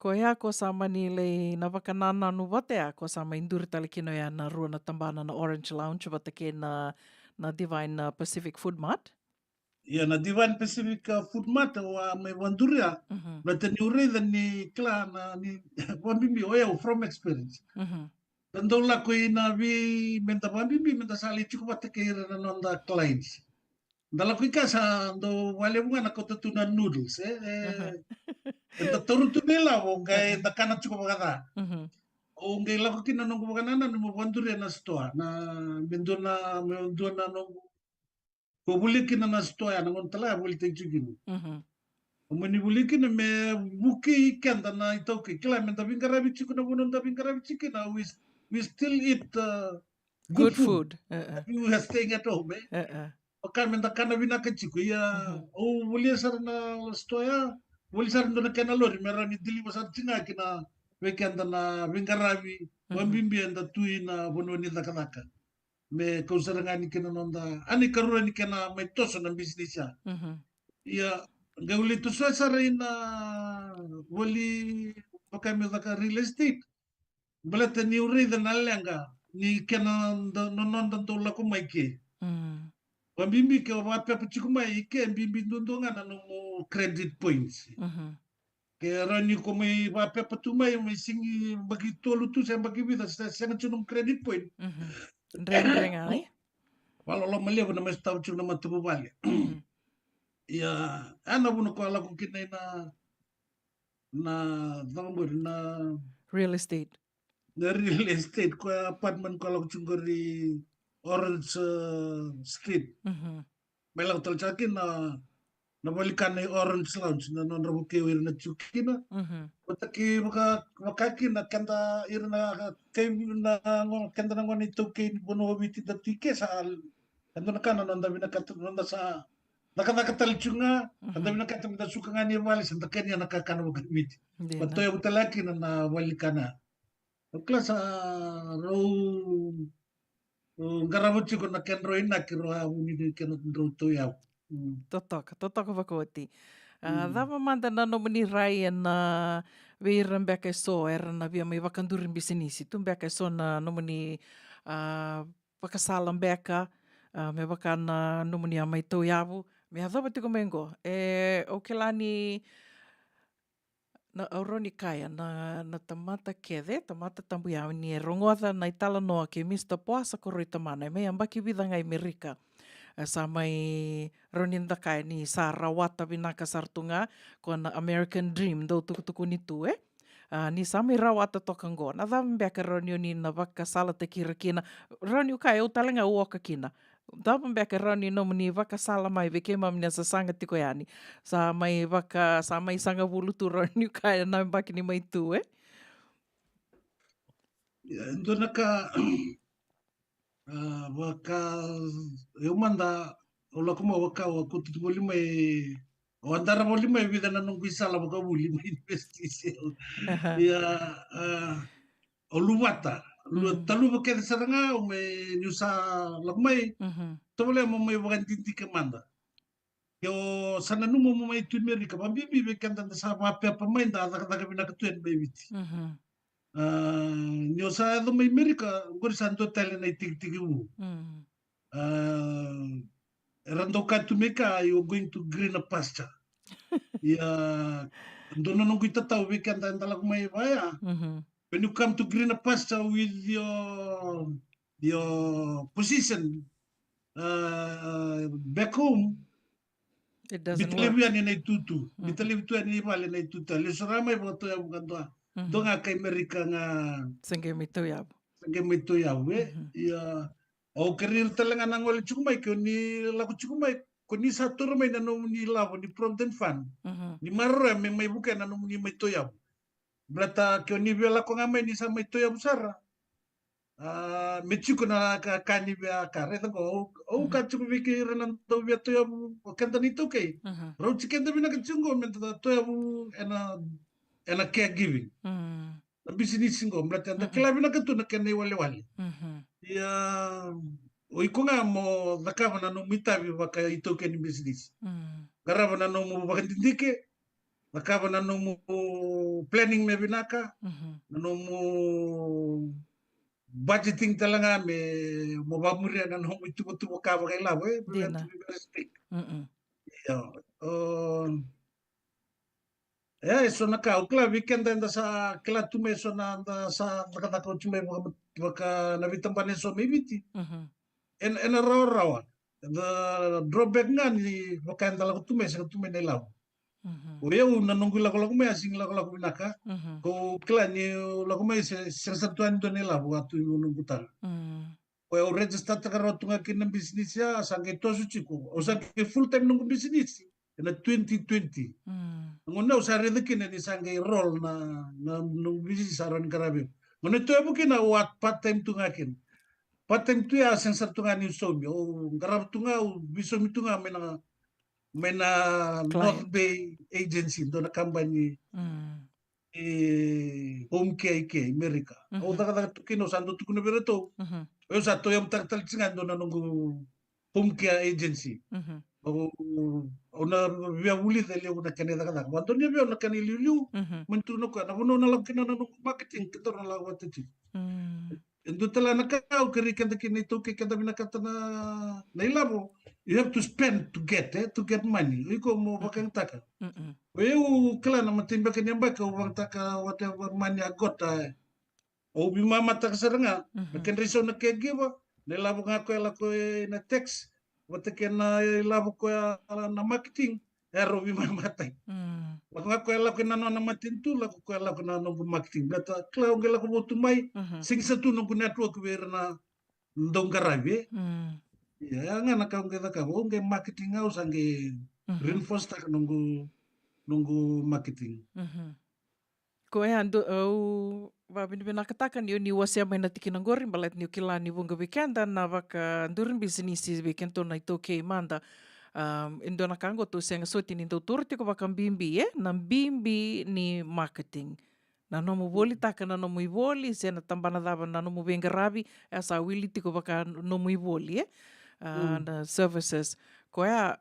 Ko ea ko sama ni le na wakanana nu wate a ko sama induri tali kino ya na rua na tambana na Orange Lounge wate ke na Divine Pacific Food Mart? Ya na Divine Pacific Food Mart wa may wanduria. But ni ure ni kla na ni wambimbi oya from experience. Tandola ko ina vi menta wambimbi menta sali chuku wate ke na nonda clients. Dala ko ikasa ndo wale mga nakotutuna noodles Enta toru tu nela o ngai da kana chuko bagada. O ngai la ko kina nongo bagana na mo wandure na stoa na mendona no ko buli kina na stoa na ngon tala buli te chuginu. O meni buli kina me buki kenda na itoke kila menda bingarabi chiku na bunonda bingarabi chikina we still eat Good food. We are staying at home. Okan menda kana bina chiku ya o buli sar na stoa Wali sar ndo na kena lori mera ni dili masar tinga kina weekend na vingaravi wambimbi anda tui na bono ni dakanaka me kausaranga ni kena nonda ani karura ni kena mai toso na business ya ya gauli tu sar ina wali pakai me daka real estate balata ni uri da nalenga ni kena nonda ndo la ko mai ke Wambimbi ke wape pachikuma ike mbimbi ndondonga na no credit points. Ke rani ko may wape patuma may singi bagi tolu tu sa bagi vida sa chunong credit point. Reng ay. Wala lo mali na mas taw chung na matubo bali. Ya ana buno ko ala ko kinay na real estate. Na real estate ko apartment ko ala ko chung Orange Street. May lang tal chakin na nabalikan na Orange Lounge na nonrabu kiwir na chukina. Pataki makakin na kanda irna kay na kanda na ngoni tukin bono biti da tike sa kanda na kana nonda binakatu nonda sa nakakatal chunga kanda binakatu da suka ngani wali sa kanya nakakana mo gamit. Patoy utalaki na walikana. Klasa Garamuchi ko na kenroin na kiro ha uni keno to ya. Totoka vakoti. Dava manda na nomini rai na veiran beka so era na via mai vakandurin bisinisi. Tum beka so na nomini pakasalam beka me vakana nomini amai to yavu. Me hadava tiko mengo. Okelani na auroni kaya na tamata kede, tamata tambuia ni rongoada na itala noa ke Mr. Poasa koroi tamana. Me ambaki vida ngai Amerika. Sa mai roninda kaya ni sa rawata binaka sartunga ko na American Dream do tukutuku ni tu ni sa mai rawata tokango. Na dam beka ronio ni na vaka sala te kira kina. Ronio kaya utalenga uoka kina. Dam beka roni no ni vaka sala mai veke mamina sa sanga tiko yani. Sa mai sanga bulu tu roni kaya na baki ni mai tu Ndo naka waka eu manda ola kuma waka wa kutu boli mai o andara boli mai vida na nunggu sala waka boli mai investisi ya o luwata talu pakai seranga me nyusa lagmay tole mo may wakan tinti kemanda yo sana numo mo may tumeri ka pambibi be kan tanda sa pa pamain da daga bina katuen bebiti nyo sa do may merika gori santo tele na tig mu rando ka tumeka you going to green a pasture ya dono nung kita tahu we kan tanda lagmay baya when you come to green a pasture with your position back home It doesn't work. bitalibu yan na itutu bitalibu tu yan ni pale na itutu le soramay mo to yung kanto do nga kay Amerika nga Sangge mito yab. mito ya we ya o karir talaga nang wala chukumay ko ni laku chukumay ko ni sa turmay na no ni labo ni prompten fan ni marra may bukan na no ni may toyab blata ko ni bela ko nga may ni sa may toyab sara Mexico na kani bia kare ko o ka chuku biki renan to bia to yabu kanta nito kay ro chikenda bina kachungo men to yabu ena caregiving na business ngo mlata anda kila bina katu na kene wale ya o ikunga mo nakava na no mitabi baka ito ken business garaba na no mo baka ndike nakava na no mo planning me binaka na no mo budgeting talaga me mabamuri na no itu ka ba kay labo so naka ukla weekend anda sa kila tume so na anda sa nakata ko tume baka na vitambane so mibiti en rawa the drawback nga ni baka anda ko tume sa tume na labo o eu na nunggu lagu me asing lagu binaka ko kila ni lagu me se satuan do nela waktu nunggu tal o eu register takaro tunga kin business ya sange tosu chiku o sange full time nunggu business na 2020 ngona usare de kin ni sange roll na nunggu business aran karabe ngona to ebu kin wat part time tunga kin part time tu ya sensor tunga ni somi o garab tunga bisomi tunga mena North Bay Agency do na company home care ke Amerika o daga tukino santo tukino bereto o sa to yam tal tsingando na nungu home care agency o na via wuli de leo na kane daga wato ni via na kane liu mentu no ka na no na lang kina na nungu marketing kito na la watati endo tala na ka o kiri kanda kini to ke kanda bina kata na ilabo. You have to spend to get money. Iko mo bakang taka. Eu kala na matimba kanya baka ubang taka whatever money I got. O bimama taka saranga. Makan riso na caregiver. Nilabo nga ko ko na text. Wata na ilabo ko na marketing. Ero bimama tay. Nga ko ko na na matintu la ko na no marketing. Bata kala ngela ko botumay. Sing sa tunong ko network wer na ndongarabe. Ya nga nakaongeza ka bonge marketing au sange reinforce tak nunggu marketing. Ko ando au babin nakatakan yo ni wasia mai natiki nangori balet ni kila ni bunga weekend na vaka durin business weekend to na ito ke manda indo nakango to senga soti ni turti ko baka bimbi na bimbi ni marketing. Na nomu boli taka na nomu iboli se na tambana daba na nomu bengarabi asa wili tiko baka nomu iboli na services ko ya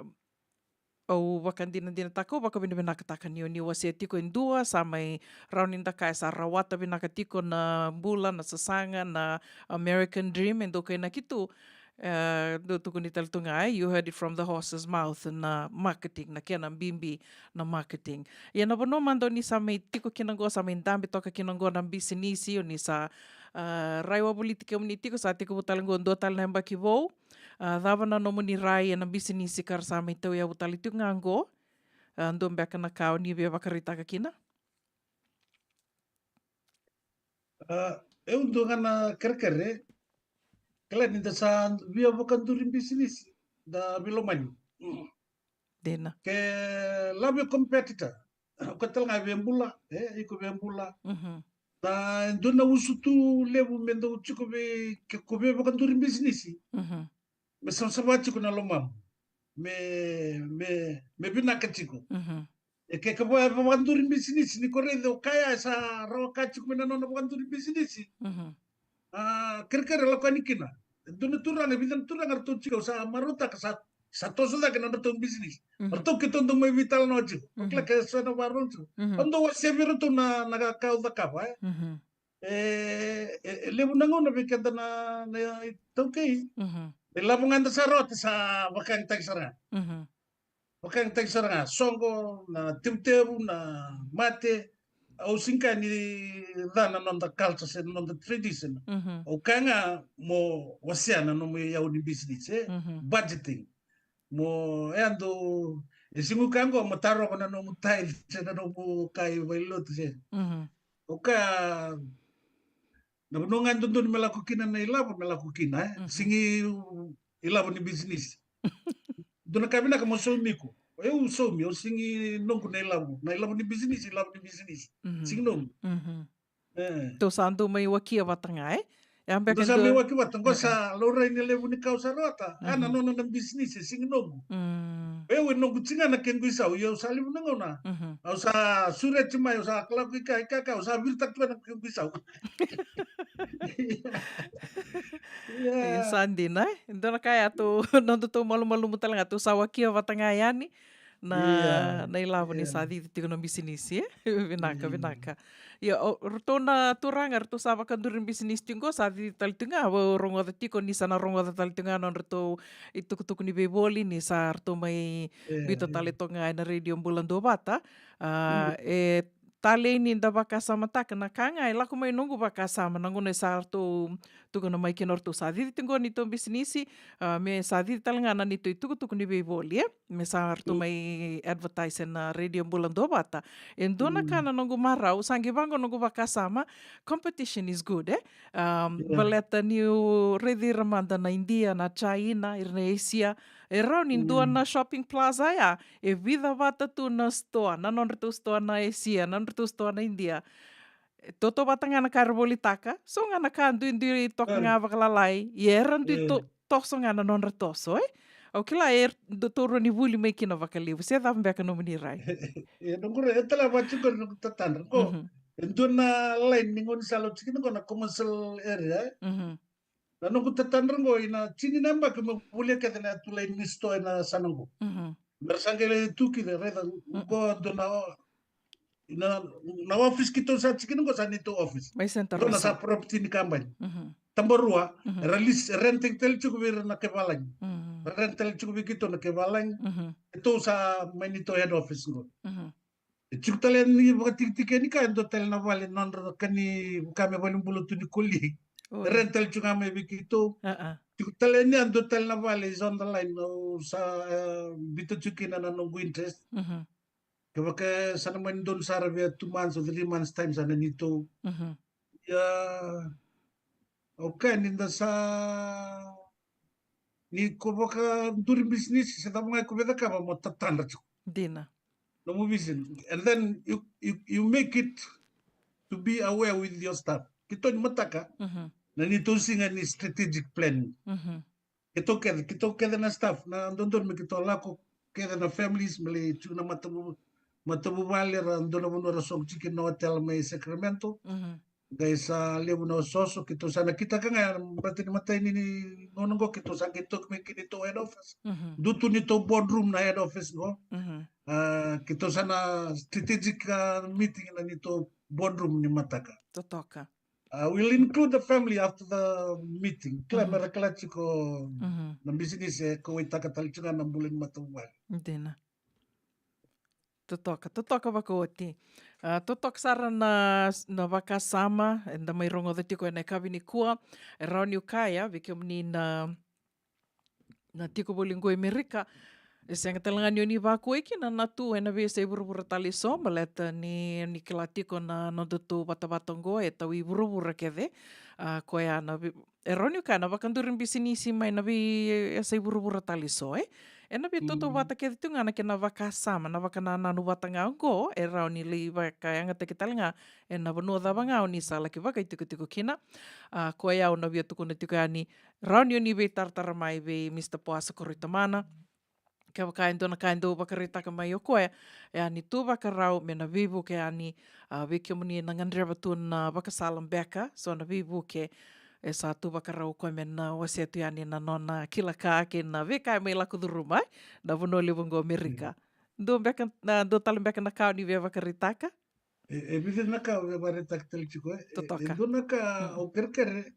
o baka dina tako baka bina kataka ni wasi tiko indua sa may raunin da kaya sa rawata bina tiko na bulan na sasanga na American Dream endo kay nakitu do tuko ni taltunga you heard it from the horse's mouth na marketing na kaya ng bimbi na marketing yan na no mando ni sa may tiko kinanggo sa may dambi toka kinanggo ng bisinisi o ni sa raiwa politika mo ni tiko sa tiko butalanggo do tal na mbakivo dava na nomo ni rai na bisinisi kar sa may tau ya butali tu ngango ando mbeka na kao ni bia bakarita ka kina eu ndo na kerkere kala ni sa bia bukan turin bisinisi da bilomani dena ke labi competitor ko tel nga bembula iko bembula da ndo na usutu lebu mendo chiko be ko be bukan turin bisinisi me sabati kuna lomam me bina kachiko que voy a bandurin business ni corriendo kaya sa rawa kachiko me no bandurin business Kira-kira lakukan ikina. Duna turang bilang turang arto chika sa maruta ka sa toso da kana arto business. Arto kito ndo may vital noche. Okla ka sa na baron tu. Ando wa severo tu na kau da kapa. Lebu nango na bikenda na tauke. Labungan da sa rota sa bakang tagsara. Bakang tagsara songo na timtebu na mate. O singka ni dana non da culture sen non da tradition. O kanga mo wasiana no mo yaw ni business budgeting mo ando singu kango mo taro ko na no mo tile sen na no mo kai bailo to sen o ka no no ngando don melakukin na ilabo melakukin singi ilabo ni business dona kami na mo so miko eu sou meu singi nongo na ilabo ni business sing nongo Tu sandu mai wakia watanga, Yang Ndo sa miwa kiwa tango sa lora ini lewu ni kau sarota. Ana nono na business sing nongo. Ewe nongo tinga na kengu isau yo sali munango na. Au sa sure chima yo sa kala kika kaka au sa virta tua na kengu isau. Sandi na, ndo na kaya tu nondo tu malu-malu mutalanga tu sawakia watanga yani. Na ilawa ni sa di tiko no business vinaka. Ya rotona turanga rto sava kandurin business tingo sa di talitunga wa rongo da tiko ni sana rongo da talitunga non rto itukutuk ni beboli ni sa rto mai bito talitunga na radio bulan do bata tale ni da baka sama tak na kanga ila ko mai nungu baka sama nangu ne sa rto tuko na mai kinor to sa di tingo ni to business me sa di talanga na ni to itukutuk ni beboli me sa rto mai advertise na radio bulan do bata endona kana nungu marau sangi bango nungu baka sama competition is good baleta ni redi ramanda na India na China na Asia rau ni dua na shopping plaza ya vida bata tu na store na non rto store na Asia na rto store na India toto batanga na karboli taka so nga na kandu indi tok nga bakalalai yeran di tok so nga na non rto so o kila do toro ni vuli mai kina vakalivu se dava mbeka no menirai nungure etala bachu ko tatan ko endona line ningon salo chikin ko na commercial area na nungu tatan ngo ina chini namba ko muli ka na tulay ni store na sanango bersangele tuki de reda ko dona na office kito sa chikin ko sa nito office mai center dona sa property ni kambay tamborua release renting tel chukubi na kebalang rental chukubi kito na kebalang ito sa manito head office ngo chukutalen ni bakatike ni ka ndo tel na vale non kani kame balum bulutu ni kuli rental chukame bikito chukutalen ni ando tel na vale is on the line no sa bito chukina na no interest kaya sana man don sarve 2 months or 3 months time sana nito ya okay ninda sa ni ko baka during business sa mga ko beda ka mo tatanda dina no mo vision and then you make it to be aware with your staff kito ni mataka na nito singa ni strategic plan kito keda na staff na andon me kito lako keda na families mali tuna matabu vale andon mo rasong chicken no hotel may Sacramento guys lebu no soso kito sana kita ka nga berarti ni matay ni ngonongo kito sa kito may kinito head office duto nito boardroom na head office no kito sana strategic meeting na nito boardroom ni mataka totoka we'll include the family after the meeting kila merakala chiko na business ko itaka talichunga na bulan matuwal dina totoka bakoti totok sara na waka sama enda mai rongo de tiko na kabini kua rauni ukaya vikemni na tiko bolingo Amerika senga talanga ni baku iki na natu ena be se buru tali so maleta ni kilatiko na no tu batabatongo tawi buru kede ko ya na rauni ukaya na bakandurin bisinisi mai na be se buru tali so ena be toto bata ke tu ngana ke na vaka sama na vaka na nanu bata ngo rauni li vaka yanga te kitalanga ena banu da banga oni sala ke vaka tiko kina ko ya ona be tu kuna tiko ani rauni ni be tartar mai be Mr. Poasa Koritamana ke vaka endo na kaindo vaka rita ka mai ko ya ni tu vaka rau me na vivu ke ani be ke muni na ngandre batun vaka salam beka so na vivu ke satu bakarau ko men na wase tu yani na nona kila ka ke na ve ka me la ku rumai na vono le bongo Amerika. Do mbeka na do tal mbeka na ka ni ve bakaritaka. Evidente na ka varetaka tel chiko. Totoka. Do na ka o kerkere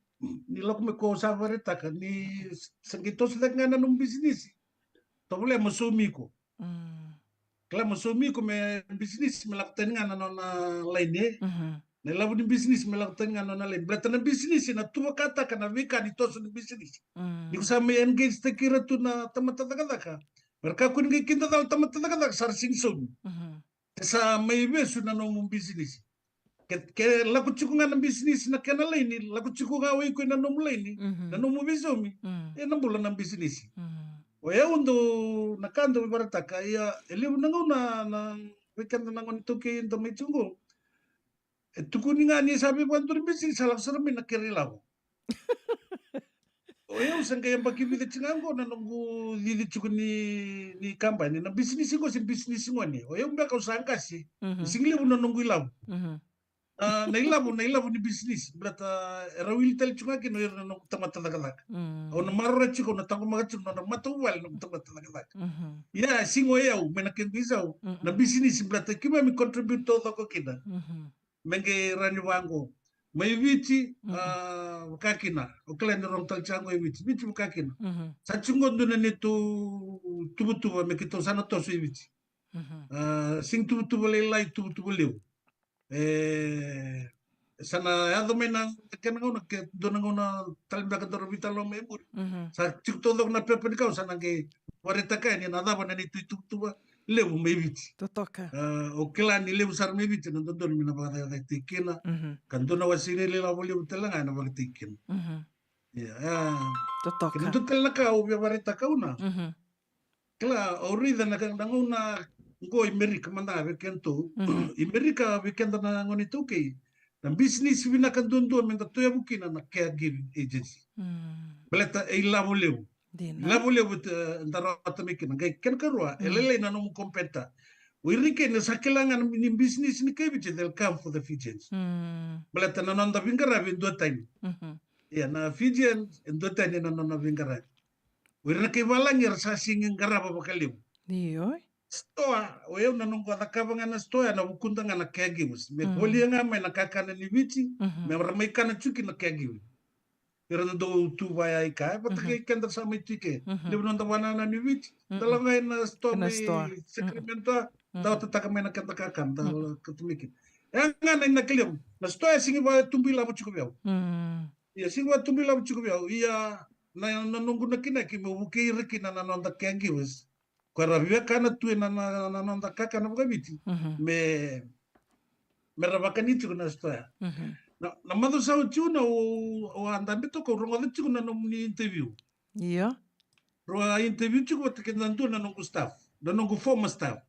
ni lok me ko sa varetaka ni sangitos lek ngana num business. Tobule masumiko. Kala masumiko me business me lakukan ngana nona lainnya. Na labu ni business me lakukan ngana nona lain. Berarti na business na tuwa kata kana vika ni toso ni business. Ni ko sa me engage te kira tu na tamataka. Mereka kun ngi kinta dal tamataka sar singsun. Sa may beso na nung business. Kaya laku chukunga ng business na kanala ini, laku chukunga away ko na nung ini, na nung beso mi, nang bulan ng business. O ya undo nakando barataka ya eliu nango na weekend na ngon tuki into may chungo. Tukuni nga ni sabi ko anto business salak sarami nakirilaw. O ya usang kaya bakibili chingango na nungu dili chukuni ni kampanye na business ko si business mo ni. O ya umbaka usangka si. Singli mo na nungu ilaw. Na ilaw ni business. Berata rawil tel chunga kino na nung tamatalagalak. O na marura chiko na tango mga chiko na matuwal na tamatalagalak. Ya singo ya menakin bisaw na business berata kima mi contribute to ko kina. Menge ranyuwango. May wichi kakina. O kala ni rong talchango e wichi kakina. Sa chungo doon na nito tubo-tubo me kito sana to si wichi. Sing tubo-tubo lelay tubo-tubo liw. Sana yado may na kanang una ke doon na talba ka doro vitalo may bur. Sa chukto dog na pepe ka sana ke wareta ka ni nadaba na nito tubo lew may wichi. Totoka. O kila ni lew sar may wichi nandun doon minabaka tikina. Kanto na wasini lila wali utelanga na magtikin. Totoka. Kanto tela ka o wareta ka una. Kila orida na nanguna go Amerika manda kento. Amerika weekend na ngoni tuki. Na business wina kandundo menda tuya bukina na caregiving agency. Beleta e lavo lew. Lavo lew ndaro atamikin ngai ken karua elele na no kompeta. Wirike na sakilangan ni business ni kebiche del camp for the Fijians. Beleta na nanda vingara vindo time. Ya na Fijian ndo time na nanda vingara. Wirike valangir sa singing garaba bakaliw. Niyo. Stoa, o eu na nungu atakabanga na stoa na ukunda nga na caregivers. Me poli nga may nakakana ni wichi, me ramay ka na chuki na caregiver. Pero na do tu vaya ika, patake kenda sa may chike. Di ba nanda wana na ni wichi? Dala nga na stoa may Sacramento, daw tataka may nakatakakan, daw katumikin. Nga na inakilim, na stoa singi ba tumbila mo chukubiyaw. Iya, singi ba tumbila mo chukubiyaw. Iya, na nungu na kinaki, mawuki riki na nanda caregivers. Kwa vive kana tu na nanda kaka na mgabiti me rabakaniti kuna stoya na mado sa uchuna o andambito ko rongo de chuna no ni interview ro interview chuko te kenantu na nongo staff na nongo former staff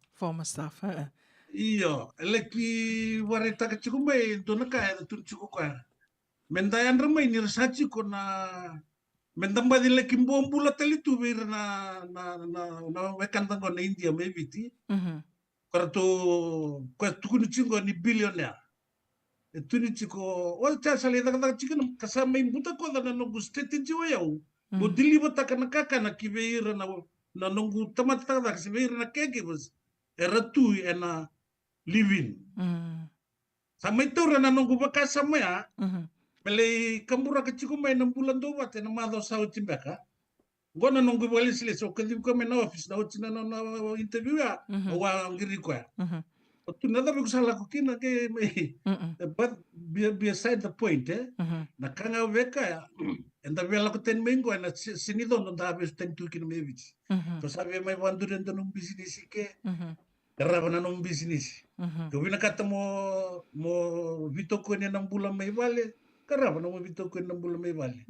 iyo eleki wareta ka chuko mai dona ka tu chuko ka mendayan ramai ni research ko na mendamba di leki mbula tali tu bir na wekanda ngo na India maybe ti. Karato tukuni chingo ni billionaire. Tuni chiko o cha sale da chikin kasama imbuta ko da no gustete jiwa yau. Bodili bota kana kaka na kibeira na nongu tamata da kibeira na keke bus. Era tu ena living. Samai tu na nongu bakasa maya. Mele kambura keciko may ng bulan do wat na madaw sa utimbaka. Gona nung gubali sila so kadib ko may na office na utina na interview ya o wa ngiri ko ya. O tunada ko sala ko kina ke may but beside the point nakanga weka ya. And the vela ko 10 mengo na sinido no dabes 10 tu kina may bich. So sabi may wanduren do nung business ke. Karaba na nung business. Gawin na kata mo vito ko niya ng bulan may vale. Karaba na mabito ko ng bulan may bali.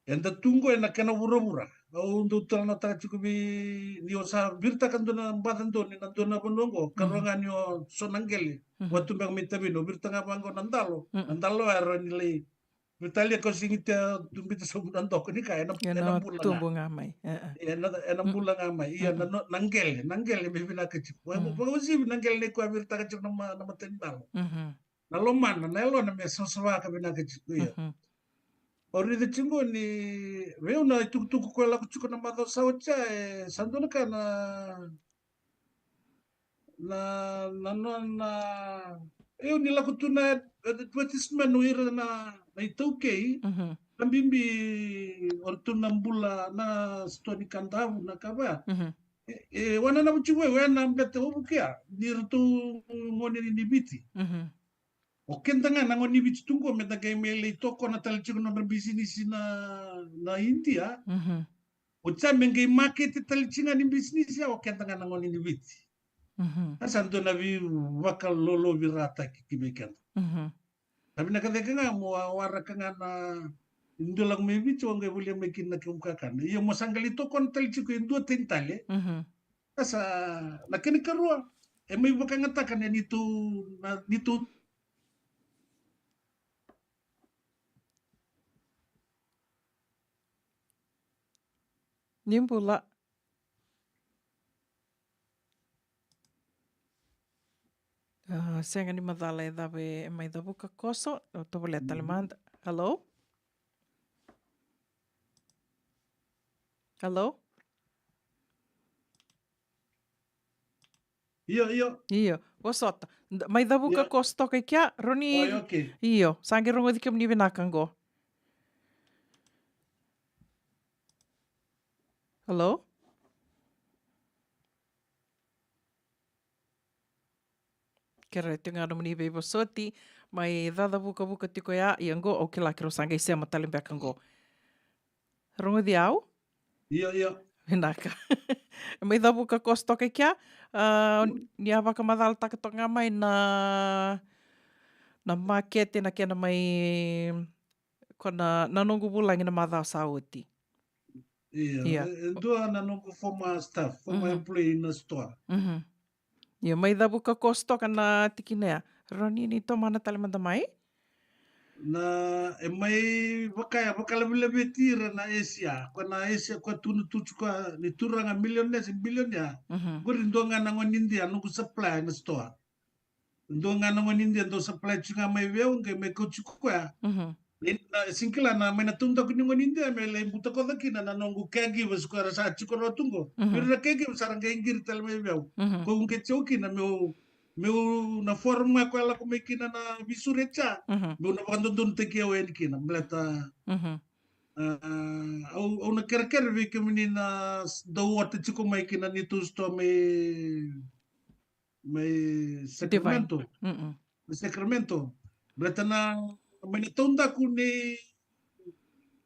Enda tunggu na kena bura-bura. O ndo tal na ta chiko bi niyo sa birta kan do na badan do ni nando na bonongo karongan yo sonangeli. Watu mbang mitabino birta nga bango nandalo. Nandalo aro nilay. Birtalia ko singita dumbita sa nando ko ni kaya na bulan. Tumbo ngamay. Ena bulan ngamay. Iya nanggel may binakachip. Wa mo pag usib nanggel ni ko birta ka chiko na matendalo. nalomana nelo na mesosoa ka bina ka chiku ya. Ori de chingo ni veo na tuku ko la kuchuko na mado saucha sanduna ka na eu ni la kutuna advertisement no ira na itauke nambimbi ortuna mbula na stoni kandavu na kaba wana na buchiwe wana mbete obukia nirtu ngoni ni biti o kentanga na ngoni biti tungo meta kai mele toko na talchiko na business na India o chamenge market talchinga ni business ya o kentanga na ngoni ni biti asanto na vi wakal lolo virata kimekan tapi na kadekanga mo wara kanga na indulang me biti o ngai boleh mekin na kumkakan iyo mo sanggali toko na talchiko indua tentale asa lakini karua may bakangatakan ya nito Nimbula. Senga ni madala e dawe e mai davu ka koso o to vole talemanda. Hello? Hello? Iyo. Wasota. Mai davu ka koso toka kia roni. Okay. Iyo. Sangi rongo di kam ni vinakango. Hello? Kera te ngā ramani bebo soti, mai dada buka tiko ia, i ango, o ke la kero sanga i sea matalim bea kango. Rongo di au? Ia. Hinaka. Mai dada buka kos toka kia, ni a waka madala takatonga mai na makete na kena mai kona nanongu bulangi na madao sa oti. Ia. Dua nanongu former staff, former employee in the store. Ia, mai dabu ka kosto ka na tikinea. Roni ni to mana talemanda mai? Na mai wakalabi tira na Asia. Kwa na Asia kwa tunu tuchu kwa ni turanga millionaires billionaire. Guri ndonga na ngon India nungu supply na store. Ndonga na ngon India ndo supply chunga mai veo nge me kochu kwa. Singkila na mai na tunda kuni ngon India me le buta ko dakina na nongu caregivers kwa rasa chiko rotungo. Mira caregivers saranga ingir tal mai veo. Ko unge choki na meu na forma ko ala ko mekina na visurecha. Meu na bandon te kia wen kina blata. Au na kerker vi ke menina do wat chiko mai kina ni tu sto me Sacramento. Sacramento. Blata na mai tunda kuni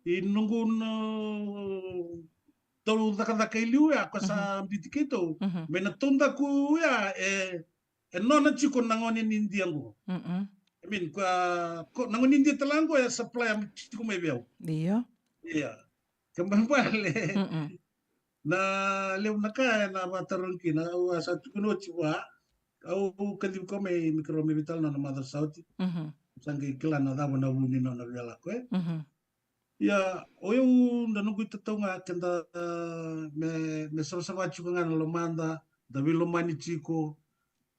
nunggu tolu daka iliu ya kwa sa bitikito. Mai tunda ku ya nona chiko nangoni ni Indiango. I mean kwa nangoni India talango ya supply am chiko mai biao. Iya. Kembali na leo naka na mataron kina au satu kuno chiwa au kadib ko mai mikro vital na mother south. Sangi kila na dama na wuni na biala ko. Ya oyo ndanungu tatonga kenda me sama chiko ngana lomanda da vilomani chiko.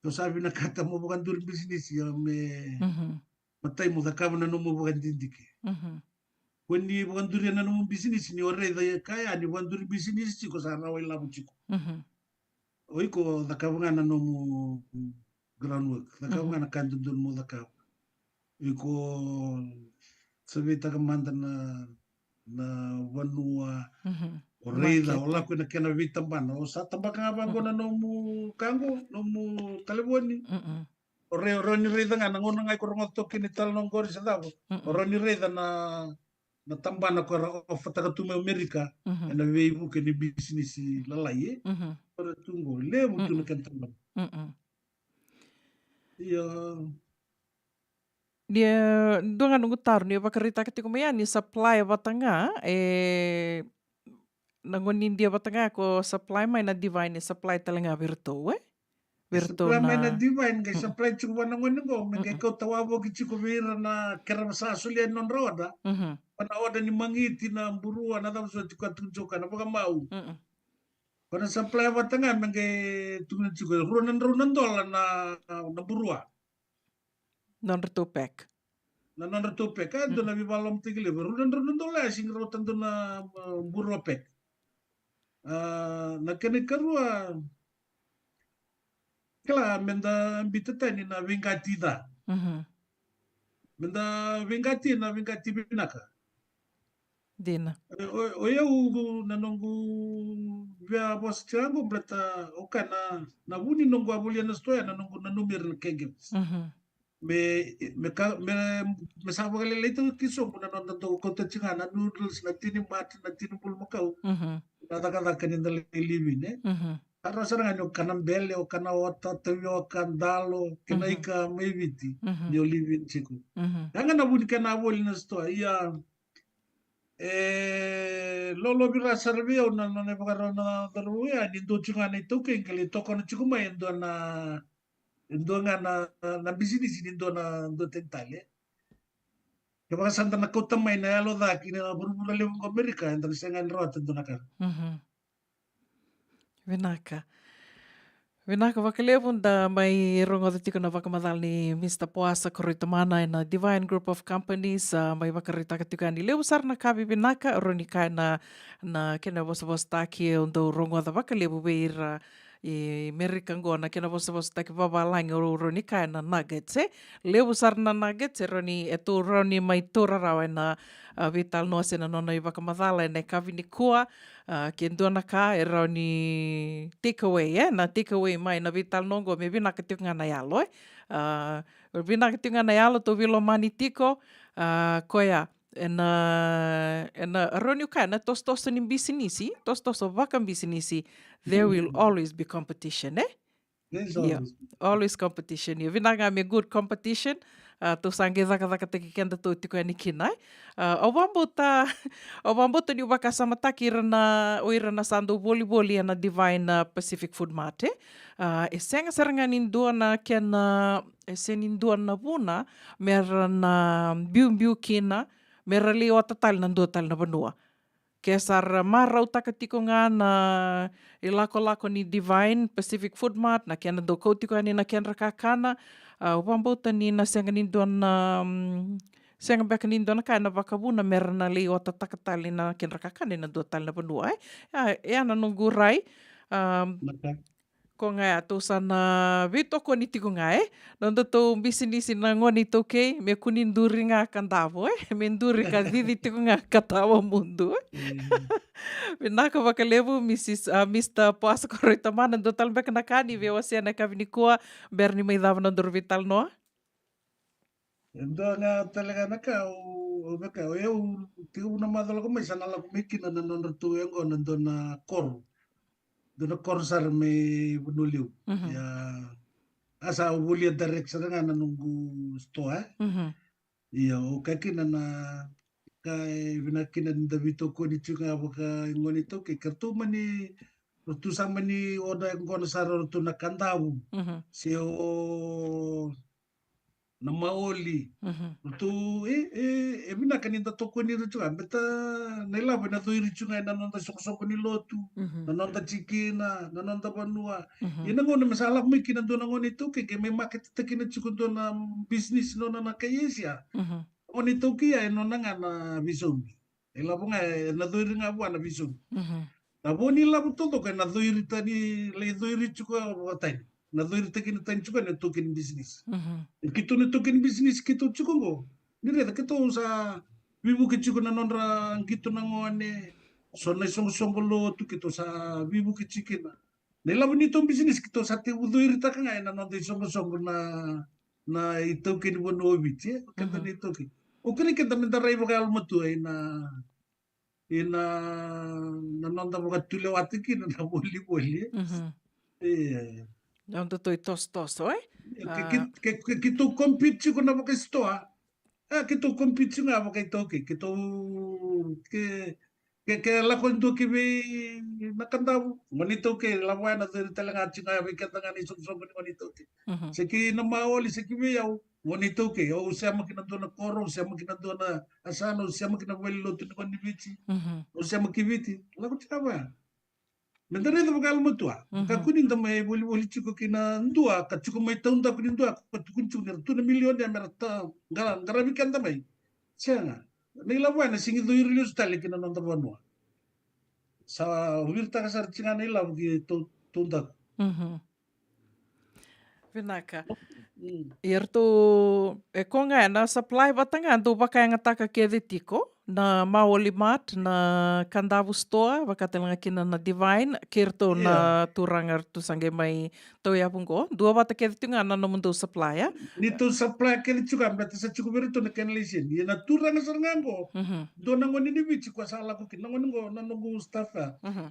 Kau sabi na kata mo bukan dur bisnis ya me matai mo dakam na no mo bukan dindiki. When ni bukan dur na no mo bisnis ni ore da kaya ni bukan dur bisnis chiko sana wai labu chiko. Oi ko dakam na no mo groundwork. Dakam na kan dur mo dakam. Iko sabi takamanda na wanua Orida, ola ko na kena vitamban. O sa tabaka nga na nomu kango, nomu taliboni. Roni reda nga nangona nga ko rongo toki ni tal nong gori sa dabo. Roni reda na tambana ko of tagatume Amerika. Na weibu ke ni business lalai. Ora tungo le mo tunu kan tamban. Dia donga nungu taru ni bakarita ketiko mea ni supply batanga nangon India batanga ko supply mai na divine supply talenga virtu Supply mai na divine kay supply chuko nangon ngo mengay ko tawabo ki chuko vira na kerasa sulian non roda. Pana oda ni mangiti na burua na daw so chuko tunjuka na baka mau. Pana supply batanga mengay tungan chuko runan dola na burua. Non retupek. Na non retupek ka do na bibalom tigile rudan do la sing rotan do na buropek. Na kene karua kala menda bitata ni na vingatida. Menda vingati binaka. Dina. O eu nanongu via bos chango blata okana na wuni nongu abulia na stoya nanongu nanumir kenge. Me sawa kali leito kiso muna nonton to kota chinga na noodles na tini mati na tini bul makau. Kata kanin dal livin Karena sarang ano kanang bele o kana ota tayo kandalo kinaika maiviti ni livin chiku. Hanga na wuni kana abuli na stoya iya lolo bira sarve o na ne pakaro na daruya ni do chunga ni to ke ngeli to kono chukuma endo nga na business ni do na do tentale ke baka santa na kota mai na alo da ki na burbura le ko Amerika endo sengan rota do na ka Vinaka wakalevun da mai rongo da tiko na wakamadal ni Mr. Poasa Koritamana na Divine Group of Companies mai wakarita katika ni leu sar na kabi vinaka roni kai na kena vos taki undo rongo da wakalevu beira i Amerikango na kena vos taki babalangi roni kai na nuggets leu sar na nuggets roni roni mai tora rawa na vital no sena nona i wakamadala na kavi ni kua ke ndona ka roni takeaway na takeaway mai na vital nongo me vina ka tinga na yalo vina ka tinga na yalo to vilo mani tiko koya ena roni ka na tos ni business tos vaka business there will always be competition yeah, always competition. Yeah, vinaga me good competition. To sange zaka teki kenda to tiko ni kinai. Obambo ni waka samataki oira na sando volleyball na Divine Pacific Food Mart. Senga saranga nindua na kena nindua na buna mera na biu kina mera leo tatal na tal na banua. Kesar marau takatiko nga na ilako ni Divine Pacific Food Mart na kena do kautiko ani na kena kakana wambauta ni na senga ninduan na senga beka ninduan na kaya na wakabuna mera na leo tatakatali na kena kakana na do tal na banua na nunggurai ko nga ato sana vito ko ni tiko nga nondo to business na ngoni to ke me kuninduri nga kandavo menduri ka didi tiko nga katawa mundo Vinaka wakalevu Mr. Poasa Koritamana do tal beka nakani ve wasia na kavinikua berni mai dava no dor vital no endo nga talaga naka o beka o eu tiko na madalo ko mai sanala ko mikina na non tu engo nando na kor do korsar me bunuliu ya asa ubulia direct sa nga nanunggu stoa ya o kakina na kai vinakina ndavito ko ni chuka baka ngoni to ke kartu mani tu samani oda ngona saro tu nakandawu se o na maoli tu mina kaninda to ko ni chuka beta nela bena to iri chuka na nonda sok ni lotu na nonda chikina na nonda banua ina ngona masalah mi kina do na ngoni to ke me market takina chuka do na business no na kayesia oni toki ya nona ngana visumi ela bunga na doiri nga bwana visumi na boni la butoto ka na doiri tani le doiri chuka watai na doiri takini tani chuka ne token business kito ne token business kito chuka ngo nire kito sa vivu ke chuka na nonra kito na ngone sona song lo tu kito sa vivu ke chikina nela boni to business kito sa te doiri takanga na nonde song na itoken bono biche kata ne token o kini kita minta rai baka alma tu ina nonda baka tuleu atiki na boli não tô tos oi kito compete ko na baka stoa kito compete nga baka itoki kito ke la kondo ki be nakanda monito ke la buena de talaga chinga be kanta ngani so monito ke seki na maoli seki be yau monito ke o siamo kinadona koro siamo kinadona asano siamo kinawelo tu ni bichi o siamo kiviti la ko chava Menteri itu bakal mutua. Kakunin tamai boleh cukup kina dua, cukup mai tahun tak kunin dua, kuncung tu na milion dia merata garam ikan tamai. Siapa? Nila buana singi tu irius tali kina nonton banua. Sa wirta kasar cinga nila buki tundak. Vinaka. Irtu konga na supply batanga do baka nga taka kede tiko na Maoli Mart na Kandavu Store bakatelanga kina na Divine kirto na turanga tu sange mai toya pungo dua bata kede tunga na no mundo supply ya Nito supply kele chuka mbata sa chuku berito na kanalishin ya na turanga sarngango do nango ni bichi kwa sala ko kin nango nango staff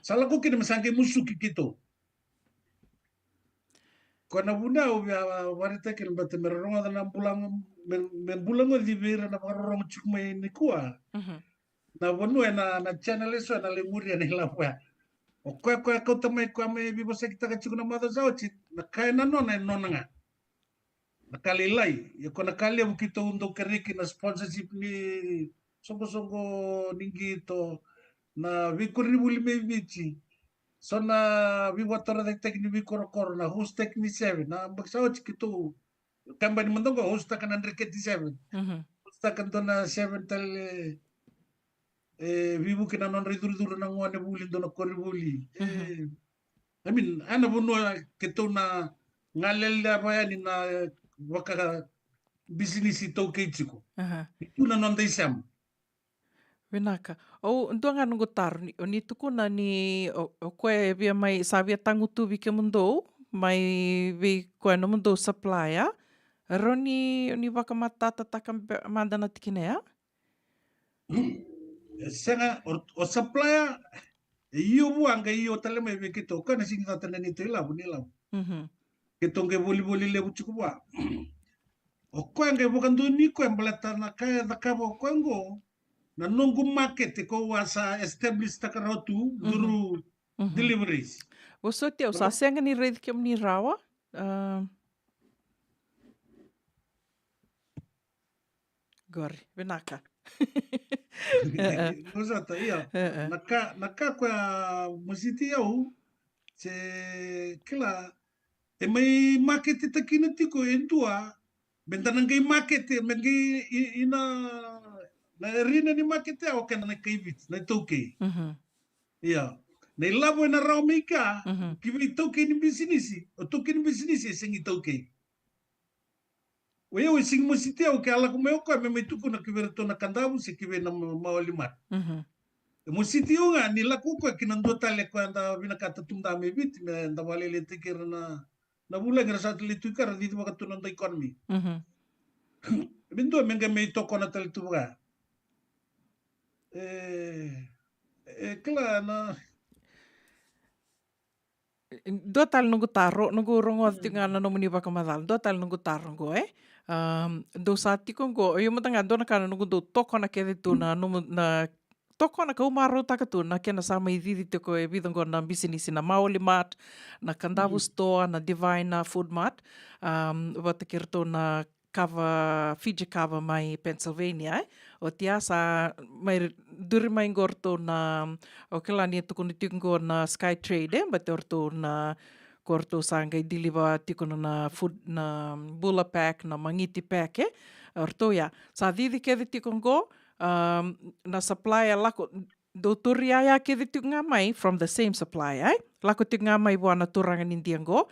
sala ko kin masange musuki kito kona bunda ubia warita kin mbata meronga na bulang bulango di bira na marong chukma ni kuwa na wonu na channel eso na lemuri na hilapwa o kwa ko tamai kwa me bibo sa kita ka chukuna mado sauchi na kaya na nona nga nakalilay ya kona kali bukito undo keriki na sponsorship ni songo ningito na vikuribu lime bichi so na viwatora de tekni vikoro na host tekni 7 na baksaw chikito kambani mandongo host kan Enrique 7 host kan dona 7 tal vivu kina non riduru na ngone buli dona koribuli I mean ana bono kito na ngalel apa ni na waka business ito keichiko itu na non isam Vinaka. O ntua nga nungu taru ni tukuna ni o koe via mai sa via tangutu vi ke mundo mai vi koe no mundo supply ya roni ni waka matata taka mandana tikine ya sanga o supply iyo buanga iyo talema vi kito kana singa tanani to ila bunila kito nge boli le buchuku ba o koe nge bukan duni koe mbalata na kaya dakabo koengo na nunggu market ko wasa establish takarotu duru deliveries. Oso te o sa senga ni reid ke ni rawa. Gori, Vinaka. Usata iya. Naka kwa musiti yau se kila e mai market takina tiko entua bentanang kay market mengi ina na rina ni market o kana na kaibit na toke iya na ilabo na raw mika kibi toke ni business o toke ni business singi toke o sing musiti o kala ko meu ko me tuku na kiberto na Kandavu se kibe na Maoli Mart musiti o nga nila ko ko kinando tale ko anda binakata tunda me bit me anda walele tikir na bulan grasa tali tukar di ba katunan da economy bindo menga me toko na tali tuga kala na do tal nungu taro nungu rongo tinga na nomuni baka madal do tal nungu taro go do sati ko yo matanga do na kana nungu do toko na kede tu na na toko na ka umaro taka tu na kena sama i didi te ko e vidongo na business na Maoli Mart na Kandavu Store na Divine na Food Mart wata kirto na Fiji cover mai Pennsylvania o tia sa mai duri mai gorto na o kela ni tuku ni tingo na Sky Trade but orto na korto sanga i deliver tikono na food na bula pack na mangiti pack orto ya sa didi kede tikongo na supplier lako do turia ya kede tikonga mai from the same supplier lako tikonga mai buana turanga nindiango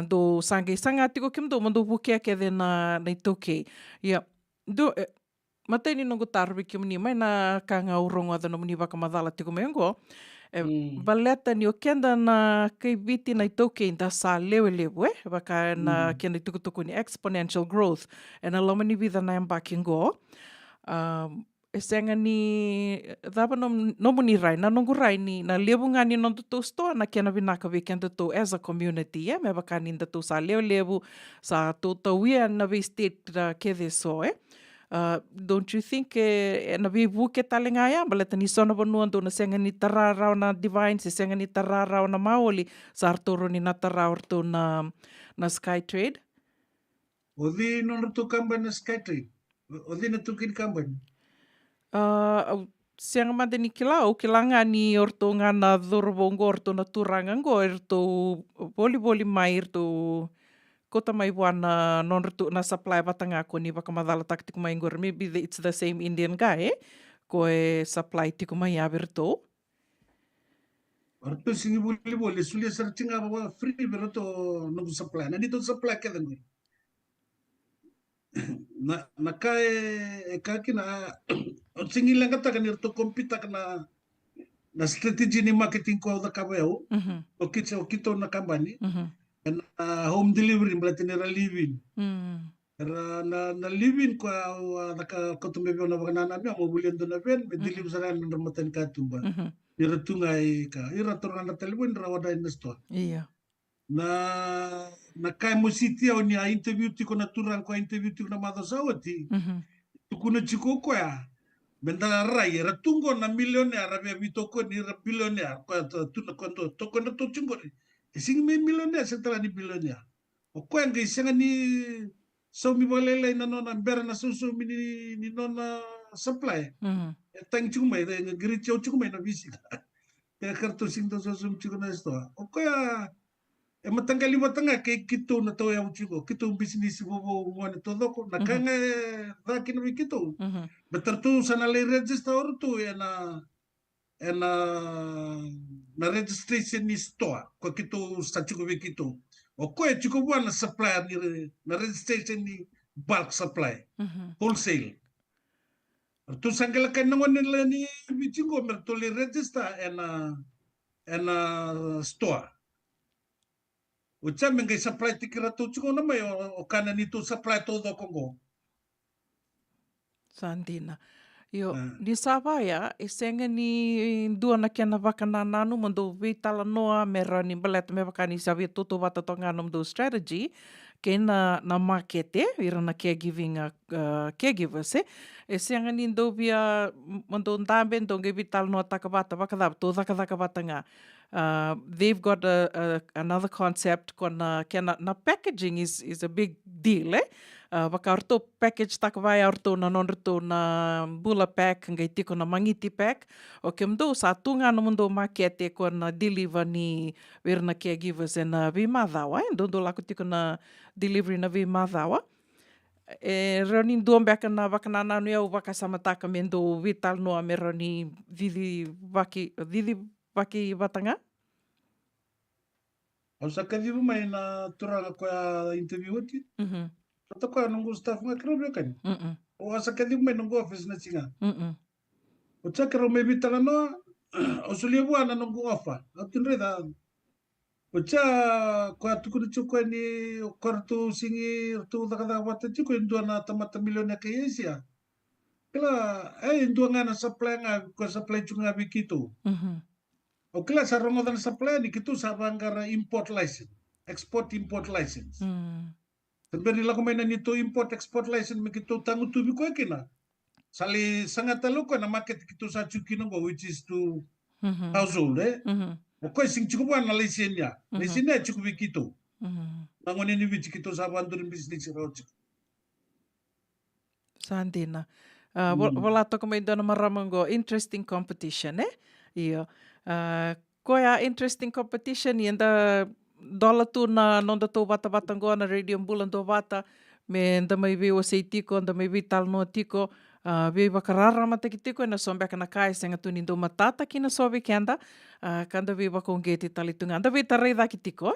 do sange sanga tiko kim do mando buke kede na toke ya do mateni nungu tarbi kim ni mai na kanga urongo da no muni baka madala tiko mengo baleta ni o kenda na kei viti na toke inda sa lewe baka na kenda tuku ni exponential growth and a lomani vida na embakingo senga ni daba no muni rai na nungu rai ni na lebunga ni non to sto na kena vinaka we kenda to as a community me baka ni nda to sa lewu sa to wia na we state kede so don't you think na we buke talenga ya baleta ni sona bonu ando na senga ni tarara na Divine se senga ni tarara na Maoli sa artoro ni na tarara orto na Sky Trade odi non to kamba na Sky Trade odi na tukin kamba siang mande ni kilau, kilanga ni orto ngana dhorobongo orto na turangango orto boli mai orto kota mai wana non rtu na supply batanga ko ni bakamadala taktik mai ngor maybe it's the same Indian guy ko e supply tiku mai aberto. Orto singi boli sulia searching apa free beroto nunggu supply. Nah itu supply kita nih. Na kai kaki na singi lang kata kan irto kompita kana na strategi ni marketing ko da kabeo. O kito na kambani. And home delivery berarti nera living. Na living ko naka kotumbe na bakana nabi mo bulian do na ben deliver saran na matan katumba. Ira tungai ka ira torana telepon rawada investor. Iya. Na kai mo siti au ni a interview ti ko na turang ko interview ti ko na mado sawati. Tukuna chiko ko ya. Benda rai era tungo na milionaire abe bitoko ni ra billionaire ko tu na konto to ko na to chungo. Sing me milionaire setelah ni billionaire. O ko yang isanga ni so mi balele na nona bera na susu ni nona supply. Tang chungo mai de gri chau chungo mai na visita. Ya kartu sing to so sum chungo na sto. O ko ya matanggali batanga ke kito na to ya chungo. Kito business bobo mo to doko na kanga da kino kito. Betar tu sana le register tu ya na registration ni store ko kito sa chuko kito o ko e chuko na supply ni na registration ni bulk supply wholesale tu sangala kan ngon ni bichingo mer to le register and store o chame ngai supply tikira tu chuko na mai o kana ni tu supply todo kongo Sandina. Yo, ni Savaya, e senga ni dua na kia na wakana nanu mando vitala noa mera ni baleta me wakani savi toto wata tonga nom do strategy ke na markete, ira na caregiving caregivers e senga ni do via mando ndambe ndonge vitala noa takawata wakadab to takawata nga. They've got another concept kona na packaging is a big deal waka orto package takawai orto na nonrto na bula pack ngai tiko na mangiti pack o kemdo sa tunga no mundo market kona deliver ni werna caregivers na vi madawa ndo lako tiko na delivery na vi madawa e roni ndombe kana wakana nanu ya waka samataka mendo vital no ameroni didi waki watanga. Au sakadiru mai na turanga ko interview ati. Toto ko nunggu staff nga kero kan. O sakadiru mai nunggu office na singa. O chakero mai bitala no o sulia buana nunggu ofa. Atinre da. O cha ko atukuru chuko ni kortu singi tu dakada wata chuko indua na tamata milione ke yesia. Kala indua ngana supply nga ko supply chunga bikitu. O kila sa rongo dan supply ni kitu sa bangara import license, export import license. Sebenarnya lagu mainan itu import export license begitu tangu tu biko kena. Sali sangat talo ko na market kitu sa chuki no which is to household O ko sing chuko na license ya. License chuko bikitu. Nangon ni which kitu sa bandur business ro. Sandina. Wala to ko may do na maramango interesting competition Iyo. Koya interesting competition yenda dola tu na nonda to bata ngo na radio bulan do bata me nda mai vi o sei tiko nda mai vi tal no tiko vi bakarara mata kitiko na sombe kana kai senga tu nindo matata kina sobe kenda kanda vi bakongeti talitunga nda vi tarai da kitiko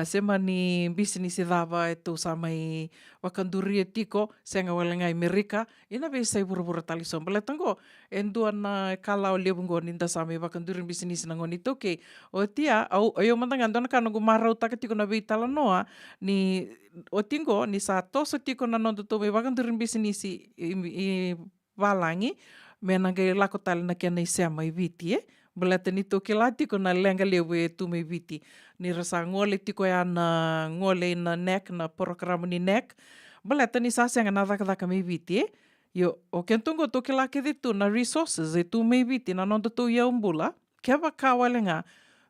sema ni business dava tu samai wakanduri tiko senga walenga Amerika ina vi sai buru tali sombe letango endua na kala o lebungo ninda samai wakanduri business na ngoni toke o tia au ayo mantanga ndona kana gu marau takatiko na vi tala noa ni o tingo ni sa toso tiko na nondo to me wakanduri business i walangi me nangai lako tali na kena isema i viti Belata ni toke la tiko na lenga lewe tu me viti. Ni rasa ngole tiko ya na ngole na nek, na programa ni nek. Belata ni sasa nga nadaka me viti Yo, o kentungo toke la ke tu na resources tu me viti na nondo tu ya umbula. Keva kawale nga.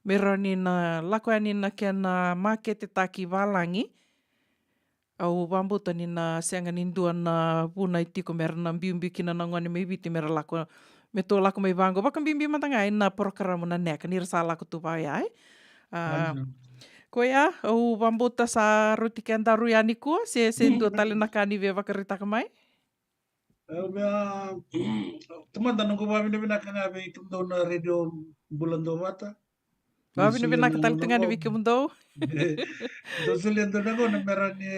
Mera ni na lako ya ni na kena market taki walangi. Au bambuta ni na senga ni ndua na puna itiko mera na mbiumbi kina na ngone me viti mera lako Metola ko may bango ba kambimbi matangay na programa na nek ni sala ko tu pa ay. Kuya, o bambuta sa ruti kenda ruyani ko se do tali nakani veva karita kamay. Teman-teman ko ba binakanga ikum daw na radio bulan daw mata. Ba binakatali tengah di bikim daw. Dosulian daw na ko na meron ni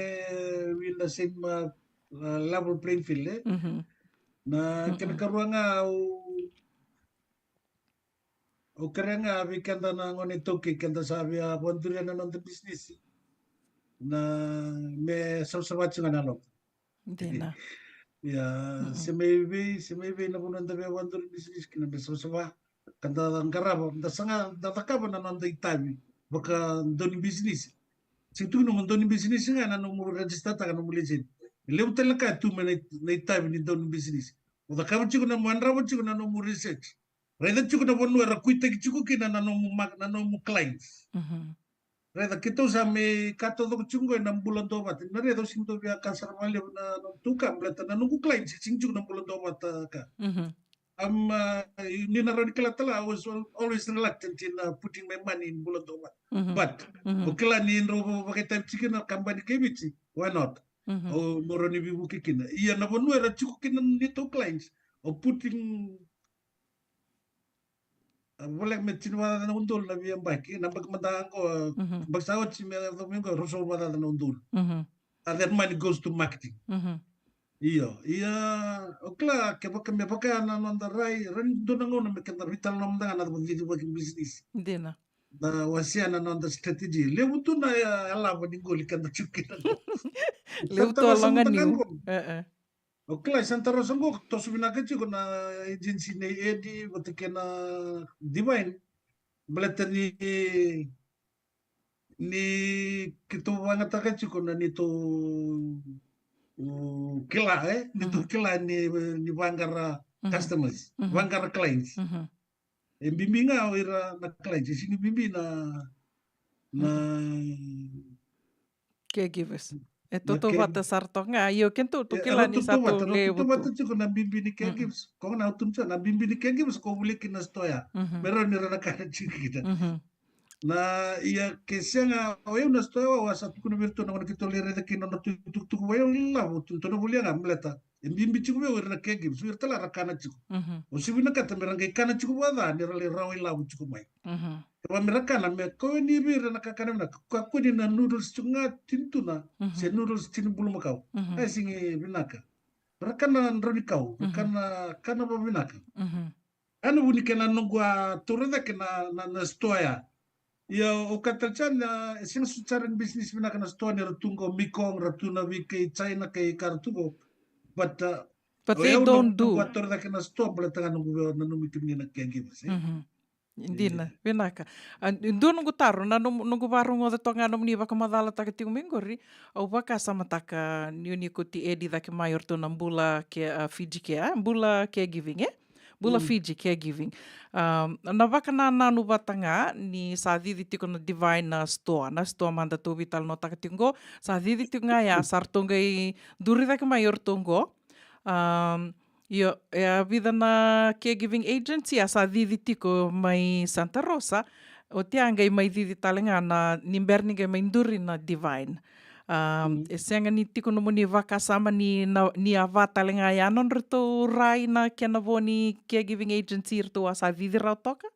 Willa same level playing field na kinakaruan nga o kaya nga kanta na ngoni toki kanta sabi bonduria na non business na me sausawat nga nalok. Dina. Ya si maybe na punan tabi bondur business kina be sausawa kanta angkara da sanga da takaba na non tabi baka doni business. Si tu no doni business nga na no register ta no mulijin. Lew telaka tu me na tabi ni doni business. O da kaba chiku na mandra chiku na no research. Reda chiku na bonu era kuita chiku kina na no clients. Reda kita usame kato do chungo na bulan do bat. Na reda sing do bia kasar male na no tuka blata na no clients sing chiku na bulan do bat ka. Ni na radikal tala I was always reluctant in putting my money in bulan do bat. But okela ni robo pakai time chicken na company kebichi. Why not? O moroni bibu kikina. Iya na bonu era chiku kina ni to clients. O putting boleh metin wala na undul na biyang bike na pagmantaan ko bagsawat si Mel Domingo Rosol wala na undul and that money goes to marketing iya okla kaya me baka na nandaray ran doon na nguna me kanta vital na mdanga na video working business Dina. na wasya na nanda strategy lewu to na ala ba ningoli kanta chukin Lew to longan niyo. Okla santara sango to subinaka chiko na agency na edi batike na divine belata ni kito wanga taka chiko na nito kila nito kila ni wangara customers wangara clients bimbi nga ira na clients sini bimbi na Caregivers. Toto vata sarto nga yo kento to kila ni satu lewu. Toto vata chiko na bimbi ni caregivers ko na utumcha na bimbi ni caregivers ko buli kina stoya meron ni rana kana chiko kita na iya kesanga oyo na stoya wa satu kuna virtu na kito lere de kino na tuk wayo la to na buli nga mleta bimbi chiko we rana caregivers virtu la rakana chiko o sibina kata meranga kana chiko wada ni rale rawi la chiko mai Kaya merakana me ko ni bira nakakana na ko ni na noodles chunga tintuna se noodles tin bulu makau ai singi binaka rakana ndroni kau kana ba binaka anu buni kana nungwa turada kana na stoya ya o katalchan sing sucharan business binaka na stoya ni ratungo mikong ratuna wike China kay kartugo but they don't do turada kana stoya bala nungwa na numikim ni na caregivers Dina, vinaka. Ndo nungu taru na nungu barungo da tonga no mni baka madala taka tingu mingori au baka sama taka niuni ko ti edi dake maior to nambula ke Fiji ke bula caregiving bula Fiji caregiving na baka na nanu batanga ni sa didi tiko na divine na store manda to vital no taka tingo sa didi tiko nga ya sartonga i duri dake maior tongo Yo, a vida na caregiving agency asa didi tiko mai Santa Rosa o tianga i mai didi talenga na nimberni ga mai nduri na divine. Senga ni tiko no muni vakasama ni ava talenga ya non rito rai na kena voni caregiving agency rito asa didi rau toka?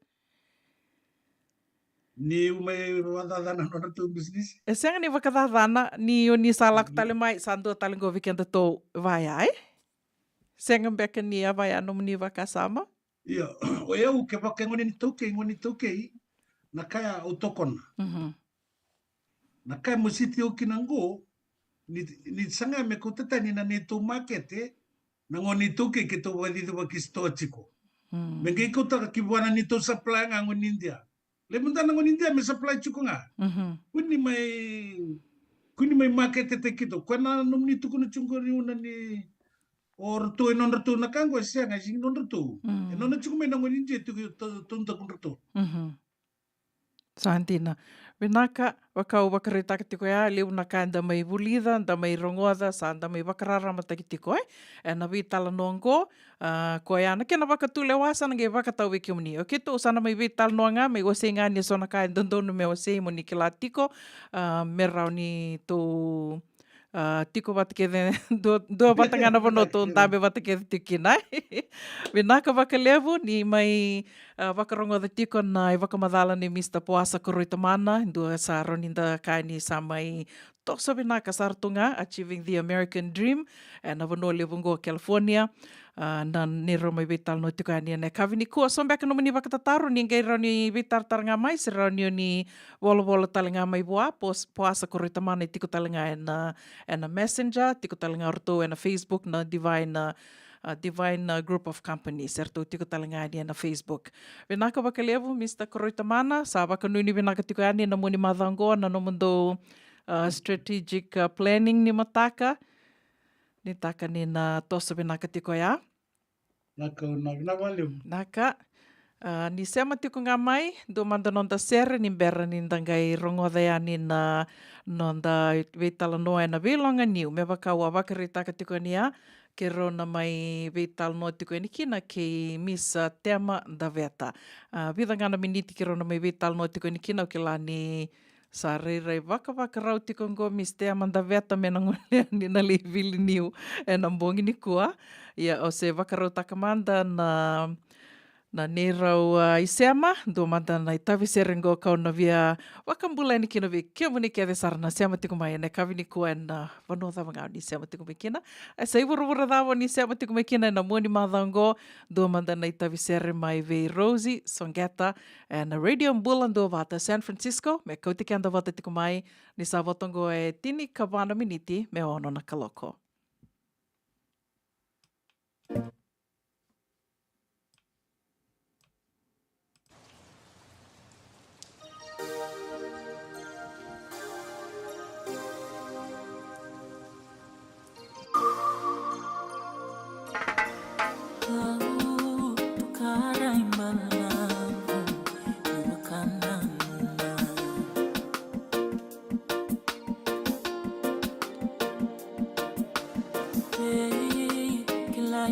Ni umay wadadana no rito business? Senga ni vakadadana ni salak talemai santo talengo vikenda to vaya Senga beka ni vai ano mni vakasama? Iya, o eu ke baka ngoni toke na kaya utokon. Na kaya musiti o kinango ni sanga me kutata ni na neto market na ngoni toke ke to wadi do bakisto chiko. Mengi ko ta ki buana ni to supply nga ngoni India. Le munta na ngoni India me supply chiko nga. Kuni mai market te kito. Kwana nomni to kuno chungo ni una ni or tu non ratu na kango siya nga sing non ratu. Non na chukume na ngoni je tu tunta kun ratu. Santina. Vinaka, wakau wakarita tiko ya, leu naka anda mai vulida, anda mai rongoda, sa anda mai wakarara mata tiko e na vitala nongo, ko ya na kena wakatule wasa na ge wakatau wiki muni. O kito usana mai vitala noanga, mai wase ngā ni so naka ndondonu me wase mo ni ki la tiko, me rau ni tō tiko watakede, dua watangana wano tō ntāme watakede tikina. Vinaka wakalevu ni mai wakarongo da tiko na i wakamadala ni Mr. Poasa Koroitamana, dua sa roninda kaini sa mai toso vinaka sartunga, Achieving the American Dream, na wano levungo California. Na nero mai vital no tiko ani ne kavini ko so mbeka no mani wakatataru ni ngai rani vitar taranga mai se rani ni wolo talinga mai boa Poasa Koroitamana tiko talinga na Messenger tiko talinga orto na Facebook na Divine Group of Companies serto tiko talinga ani na Facebook vinaka wakalevu Mr. Koroitamana sa wakanuni vinaka tiko ani na muni madhango na no mundo strategic planning ni mataka ni taka ni na tosa vinaka tiko ya. Naka na valeu. Naka. Ni sema tiko ngā mai, do manda nonda sere ni bera ni ndangai rongoda ya ni na nonda veitala noa e na velonga niu. Me wakaua wakari taka tiko ni a, ke rona mai veitala noa tiko ni kina ke Miss Tema Daveta. Vida ngana miniti ke rona mai veitala noa tiko ni kina o ke la ni sa reirai waka rau tiko ngo Miss Tema Daveta me na ngolea ni na leivili niu e na mbongi ni kua. Ia o se wakarau takamanda na nerau isema, do manda na itavi serengo kau na via wakambula ni kina vi kia muni kia de sarana sema tiku mai ne kavini kua na wano thavanga ni sema tiku mai kina. E sa iwurawura dhawa ni sema tiku mai kina na muani madhango, do manda na itavi sere mai ve Rosie Songeta na Radio Mbula do vata San Francisco, me kautiki anda vata tiku mai ni sa watongo e tini kawana miniti me ono na kaloko. Hey, que la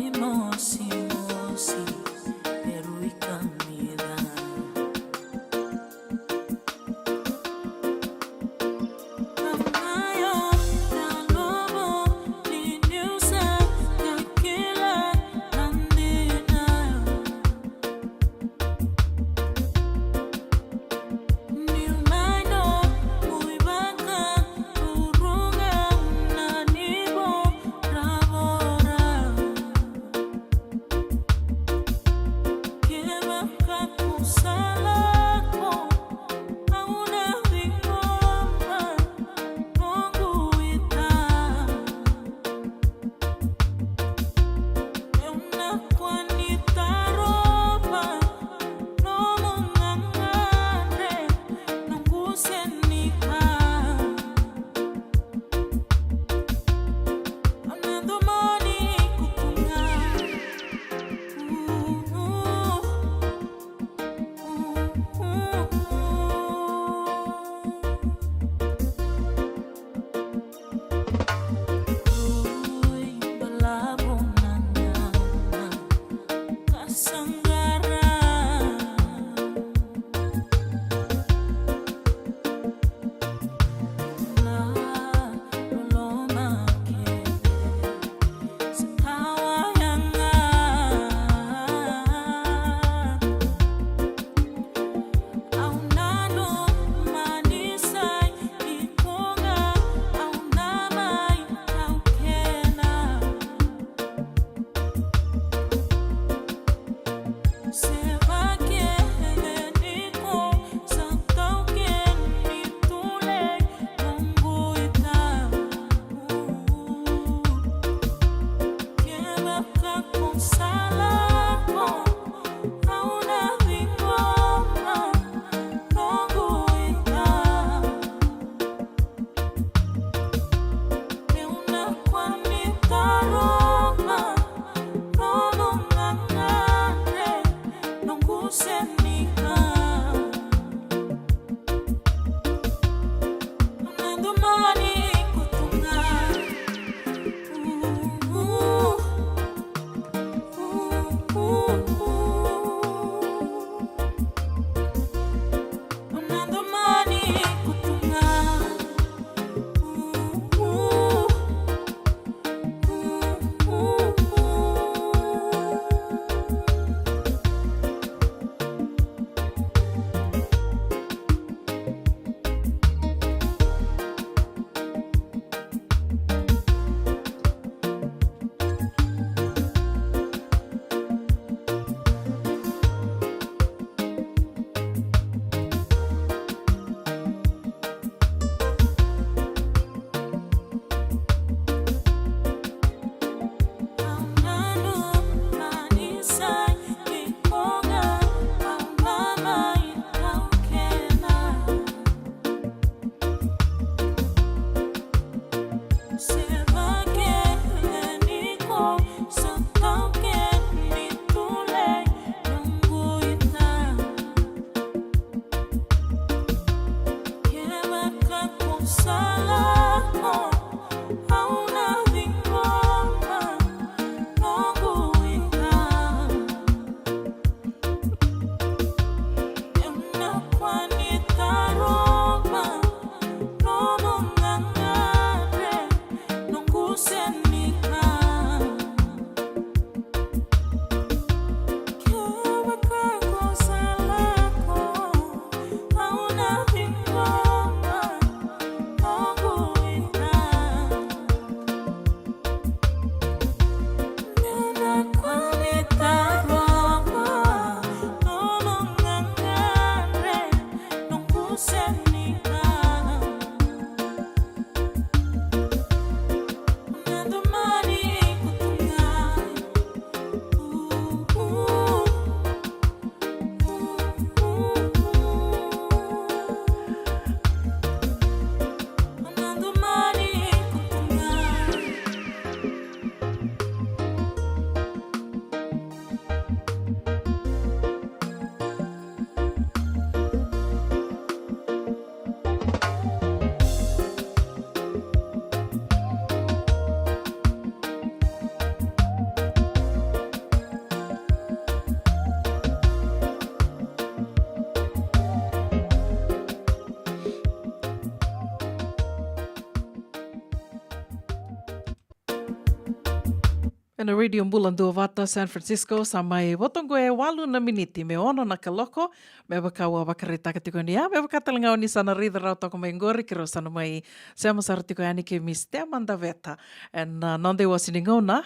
Na radio Mbulan Vata, San Francisco, sa mai wotongo e 8 na miniti me ono na kaloko, me wakaua wakarita katiko ni me wakatalangau ni sana rida rau toko mai ngori kiro sana mai sema saratiko ani ke miste manda veta. En nonde wasiningau na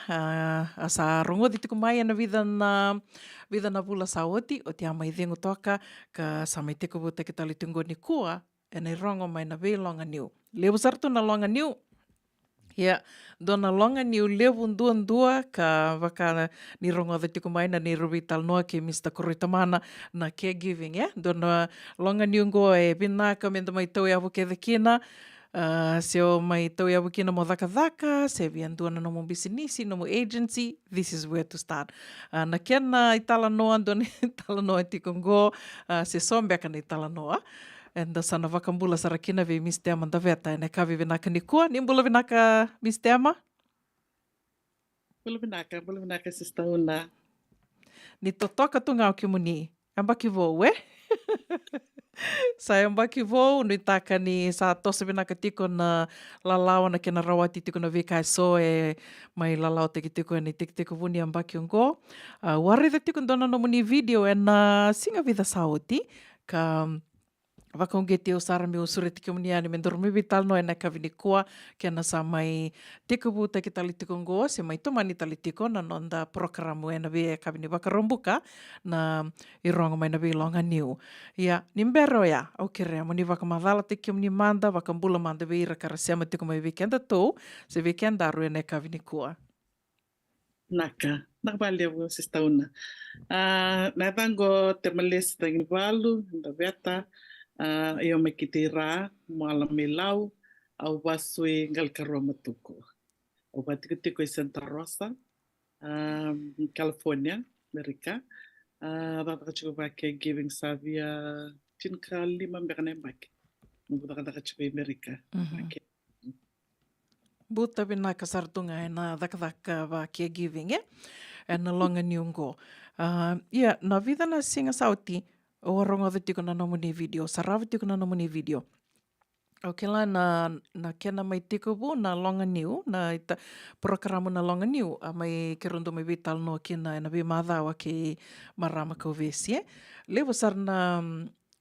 sa rongo di tiko mai na vida na bula saoti o te amai dengo toka ka sa mai teko buta ke tali tungo ni kua e nei rongo mai na ve longa niu. Lebu sartu na longa niu. Ya, dona longa ni o levu ndua ka waka ni rongo the tiko mai na ni rubital noa ke Mr. Koritamana na caregiving, ya. Dona longa ni ungo e pina ka menda mai tau e avu ke the kina, se o mai tau e avu kina mo dhaka, se vian duana no mo bisinisi, no mo agency, this is where to start. Na kena i tala noa, dona i tala noa tiko ngo, se sombeka na i tala noa. And sana wakambula sarakina ve Mr. Amanda Veta e kavi vinaka ni kua. Ni mbula vinaka Mr. Ama? Bula vinaka sista una. Ni totoka tu ngau ki muni. Ambaki vou, e? Sa ambaki vou, nui taka ni sa tosa vinaka tiko na lalao na kena rawati tiko na vikai so e mai lalao teki tiko e ni tiko vuni ambaki ungo. Warida tiko ndona no muni video e na singa vida saoti ka wakaungeti o sarami o sure tiki muni ani me ndormi vital no e na kavini kua ke na sa mai tiko buta ki tali tiko ngo se mai tomani tali tiko na nonda programo e na vi e kavini wakarombuka na i rongo mai na vi longa niu. Ia, nimbero ya, au kere muni wakamadhala tiki muni manda, wakambula manda vi ira karasema tiko mai weekenda tou, se weekenda aru e na kavini kua. Naka balia vo sista una. Na tango te malesi tangi valu, da veta, eu me kitira moala me lau au wasui ngal karua matuko. O batiko i Santa Rosa, California, Amerika. Baba chuko ba caregiving savia tinka 5 mbekane mbaki. Nubuta kada chuko Amerika. Buta bina kasartunga e na dhaka wa caregiving, e? E na longa niungo. Ia, na vida na singa sauti, o rongo the tiko na nomuni video, sarava tiko na nomuni video. O ke la na kena mai tiko bu na longa niu, na programo na longa niu, a mai ke rondo mai vital no kena e na vi madhawa ke marama kau vesi, e?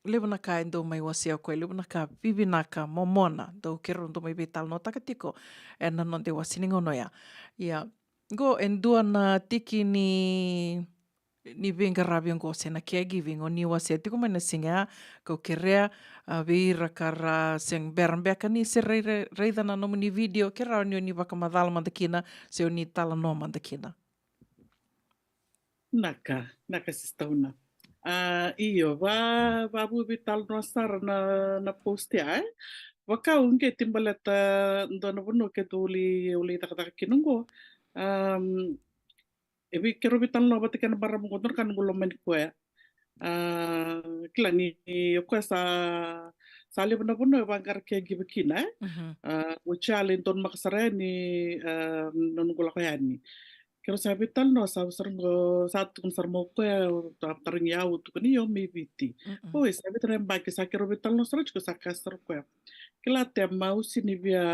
Lewa na ka endo mai wasia koe, lewa na ka bibinaka momona, do ke rondo mai vital no takatiko, e na non te wasiningo noia. Ia, go endua na tiki ni venga rabi ngo se na caregiving o ni wasia tiko mai na singa ko kerea veira kara seng berambeka ni se reida na nomu ni video ke rao ni wakamadhala mandakina se o ni tala no mandakina. Naka sista una. Iyo, va bubi tal no sar na posti ai. Waka unge timbaleta ndona bono ke tuli takataka kinungo. Ebi kero bitan lo batik na barra mungkot kan gulo men kue. Kila ni kue sa sali benar-benar bangkar kayak gibakina Mhm. ucalin ton makasarani nunggu lakayani kero sabital no sa sarngo satu kun sarmo ko taring yau tu kani yo mi biti Mhm. oi sabital yang bagi sakero bital no sarach ko sakasar ko kila tema usini via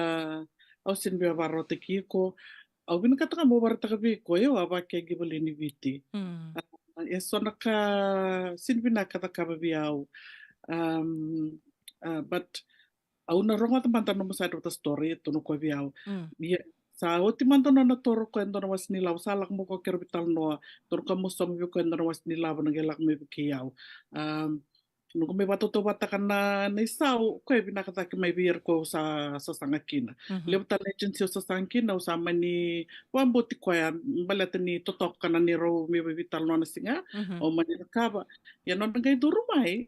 ausin via barote kiko au bin kata mo barata kabi ko yo aba ke gibolini biti Mm. eso naka sin bina kata kababiau but au na ronga tamanta no sa ta story to no ko biau Mm. ya sa oti manto no na toro ko endo no was ni law salak mo ko kerbital no toro ka mo som ko endo no was ni law na gelak me ke yau no ko me bato to bata kana ni sau ko e bina kata ke mai bier ko sa sangakina Mhm. le ta agency sa sangakina sa mani wamboti ko ya balata ni totok kana ni ro me bital no na singa Mhm. o mani kaba ya no ngai duru mai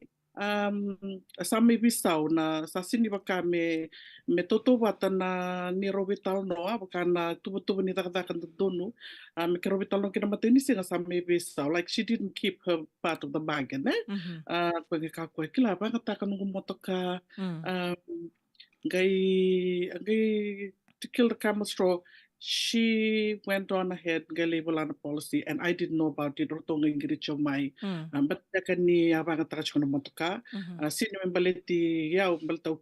sa me bisau na sa sini baka me toto bata na ni robital no baka na tubu ni taka kan donu me ke robital no kina mateni singa sa me bisau like she didn't keep her part of the bargain Mhm. ko ka ko kila ba ka ka nungu motoka Mm. ngai to kill the camel straw she went on ahead ngai label on a policy and I didn't know about it roto ngai ngiri chomai Mm. but ka ni abang ta chukon motoka Mhm. sino men baleti ya balta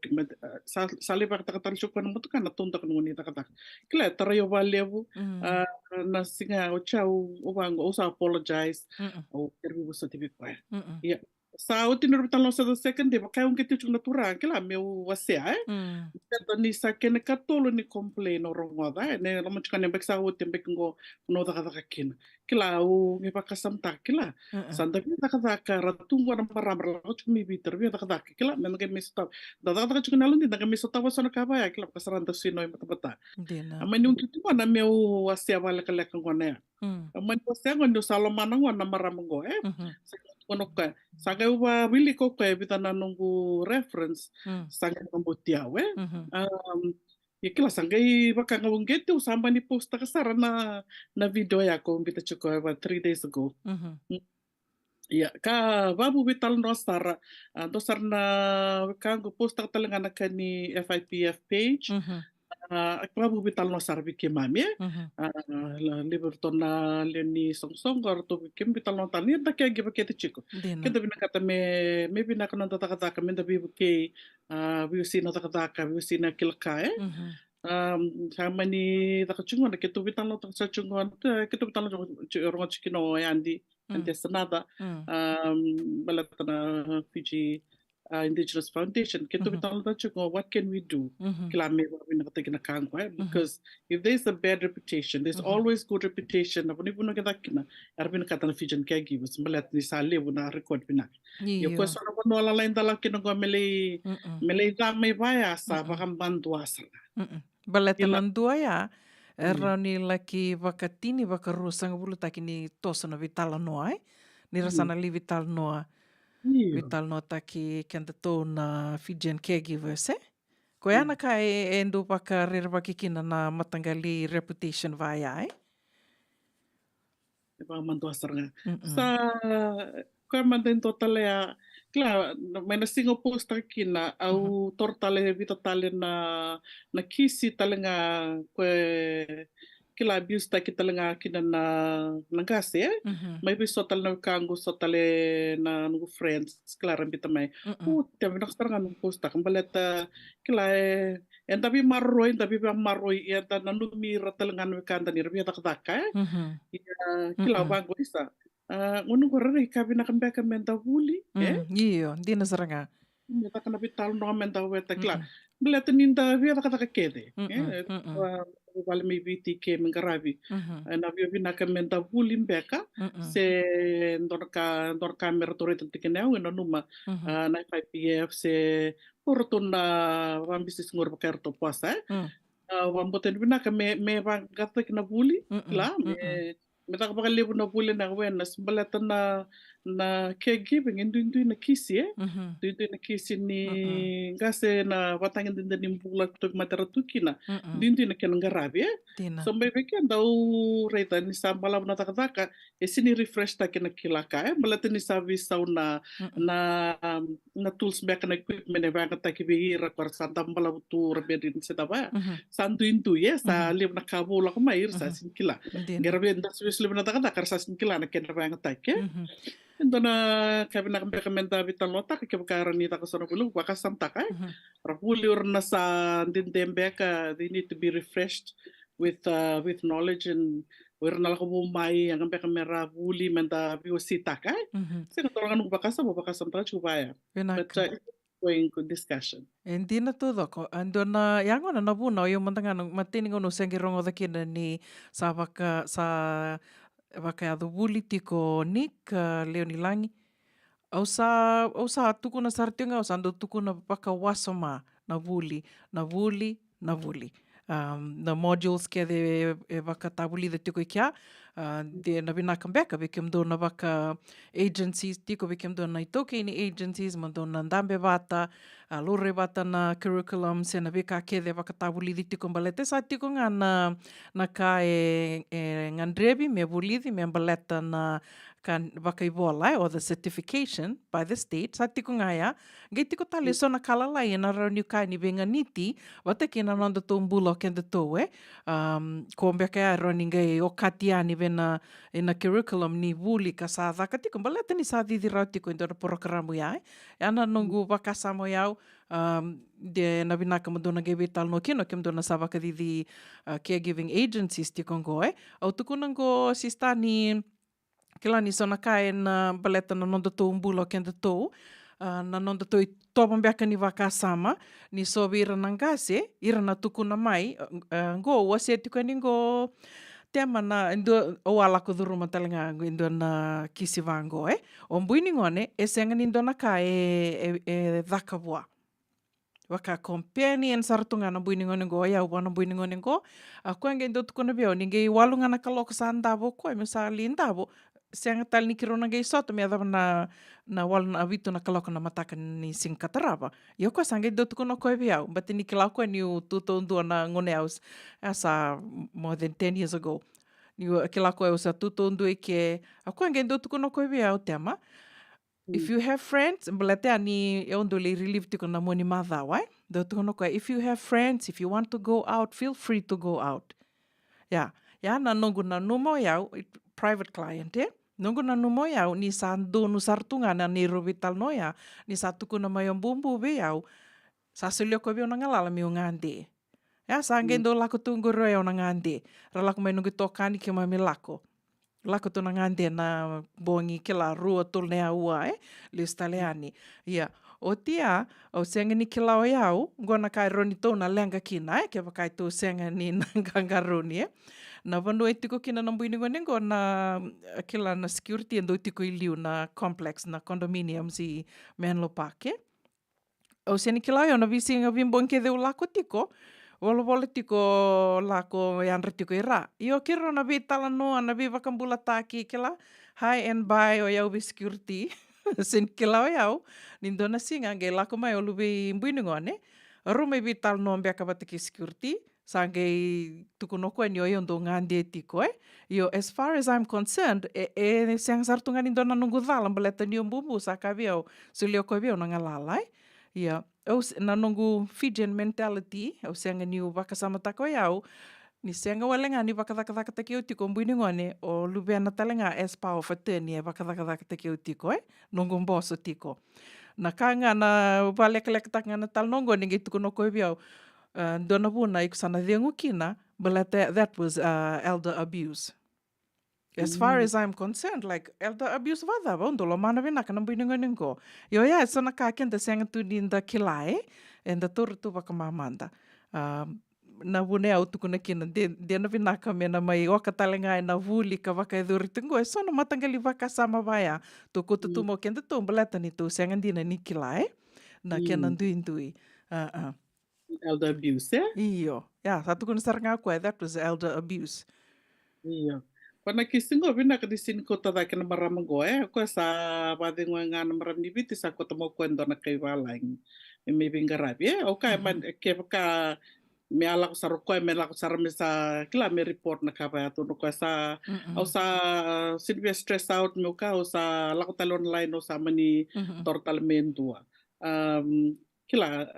sali ba ta tal chukon motoka na tonta kan ngoni ta kata kila tarayo balevu Mm. na singa o chau o bango o sa apologize Mm. o terbi busa tibi kwa Mm. ya sa o tinur bitan lo sa second day ba kay un kiti chukna tura kila meu wasea Mm. Kata ni sa kene katolo ni complain o rongoda ne lo mo chukane bek sa o tembe ngo no da kada kin kila o ngi pakasam ta kila Mm. sanda bi da kada ka ratungo na maramra lo chukmi bi terbi da kada kila men ngi mista da chukna lo ni da ngi mista wa sono ka ba ya kila pasaran da sino mata bata Dina. amani un kitu na meu wasia wala kala kan ngone Mm. amani wasia ngondo salomana ngona maramgo Mhm. kono ka saga uwa wili ko ka bitana nungu reference Mm. sanga kambotia Mhm. ya kila sanga i baka ngawungete usamba ni posta kasara na video yako mbita chuko about 3 days ago Mhm. ya ka babu bital no sara dosar na kango posta talanga na kani FIPF page Mhm. babu bital no sara bike mami Mhm. la liberton na leni song gar to bikim bital no tani da kaya giba kete chiko Dina. keda bina kata me bina kana ta kata ka menda bibu ke biu sina ta kata ka biu sina kilka Mhm. sama ni ta kachungo na ketu bital no ta kachungo ketu bital no rongo chikino yandi Mm. ante sanada Mm. balatana Fiji Indigenous Foundation ketu Mhm. bital no ta chungo what can we do Mhm. kila me bina kata kina kangko because if there's a bad reputation there's Mhm. always good reputation na puni puno kita kina arbina kata na Fijian caregivers balat ni sale na record bina yo ko Iyo. so na no la lain dala kina go Mm. mele da me baya sa Mm. bakam bantu asa Mm. Baleta kila landua ya. Era ni laki vakatini vakarusanga bulu taki ni tosa na vitala noa ni rasana li vital noa. Vital noa taki kenda to na Fijian caregivers Ko ana ka e ndo paka rera pakikina na matangali reputation vai bakam bantu asa nga sa Mm. ko manten total ya kla mena singo posta kina au tortale vita tale na kisi talenga ko kila abuse ta kita lenga kina na gase Mhm. may bi sotal na kango sotale na nungu friends kila rambita may te nak sarang nung posta kambaleta kila en tapi marroy tapi ba marroy ya ta nanumira talenga no kanda ni rabia takdaka Mhm. ya kila bago isa ngunu ko rere kabi na kambeka menta huli Iyo, di na saranga. meta kana bital no menta weta kila Mm. beleta ninda via kata kede Mm. wala mi biti ke mengarabi Mhm. na via bina ka menta huli mbeka Mm. se ndor kamera tore tikene au no numa Mhm. na FIPF se porton na wambisi ngor bakarto pasa Mm. wamboten bina ka me ba gata kina huli Mm. kila me Meta ka lebu na bule na awareness balata na na caregiving indui na kisi Mhm. indui na kisi ni ngase na watangin dinda ni mbula tok mataratukina indui na ken ngarabi Tina. so maybe ken dau reta ni sambala na takataka esini refresh ta ken kilaka malata ni service sau na tools back na equipment ba ka takibi rakwar santa mbala tu rabedin setaba santu intu sa liam na kabo la kumair sa sinkila ngarabi nda service liam na takataka sa sinkila na ken ba ngatakke Indona kabina kambe kamenta vital nota ke karan ni takasana bulu wakasam takai. Rapuli urna sa dindembeka they need to be refreshed with knowledge and urna la ko mai ang kambe kamera buli menta biosi takai. Sino tolongan bakasam tra chubaya. But going good discussion. Hindi na to doko. Andona yang ona na buna yung mantangan matini ngono sengirongo dakina ni sa Waka adu wuli tiko Nick Leonilangi. Au sa tuku na sartinga au sando tuku na paka wasoma na wuli. The modules ke de waka tabuli de tiko ikia. De na bina kambeka bikim do na waka agencies tiko bikim do na itoke ini agencies mando na ndambe bata lore bata na curriculum se na bika ke de waka tabuli de tiko mbalete sa tiko nga na ka ngandrebi me bulidi me mbaleta na kan waka ibola or the certification by the state sa tiko nga ya ngai tiko tali so na kalala na rauni ka ni benga niti wate kina nanda to mbulo kende to ko mbeka ya roni ngai o katiani vena ina curriculum ni wuli ka sa ka tiko mbaleta ni sa didi rau tiko indora programu ya ana nungu waka samo yau de na binaka madona ngai vital no kino kem dona sa waka didi caregiving agencies tiko ngoe au tuku nango sistani kila ni sona kai na baleta na nonda to mbulo kende to na nonda to topa mbeka ni waka sama ni so ira nangase ira na tuku na mai ngo wase tiko ni ngo tema na indo o ala ko duru matalenga indo na kisivango o mbuini ngone esenga ni ndo na ka dhakabwa waka companion sartunga na buini ngone go ya wana buini ngone go ako nge ndo tuku na bio ninge walunga na kalok sa ndabo ko me sa lindabo senga tal ni kirona nge soto me adava na wal na vitu na kalok na mataka ni sinkataraba yo ko sange ndo tuku no ko bio but ni kila ko ni tuto ndo na ngone aus asa more than 10 years ago ni kila ko usa tuto ndo ke ako nge ndo tuku no ko bio tema. If you have friends, mbalate ani ondo le relieve tiko na moni mother, why? Do tuko no if you have friends, if you want to go out, feel free to go out. Yeah, na nongo na numo yau private client nongo na numo yau ni sando nu sartunga na ni rovital noya ni satuko na mayong bumbu be yau sa sulyo ko bi ngalala mi ngande. Ya sange ndo lako tungo royo ngande. Ralako may nungu tokani ke mamilako. Lako tu ngande na bongi kila rua tulnea ua le staleani ia o tia o senga ni kila o yau ngona kai roni to na lenga kina ke pakai tu senga ni nanga roni na vanu etiko kina na mbuini ngone na kila na security ndo tiko iliu na complex na condominiums i Menlo Park o seni kila o na visinga vimbonke de lako tiko Wala tiko lako yanre tiko ira. Io kiro na vitala no na vi vakambula taki kila high and by o yau security. Sen kila o yau nindo na singa nge lako mai o lubi mbuini ngone. Rume vital no mbeka batiki security. Sange tuku no ko ni o yondo ngande tiko Io as far as I'm concerned siang sartunga nindo na nungu dhala mbaleta ni mbumbu sakavio sulio ko vio na ngalalai. Ia na nongu Fijian mentality au senga ni waka sama tako yau ni senga walenga ni waka daka take o tiko mbuini ngone o lube na talenga as power of attorney waka daka take o tiko nongu mboso tiko na kanga na walek taka na tal nongo ningi tuko no ko biau dona buna ikusana dengu kina but that was elder abuse. As far as I'm concerned, like elder abuse vada bondo lo mana vena kana mbuini ngone yo ya so na ka kenda senga tu dinda kilai enda tur tu waka mamanda na vune au tuku na kina de na vena ka mena mai waka talenga na vuli ka waka eduri tungo so na matangali waka sama vaya to ko tu mo kenda tu mbaleta ni tu senga dina ni kilai na kena ndui elder abuse iyo ya satu kun saranga ko that was elder abuse iyo Pana kisingo bina ka disin ko tada kena maramango ko sa bading nga na maram ni biti sa ko tamo kwento na kay walang may bingarabi o kay man ke ka me ala ko sa ko me ala ko sa rami sa kila me report na ka ba to ko sa o sa silvia stress out mo ka o sa la ko talon line o sa mani tortal mendua kila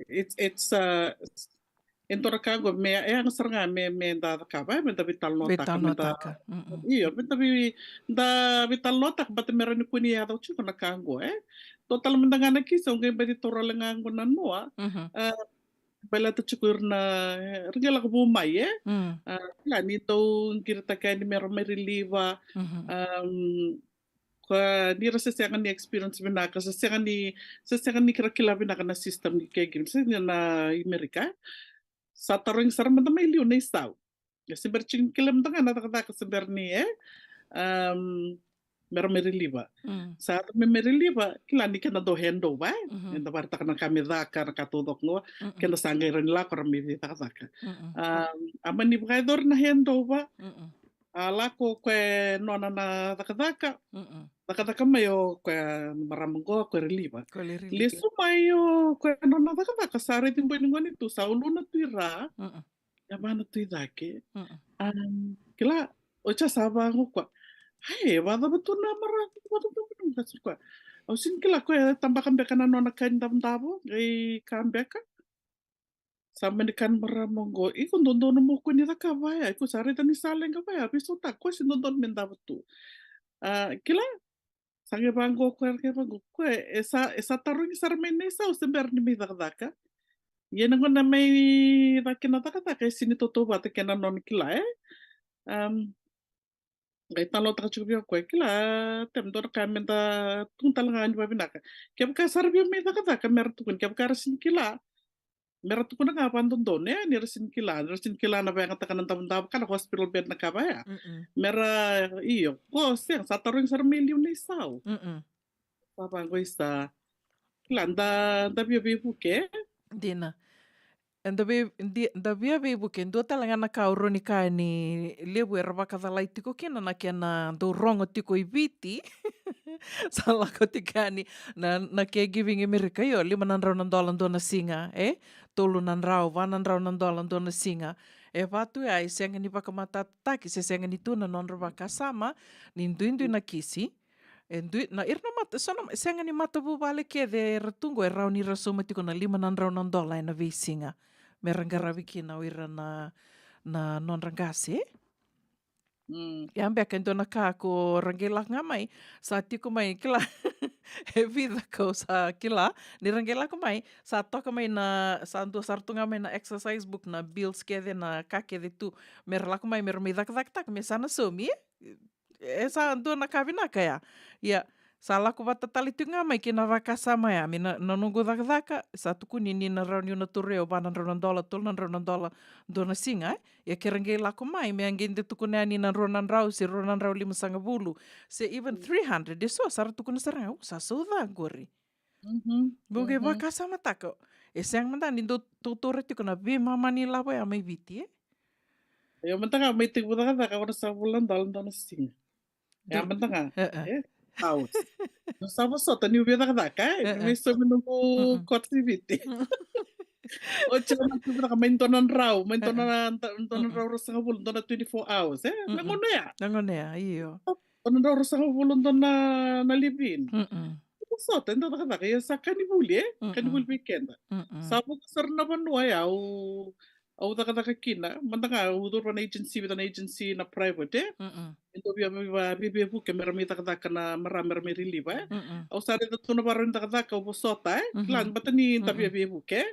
it's entora kago me ang saranga me da ka ba me da vital nota ka me da iyo me da vital nota ba te meron ko ni ado chu na kango total mendangan na kisa ngai ba di toralangan ko na noa bala to chukur na regala ko bumay la nito kirta kay ni meron may reliva nira sa siya ni experience binaka sa siya ni kira binaka na system ni kay gim sa na Amerika sa taring sarang mata may liw na isaw. Kasi berching kilam tanga natakata sa berni meron may reliva. Sa may reliva kilani ka na do hendo ba? Enda barta ka na kami daka nakatudok no kena sanggay rin la ko rami daka. Aman ni bukador na hendo ba? Ala ko kwe nona na daka. Daka mayo kwe maramgo kwe reliva. Liso mayo kwe nona daka sari timbo ningon itu sa ulo na tuira. Yabana tuidake. Kila ocha sabang ko. Hai, wada betul na marang wada betul kasur ko. Osin kila ko tambakan bekana nona kain tabo kay kambeka. Sama kan maramongo ikon dondon mo ko ni rakabaya iko sari tani saleng kabaya piso ta ko sin dondon menda betu kila sange bango ko esa tarung sarmene sa usber ni midaka yena ngona may rakina taka sini toto bata kena non kila Gay talo ta chubyo ko kila tem dor ka menda tuntalangan babinaka kem ka sarbyo midaka mertukun kem ka rasin kila merat ko na nga pandon nirasin kila na ba ang takanan tamang ka na hospital bed na kabaya mera iyo ko siyang sa tarong sa milyon na isaw papang ko isa kila da biyo buke Dina. Da via buke ndo talanga na kauro ni ka ni lebu erba kadalai tiko kena na kena do rongo tiko ibiti salah ko tikani na caregiving Amerika yo $500 dona singa $300 $100 dona singa vatu ai senga ni pakamata taki se senga ni tuna non roba kasama ni ndu na kisi na irna mata sono senga ni mata bu vale ke de ratungo rauni rasoma tiko na $500 na visinga merangarawi na ira na non rangasi Yambe kan dona ka ko rangela ngamai sa tiko mai kila vida ko sa kila ni rangela ko mai sa to ka mai na sa ando sartu ngamai na exercise book na bills kede na ka kede tu merla ko mai mer mi dak me sana somi esa ando na kabina kaya ya sala ko bata tali tu ngamai kina vakasama ya mina nanungo dak sa tuku ni na rauni na tureo $100 $200 dona singa ya kerangela ko mai me angende tuku ni na ronan rau si ronan rau 550 se even 300 so sar tuku na sarang sa soda gori buge vakasama tako esang manda ni do tutore tiku na be mama ni lawa ya mai biti yo mentanga mai tiku ka ora sa bulan dalam dona singa ya mentanga house. Sama só tá niu vida ka me so menunggu kotiviti. O chama tu na mentonan raw sa bulon dona 24 hours nangono ya iyo tonan raw sa bulon dona na libin. So tenda ka ya sa kanibuli weekend. Sabu sar na banwa ya au taka kina mandanga udur pan agency with an agency na private Ito bibi buke merami taka na marami relief au sare da tuna barin taka ubosota klan batani tapi bibi buke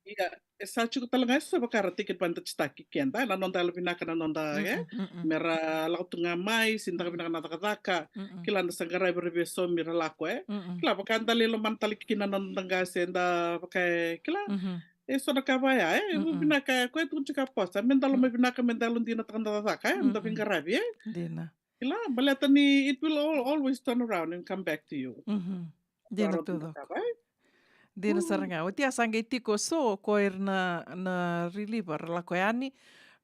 iya sa chuko talaga sa bakara ticket panta chitaki kenda na nonda albinaka na nonda mera lautunga mai sinta binaka na taka klan sa garai berbe so mira lako klan bakanta lelo mantali kina nonda senda pakai klan so nakabaya binaka ko tu chika posta mendalo me binaka mendalo dina tanda taka menda bingarabi dina kila balatani it will always turn around and come back to you dina tudo dina saranga o tia sangai tiko so ko na reliever la ko yani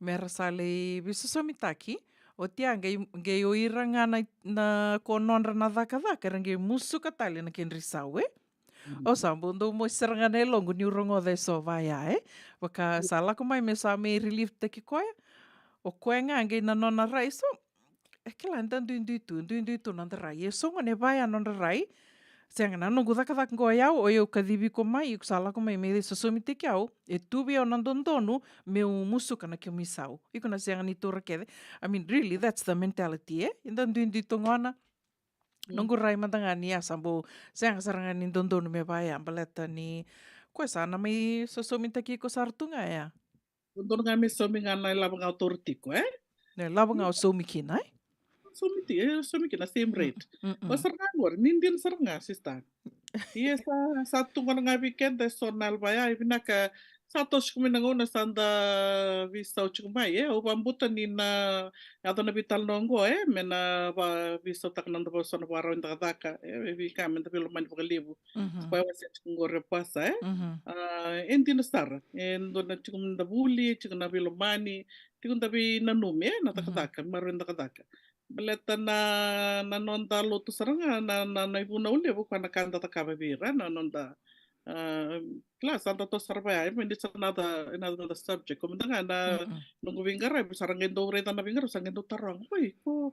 mersale bisosomitaki O tia ngai o ira ngā na kononra na dhaka rangi musu katali na ken risau O sambo ndo mo seranga nei longo ni urongo de so vai ai. Waka sala ko mai me sa me relief te ki koe. O koe ngā ngai na nona rai so. E ke la nda nduinduitu nanda rai. E songa ne vai anona rai. Seanga na nungu dhaka ngoa iau o eu kadhivi ko mai. Iku sala ko mai me de sosomi te ki au. E tubi au nandondonu me o musu kana ki o misau. Iku na seanga ni tora kede. I mean, really, that's the mentality, Inda nduinduitu ngona. Nungu rai matanga ni asambo seanga saranga ni dondonu me vai ambaleta ni koe sana mai sosomi taki ko sartunga Dondonu ngā me somi ngā nai lava ngā tortiko, Ne lava ngā o somi kina, Somi kina same rate. O saranga ngor, nindian saranga, sista. Ia sa tunga ngā weekend e so nal vai ai, vinaka sa tos kumina ngona sanda visa o chukumai, o bambuta ni na adona vital nongo, mena visa takananda ba sona waro inda daka, vi kamenda pelo mani pakalibu. Koe wa se chukungore pasa, endi na sara, endo na chukumenda buli, chukuna pelo mani, tikunda bi na nume, na takadaka, maro inda kadaka. Baleta na nonda lotu saranga na ibuna ule bu kana kanda takaba bira na nonda class anda to sarba ai men it's another subject como danga na nungu vingara saranga ndo reta na vingara saranga ndo tarang oi ko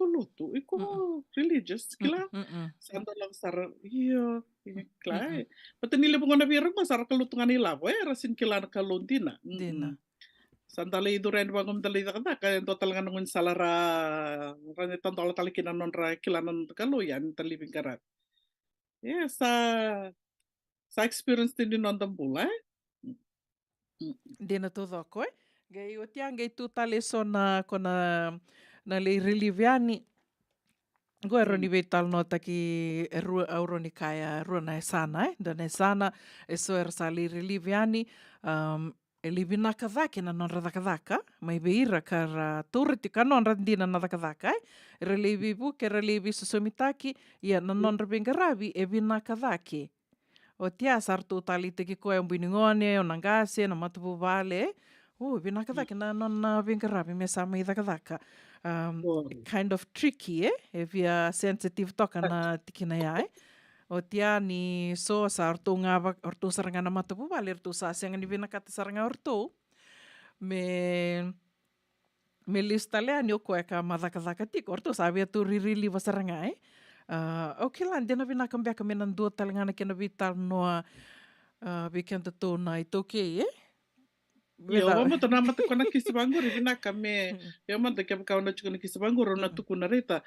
lotu ko religious kila sanda lang sar iyo kla but ni le bungona bira ma sar kalutungan ila rasin kila na kalundina Sandali duren bangum dali da ka total nga ngun salara rane tanto tali kina non ra kilanan kalu yan tali bingkarat. Yes, sa experience din non tambula. Dena to doko Gai o tia ngai tu tale so na kona na le reliviani. Goe roni veital no taki auroni kaya runa e sana Dana e sana e so sa le reliviani e livi na kadhake na non radhakadhaka, mai beira kara turiti ka non randina na dhakadhaka, e relevi buke, relevi sosomitaki, ia na non rabengaravi e vina kadhake. O tia sartu tali te ki koe mbiningone, o nangase, na matupu vale, vina kadhake na non bengaravi me sa mai dhakadhaka. Kind of tricky, e via sensitive toka na tikina ia, O tia ni so sa orto orto saranga na matapu vale orto sa senga ni vina kata saranga orto me lista lea ni o koe ka madhakadhaka tiko orto sa via tu ririli wa saranga okay lan dena vina kambia ka menan dua talingana kena vital noa weekend to na itoke Yo vamos to nama to kona kisibangur vina kame yo manda ke ka ona chukuna kisibangur ona tukuna reta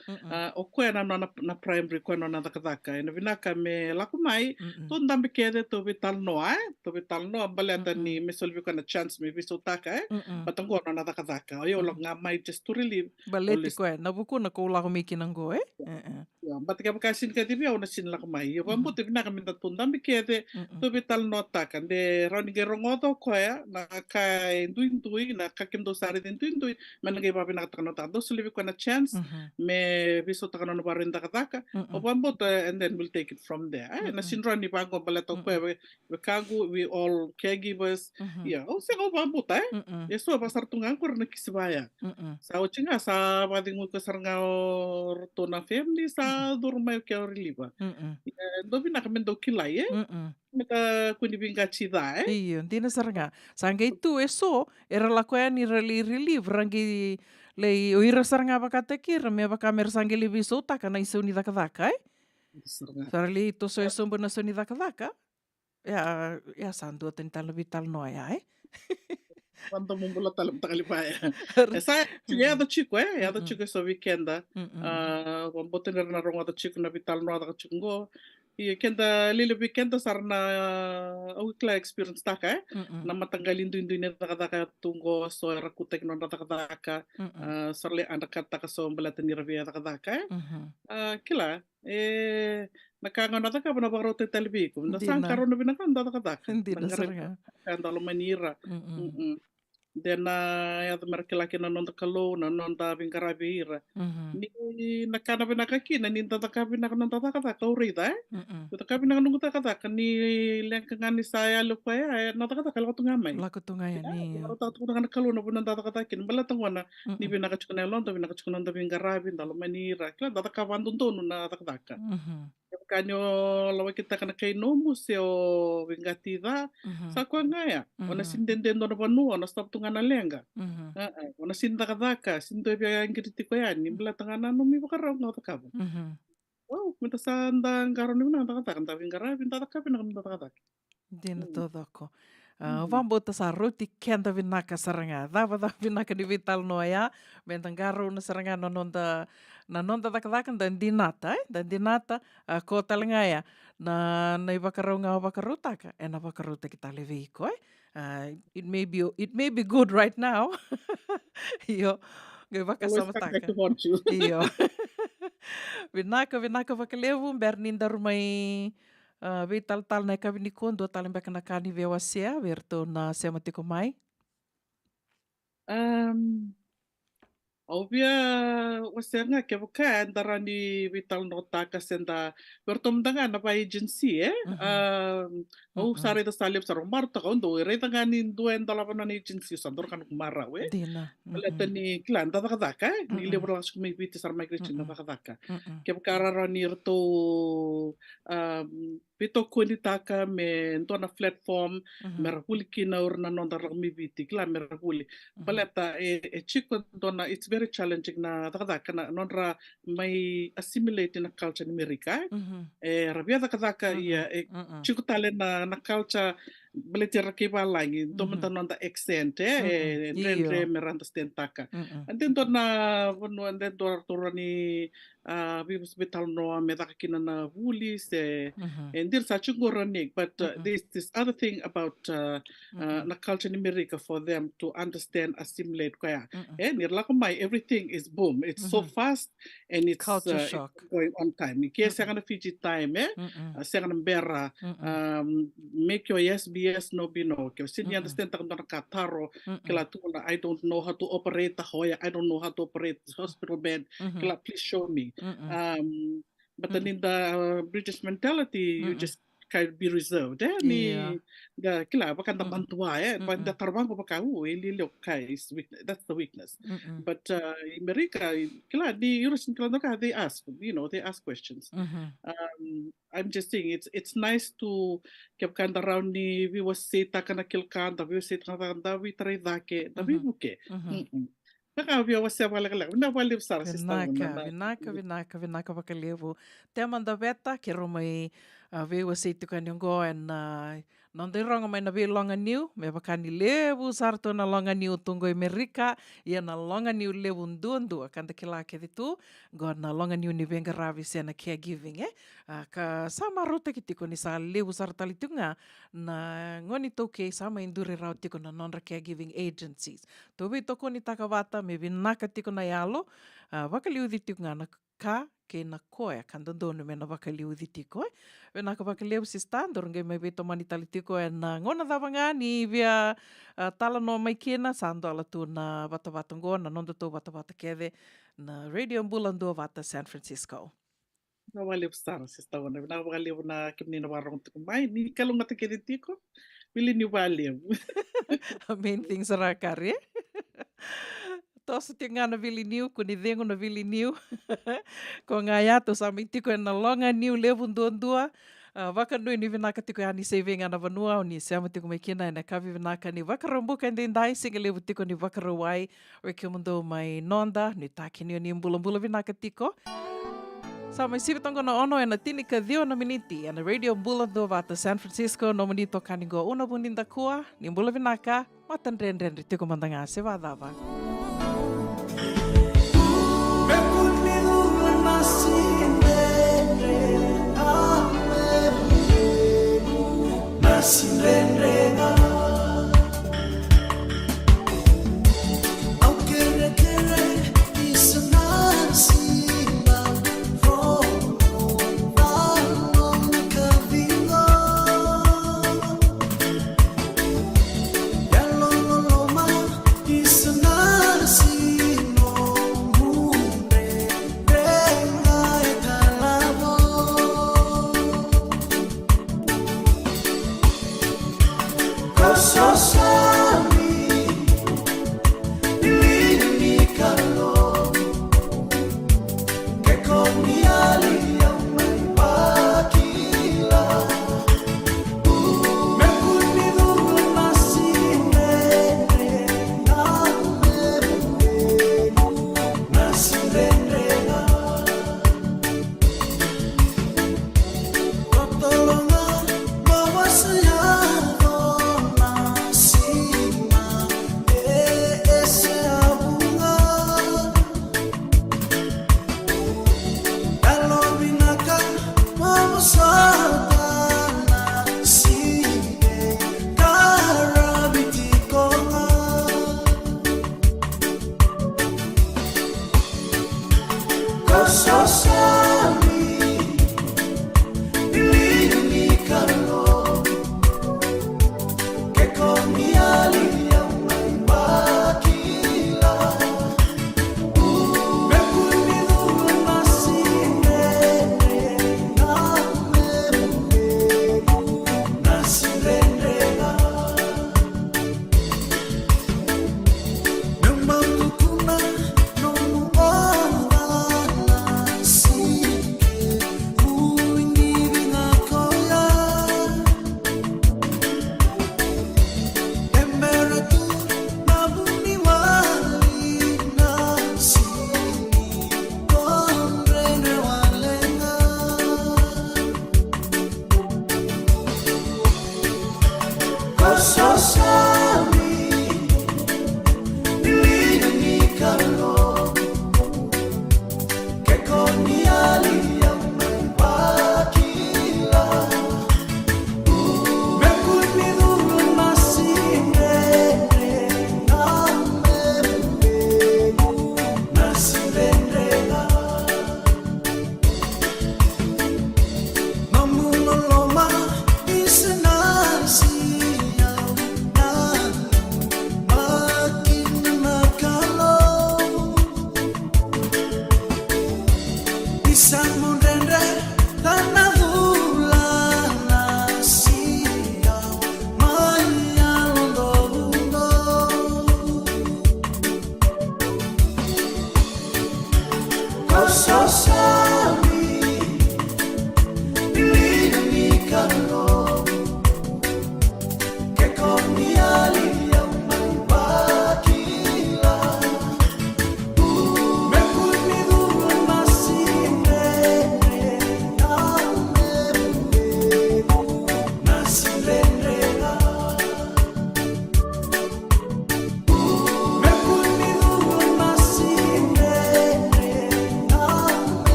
o koe na primary koe na dakadaka ena vina kame laku mai to ndambe kede to vital noa baleta ni me solvi kana chance me viso taka patango na dakadaka yo lo nga mai just to relieve baleti koe na buku na ko la ko mikinango Ya, bat ka kasin ka tibi ona sin laku mai yo vamos to vina kame to ndambe kede to vital nota kan de roni gerongoto koe na indui na kakim do sare indui man ngai babi na takano ta do slivi ko na chance me biso takano no barenda kataka o bambot and then we'll take it from there na sinro ni bango balato ko we kagu we all caregivers o se go bambot eso pasar tungang ko na kisibaya sa o chinga sa badingu ko sarnga to na family sa durma ke reliva do bina kamendo kilai meta kuni binga chida Iyo, dina saranga. Sanga itu eso, era la koea ni relief rangi lei o ira saranga bakata kira me bakamer sange li viso taka na iso ni dakadaka Sarali to so eso bona so ni dakadaka. Ya sandu tental vital noia Quando mumbula talam takalipaya. Esa ya do chico ya do chico so weekenda. Boten na ronga do chico na vital no da chico I kenda lili weekenda sarna awikla experience taka na matanggalin duin na taka tunggo so rakutek no taka sarle anak taka so balatan ni ravia taka kila nakanga na taka na barote talbi ko na sang karon na binakan taka Hindi na saranga. Kanda lo manira then ya the merkelaki na nonda kalona nonda vingarabira ni nakana vinakaki na ninda takabi na nonda takataka urida takabi na nonda takataka ni lengkangani saya lupa ya na takataka lakutungamai Lakutunga ya ni. tatakutanga kalona pun nonda takataki ni balatangwana ni vinakachukana londa vinakachukana nonda vingarabi ndalo manira kila tatakabandu ndonu na takataka kanyo lawa kita kana kay nomu seo vingatida sa kwa ngaya ona sindendendo na panu ona stop tungana lenga ona sindakadaka sindo bya ngiriti ko yan nimbla tangana no mi bakaraw na takabo wow minta sanda ngaro ni na takataka ta vingara vinta takapa na takataka Dina todo ko. Vambota sa roti kenda vinaka saranga. Dava vinaka ni vital noya. Bentangaro na saranga na nonda takadakan dan dinata. Dan dinata ko talangaya. Na ibakaraw nga bakarutaka. Na bakaruta kita leviko. It may be good right now. Iyo. Gabaka sama taka. Iyo. Vinaka bakalevu berninda rumay vital na kaviniko ndo talembeka na kani vewasia verto na sema tiko mai. Obvia wasanga ke buka andarani vital nota kasenda bertomdanga na pa agency sare da salib sarong marta ka undo retanga ni duen dalapan na agency sandor kan kumara we Dina. maleta ni klan da kadaka ni lebro las kumi biti sar migration da kadaka ke buka rani rto pito kundi taka me ntona platform merapuli kina urna nonda rami biti kla merapuli paleta chico dona it's very challenging na takadaka na nonra may assimilate na culture ni Amerika rabia takadaka ya chico tale na culture baletir kiba langi domanta nonda accent rendre meranda stentaka and then dona bono and then torani bibus betal no medakina na vuli se and there's such a but there's this other thing about na culture in America for them to understand assimilate kaya nirlakamai everything is boom it's so fast and it's culture shock going on time ni kaya sa Fiji time sa bera make your SBS no bino kaya sin understand ta na kataro kila tuna I don't know how to operate the hoya I don't know how to operate the hospital bed kila please show me but then in the British mentality you just can be reserved ni the kila bakan ta bantua but the tarbang ko pakau lilo kai that's the weakness but America kila di European kila they ask they ask questions I'm just saying it's nice to keep kanda around ni we was say takana kilkan we was say takana we try dake we buke nakavia wasya wala na wali sar sistema vinaka bakalevo temanda beta ke romai ve wasay tukaniongo and nonde ronga mai na ve longa new me bakani levu sarto na longa new tungo Amerika ia na longa new levu ndundu kanda kila ke ditu go na longa new ni venga ravi sena caregiving ka sama rota kitiko ni sa levu sartali tunga na ngoni toke sama indure rau tiko na non caregiving agencies to vi toko ni takawata me vinaka tiko na yalo bakaliu ditu ngana ka ke na koe kandondo me na bakaliu ditiko venaka bakaliu sistandor ngai mai veto mani talitiko na ngona davanga ni via tala no mai kena sando ala tu na batavata ngona nondo to batavata keve na radio ambulando vata San Francisco na wali star sistema na wali na kimni na warong tiko mai ni kalunga tikitiko pili ni wali main things are kare tosa tinga na vili niu kuni dengo na vili niu ko ngaya to sa mitiko na longa niu levu ndondua waka nui ni vinaka tiko yani saving ana vanua ni sama tiko mai kina na kavi vinaka ni waka rambuka ndai singa levu tiko ni waka rawai weke mundo mai nonda ni takini ni mbula vinaka tiko sa mai sivitongo na ono na tinika dio na miniti na radio mbulando vata San Francisco no manito kaningo una buninda kua ni mbula vinaka matan ren tiko mandanga se vadava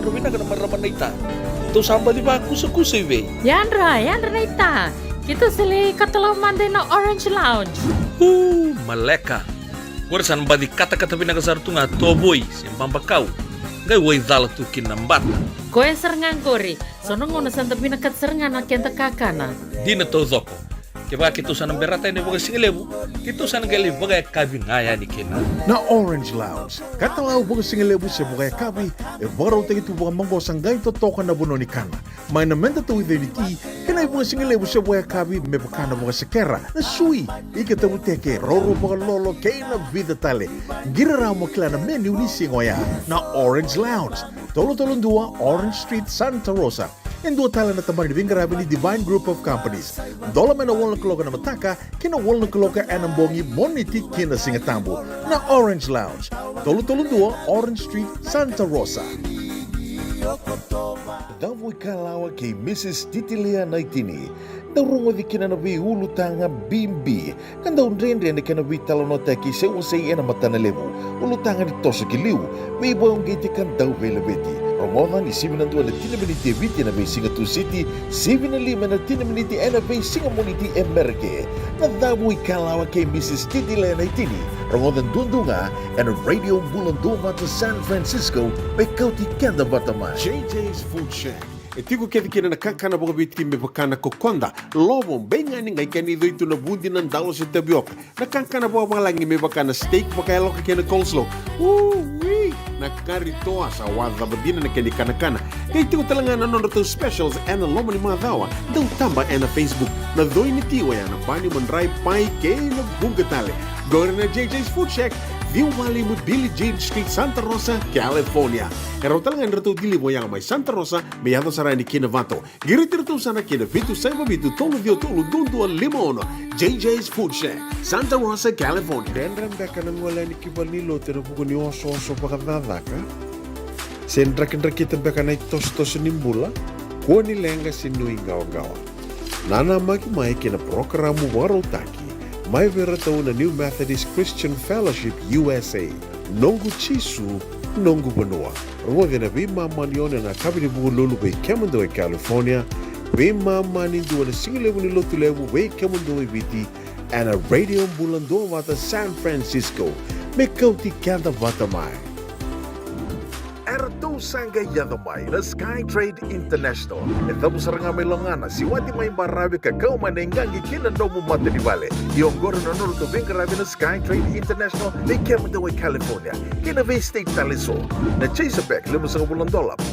Yan Robina ka naman raman na ita. Ito samba di ba kusa-kusa iwe? Yandra na ita. Kita sila katalaw mande na Orange Lounge. Maleka. Kursan ba di kata-kata pinakasar tu nga toboy siyang pambakaw. Ngay way dala tu kinambat. Koe serangan kori. Sono ngono santa pinakat serangan na kenta kakana. Di na to zoko. Kaya kita sana berata ini bagai singelebu. Kita sana gali bagai kabin ngaya ni kena. Na Orange Lounge, katalaw baga singelebu sa bukay kabi, baraw tayo ito baga manggosang gayon totokan na buno ni kana. May namenta to ito ni ti, kanay baga singelebu sa bukay kabi, may baka na baga sekera, na sui, ikatabu teke, roro baga lolo, kaya na vida tale. Giraraw mo kila na menu ni singoya, na Orange Lounge. Tolo-tolong dua, Orange Street, Santa Rosa. En dua tala na taman ni Vingarabi ni Divine Group of Companies. Dola may nawal na kaloka na mataka, kinawal na kaloka anambongi moniti kina singatambo na Orange Lounge. Tolo-tolong dua, Orange Street, Santa Rosa. Davoy kalawa kay Mrs. Titilia Naitini. Darungo di kinanabi ulutanga bimbi. Kanda unrende ni kanabi talonota ki se usay ena matanalevu. Ulutanga ni toso kiliw. May ibayong giti kan daw velabeti. Romodan ni 7 na 2 miniti eviti na bay Singatu City, 7 na 5 na 10 miniti na bay Singamuniti Emerke. Nagdaboy kalawa kay Mrs. Titilia Naitini. Romodan dundunga and radio bulan duma to San Francisco may kauti kenda bataman. JJ's Food Shack. Itigo kina nakakana baga biti me bakana kokonda lobong benga ni ngai kani do itu na bundi nan dalos sa tabiok nakakana baga langi me bakana steak bakalo kina coleslaw nakarito sa wadha badina na kani kana kay itigo talanga na nono specials and lomani mga dawa daw tamba na Facebook na doy ni tiwa yan na bani manray pai kay na bungatale go na JJ's Food Shack View Valley mo Billie Jean Street, Santa Rosa, California. Kaya talagang rito dili mo yung may Santa Rosa, may yato sa ni Kinavato. Girit-rito sana kina Vitu Saiba Vitu Tolo Dio Tolo Dundo Limon. JJ's Food Shack, Santa Rosa, California. Dendram da ka nang wala ni Kibalilo, tinabuko ni Oso-oso pakadada ka? Sendrak-indrak kita baka na itos-tos nimbula, kuha nilenga sinuingaw-gawa. Nanamag-may kina programo warotaki. May verataw na New Methodist Christian Fellowship USA. Nongu Chisu, Nongu Banua. Ruwag na bimamani yun na kabini bugululu bay Kemando ay California. Bimamani doon na singilebu ni Lotulebu bay Kemando ay Biti. And a radio bulan doon wata San Francisco. May kauti kanda batamay. Erto sangga yadamay na Skytrade International. Etamos nga may langana si wati may marabi kakao manengangi kinando mo matinibale. Yung goro na nuro to Vingarabi na Skytrade International ni Kemadaw, California. Kinabay State Taliso. Na Chase Pack, $5,000.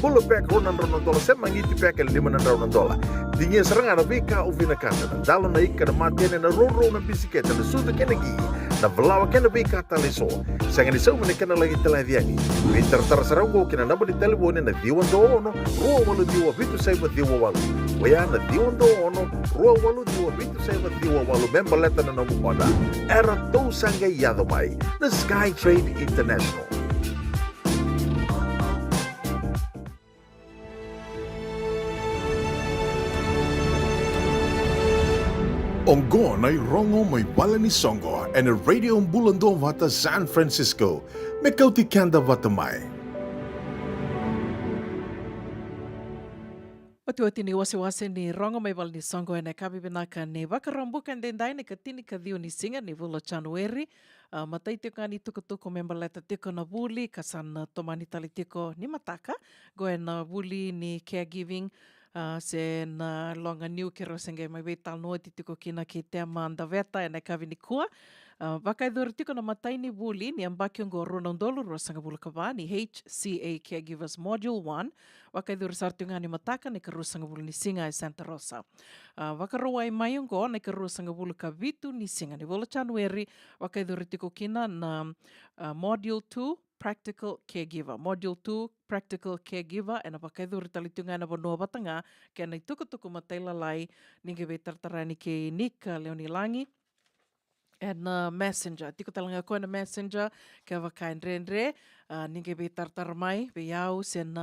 Bulo Pack, $100. Semangiti Pack, $500. Dinya sarang na bika o vinakasa. Dalo na ika na matyan na roro na bisiketa na sudo kinagi. Na valawa kinabay kataliso. Sa nga nisaw manika na lagi taladiyani. Winter tarasarago kinanaba ni talibone na diwan doono. Ruwa walo diwa bitu saiba diwa walo. Waya na diwan doono. Ruwa walo diwa bitu saiba diwa walo. Membaleta na namukoda. Era to sangga yadomay na Skytrade International. Onggon ay rongo may bala ni Songo and a radio ang bulando vata San Francisco. May kauti kanda vatamay. Wati ni wasi-wasi ni rongo may bala ni Songo na kabibinaka ni wakarambukan din dahil ni katini kadhiyo ni singa ni Vulo January. Matay tiko nga ni tuko membaleta tiko na buli kasan tomani tali tiko ni mataka. Goen na buli ni caregiving. Sen longa new kero senge mai betal no titiko kina ki tema anda veta na kavini kua vakai dur tiko na matai ni buli ni ambakyo go $2 rosanga bulu kaba ni HCA Caregivers Module 1 vakai dur sartunga ni mataka ni kerusanga bulu ni singa e Santa Rosa vakaruai mayong go na kerusanga bulu kavitu ni singa ni Vulo January vakai dur tiko kina na Module 2 Practical Caregiver. Module 2, Practical Caregiver. And apa kaidur talitungan na bono batanga. Kaya na ituko-tuko matay lalay. Ningi betartarani kay Nick Leonilangi. And Messenger. Tiko talanga ko na Messenger. Kaya vakain rendre. Ningi betartarmay. Beyaw sen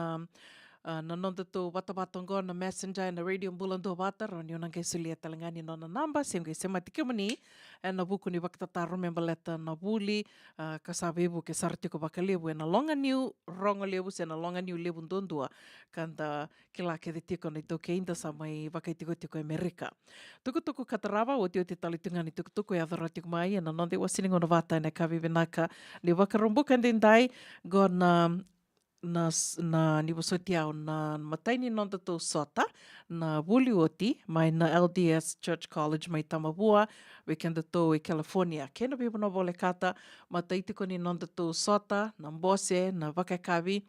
na non tu bata ngo na messenger na radio bulan do bata ron yo nang sulia talangani no na namba sem ke semati ke mani na buku ni bakta taru membaleta na buli kasabebu ke sarti ko bakalebu na longa new ronga lebu se na longa new lebu ndondua kanda kila ke tiko na to ke inda samai bakai tiko Amerika tuku kataraba o te talitungani tuku e adorati mai na non de wasini ngona vata na kavi benaka le bakarumbukan dindai gona na ni wasotiao na mataini non to sota na Bulioti mai na LDS Church College mai Tamabua weekend to e California kena bibo no vole kata mataiti ko ni non to sota na Mbose na Vakakavi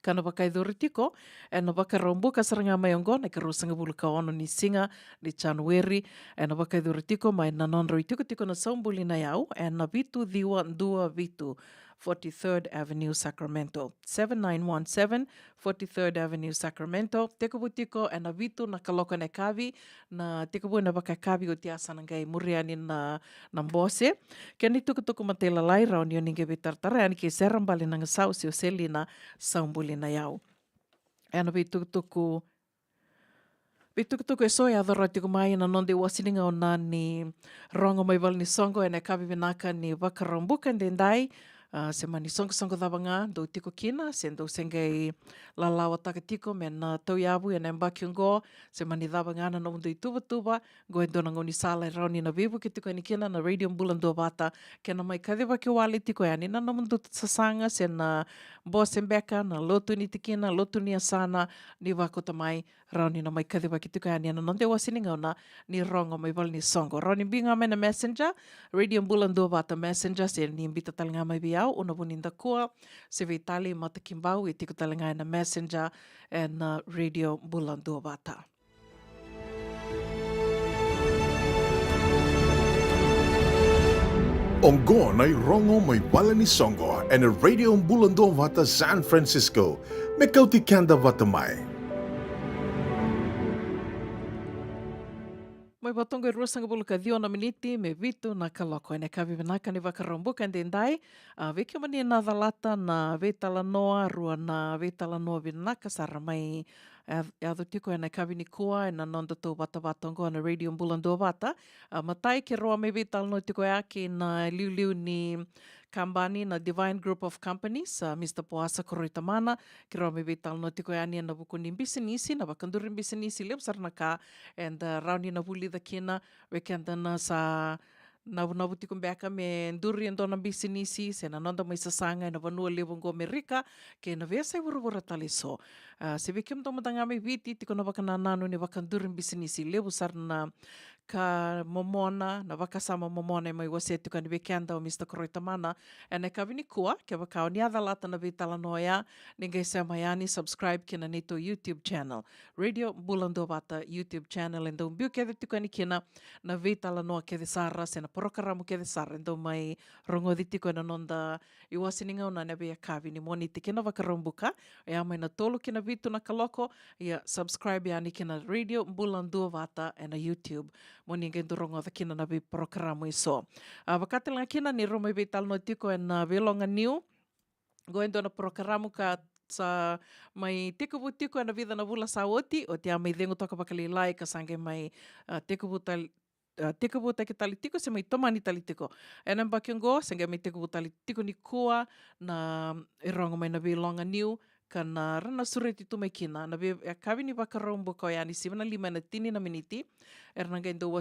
kana wakaidhoritiko e na wakarombuka saranga mai ongo na karosanga buluka ono ni singa ni January e na wakaidhoritiko mai na non roitiko na saumbuli na yau e na vitu diwa ndua vitu 43rd Avenue, Sacramento. 7917 43rd Avenue, Sacramento. Teko butiko e na vitu na kaloko na kavi na teko bu na wakakavi o tiasa na ngai muriani na Mbose. Keni tuku matela lai rao ni o ninge vitartara ani ke serambali na ngasau si o seli na saumbuli na yau. E na vitukutuku e soe adhora tiku mai na non de wasininga o na ni rongo mai wal ni songo e na kavi vinaka ni wakarambukan dendai se mani songo dhabanga do tiko kina se do sengai lalawa takatiko me na tau yabu e na mbakiungo se mani dhabanga na no mundo tuba go e dona ngoni sala e rauni na vivu ki tiko ni kina na radio bulan do bata ke na mai kadhiwa ki wali tiko e ani na no mundo sasanga se na Mbose Mbeka na lotu ni tikina lotu ni asana ni wakota mai rauni na mai kadhiwa ki tiko e ani na nonde wasininga ona ni rongo mai wal ni songo rauni binga me na messenger radio bulan do bata messenger se ni mbita talinga mai biau una buninda kua se vitali mata kimbau e tiko talinga na messenger e na radio bulan do bata. Ongo na rongo may bala ni songo and a radio bulando vata San Francisco. Mekauti kanda vata mai. Mai batongo e ruasanga buluka diona miniti me vitu na kaloko ene kavi venaka ni wakarombuka ndendai veke mani na dhalata na vetala noa rua na vetala noa vinaka sara mai e ado tiko ene kavi ni kua e na nonda tau bata batongo na radio mbulando bata matai ke roa me vetala no tiko e aki na liu ni Kambani na Divine Group of Companies, Mr. Poasa Koroitamana, ki roa me vital no tiko e ania na buku ni bisinisi, na wakandurin bisinisi lep sarna ka, and rauni na vuli da kina, wekenda na sa navu tiko mbeka me nduri endo na bisinisi, se na nonda mai sasanga e na vanua levongo Amerika, ke na vesa e vura tali so. Se vekem tomo tanga me viti, tiko na wakanananu ni wakandurin bisinisi, levu sarna ka momona, na wakasama momona e mai wase tuka ni wekenda o Mr. Koroitamana, e ne ka vini kua, ke wakao ni adhalata na vitala noia, ningai se maiani subscribe kina neto YouTube channel. Radio Bulando Bata YouTube channel, endo mbiu kede tuka ni kina, na vitala noa kede sara, se na porokaramu kede sara, endo mai rongo di tiko na nonda i wasininga o na nebe a kavi ni moni te kina wakarombuka, e amai na tolu kina vitu na kaloko, ia subscribe yani kina Radio Bulando Bata e na YouTube. Moni ngai dorongo da kina na vi programa iso. Wakatelanga kina ni roma i vital no tiko e na velonga niu. Goendo na programa ka sa mai tekubu tiko e na vida na vula sa oti. O te amai dengo toka pakalilai ka sange mai tekubu te talitiko se mai tomani talitiko. E na mbakiongo sange mai tekubu talitiko ni kua na irongo mai na velonga niu. Kana rana sureti tu mai kina. Na kavi ni wakarombo ko yani 7:05 na tini na miniti. Erna ngai ndo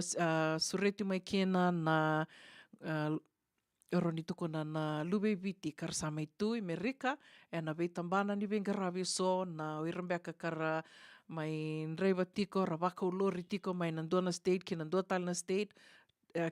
sureti mai kina na roni tuko na lube viti karsama itu Amerika. E na veitambana ni vengaravi so na wirambeka kara mai nreiva tiko rawaka ulori tiko mai nandona state ki nandua talina state.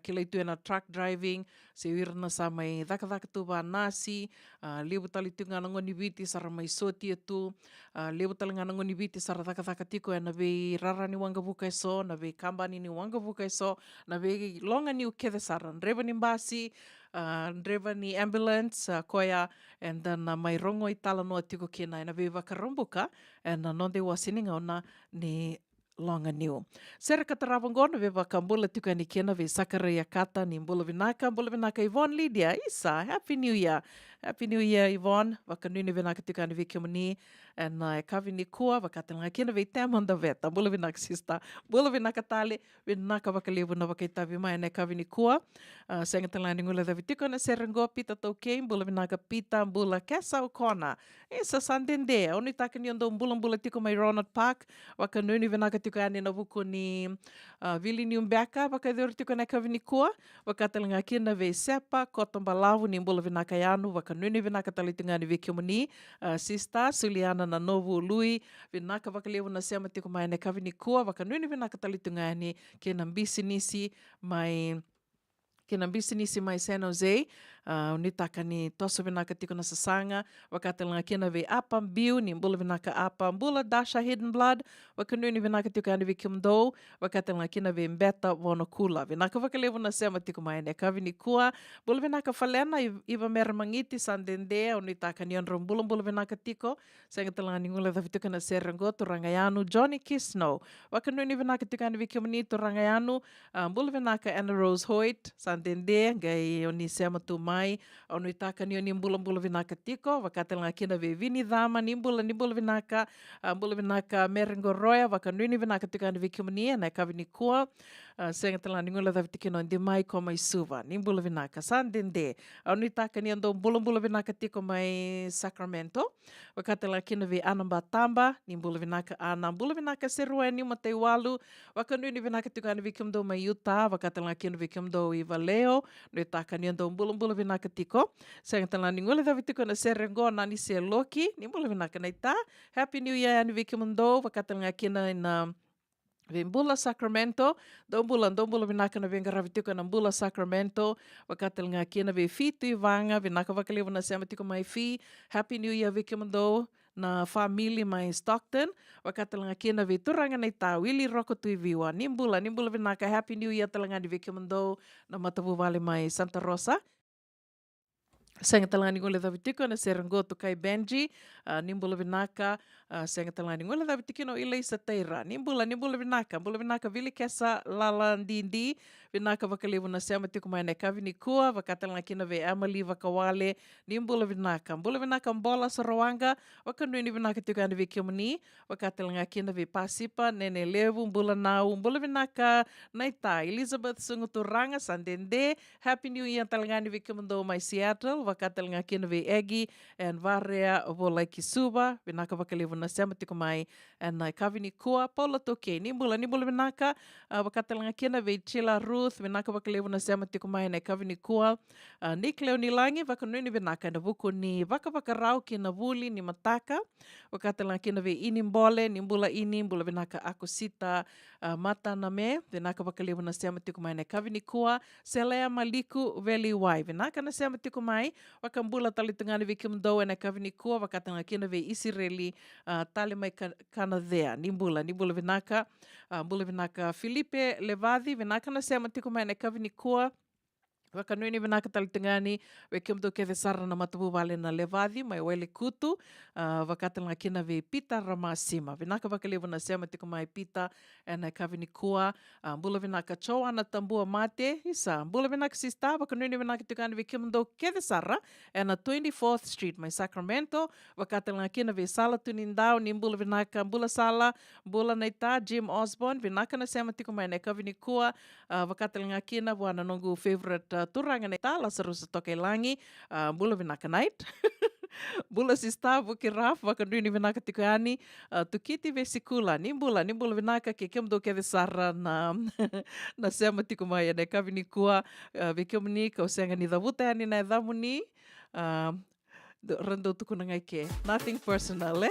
Kila itu na truck driving, se wirna sa mai dhaka tu ba nasi, lebu tali tu ngana ngoni viti sara mai soti tu, lebu tali ngana ngoni viti sara dhaka tiko na ve rarani wanga buka so, na ve kambani ni wanga buka so, na ve longa ni ukede sara, nreva ni mbasi, nreva ni ambulance, koia, and then mai rongo i tala noa tiko kina, na ve wakarombuka, and nonde wasininga ona ni longa niu. Sera katarawangona ve wakambula tuka ni kena ve sakara ya kata ni mbula vinaka Yvonne Lydia Isa. Happy New Year. Happy New Year, Yvonne. Wakanuni vinakatikani viki muni. En kavini kua wakatanga kina vei temanda veta. Bula vinaka sista. Bula vinaka tali. Vinaka wakalivu na wakaitavi mai na kavini kua. Senga talani ngula da vitiko na serengo pita tau keim. Bula vinaka pita bula kesa ukona. Isa sandende. Oni takani yondo bula tiko mai Ronald Park. Wakanuni vinakatikani na vuku ni Vili Niumbeka. Wakadhuri tiko na kavini kua. Wakatalanga kina vei sepa. Kotombalavu ni bula vinaka yanu. Wakanuni vinaka talitingani viki muni. Sista Suliana na Novu Lui vinaka wakalevu na sema tiko mai na kavini kua wakanuni vinaka talitungani kina mbisi nisi mai San Jose unitaka ni toso vinaka tiko na sasanga wakatalanga kina ve apa mbiu ni mbula vinaka apa mbula Dasha Hidden Blood wakanuni vinaka tiko ani vikimdo wakatalanga kina ve mbeta vonokula vinaka wakalevu na sema tiko mai na kavini kua bula vinaka falena iva mera mangiti sandende unitaka ni onro mbula vinaka tiko senga talanga ni ngula davi tiko na serengo turangayanu Johnny Kisno wakanuni vinaka tiko ani vikimni turangayanu mbula vinaka Anna Rose Hoyt sandende ngai oni sema tu mai onu itaka ni oni mbula vinaka tiko wakatalanga kina ve vini dhama ni mbula vinaka merengo roya wakanuni vinaka tiko ani vikimni na kavini kua senga talanga ni ngula davi tiko ndi mai ko mai suva ni mbula vinaka sandende onu itaka ni ando mbula vinaka tiko mai Sacramento wakatalanga kina ve anamba tamba ni mbula vinaka ana mbula vinaka serueni matei walu wakanuni vinaka tiko ani vikimdo mai Utah wakatalanga kina vikimdo i Valeo no itaka ni ando mbula vinaka tiko senga talanga ni ngula davi tiko na serengo nani se loki ni mbula vinaka na ita Happy New Year ani vikimdo wakatalanga kina na Vimbula Sacramento, dombula vinaka na venga ravitiko na mbula Sacramento, wakatalanga kina ve fitu ivanga, vinaka wakalevu na sema tiko mai fi, Happy New Year vikimdo na family mai Stockton, wakatalanga kina ve turanga na ita, Willy Roko tuiviwa, nimbula vinaka Happy New Year talanga di vikimdo na matavu vale mai Santa Rosa. Senga talanga ni ngole davitiko na serengoto kai Benji, nimbula vinaka, senga talanga ni ngole davitiko no ilai sateira, nimbula vinaka vili kesa lala ndindi, vinaka wakalevu na sema tiko mai na kavini kua, wakatalanga kina ve Emily wakawale, nimbula vinaka mbola sarawanga, wakanuni vinaka tiko ane vikimuni, wakatalanga kina ve pasipa, nene levu, mbula nau, mbula vinaka naita, Elizabeth sunguturanga, sandende, Happy New Year talanga ane vikimundo mai Seattle, wakatalanga kina ve Egi, and Varea vola kisuba, vinaka wakalevu na sema tiko mai, and kavini kua, Paula toke, nimbula vinaka, wakatalanga kina ve Chila Ruth, vinaka wakalevu na sema tiko mai, na kavini kua, Nick Leonilangi, wakanuni vinaka, na vuku ni wakarau kina vuli, ni mataka, wakatalanga kina ve ini mbole, nimbula vinaka akusita, mata na me, vinaka wakalevu na sema tiko mai, na kavini kua, Selea Maliku Veli Wai, vinaka na sema tiko mai, wakambula talitungani vikimdo na kavini kua, wakatalanga kina ve Isireli, tali mai kanadhea, nimbula vinaka, mbula vinaka Filipe Levadi, vinaka na sema tiko mai, na kavini kua, wakanuni vinaka talitungani vikimdo keve sara na matabu vale na Levadi, mai wele kutu, wakatalanga kina ve Pita Ramasima, vinaka wakalevu na sema tiko mai Pita, na kavini kua, mbula vinaka Choana Tambua Mate, isa, mbula vinaka sista, wakanuni vinaka tukani vikimdo keve sara, na 24th Street, mai Sacramento, wakatalanga kina ve Sala Tunindao, ni mbula vinaka, mbula Sala, mbula naita, Jim Osborne, vinaka na sema tiko mai na kavini kua, wakatalanga kina wana nongu favorite turanga naita, Lazarus Toke Langi, mbula vinaka night, bula sista vuki raf wakanuni vinaka tikoani tukiti vesikula nimbula vinaka kekemdo keve sara na na sema tiko mai na kavini kua vekemni ka usenga ni davuta ni na damuni rando tuku ngai ke nothing personal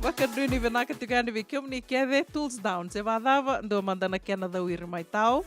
wakanuni vinaka tikoani vekemni keve tools down se vadava ndo mandana kena da uir mai tau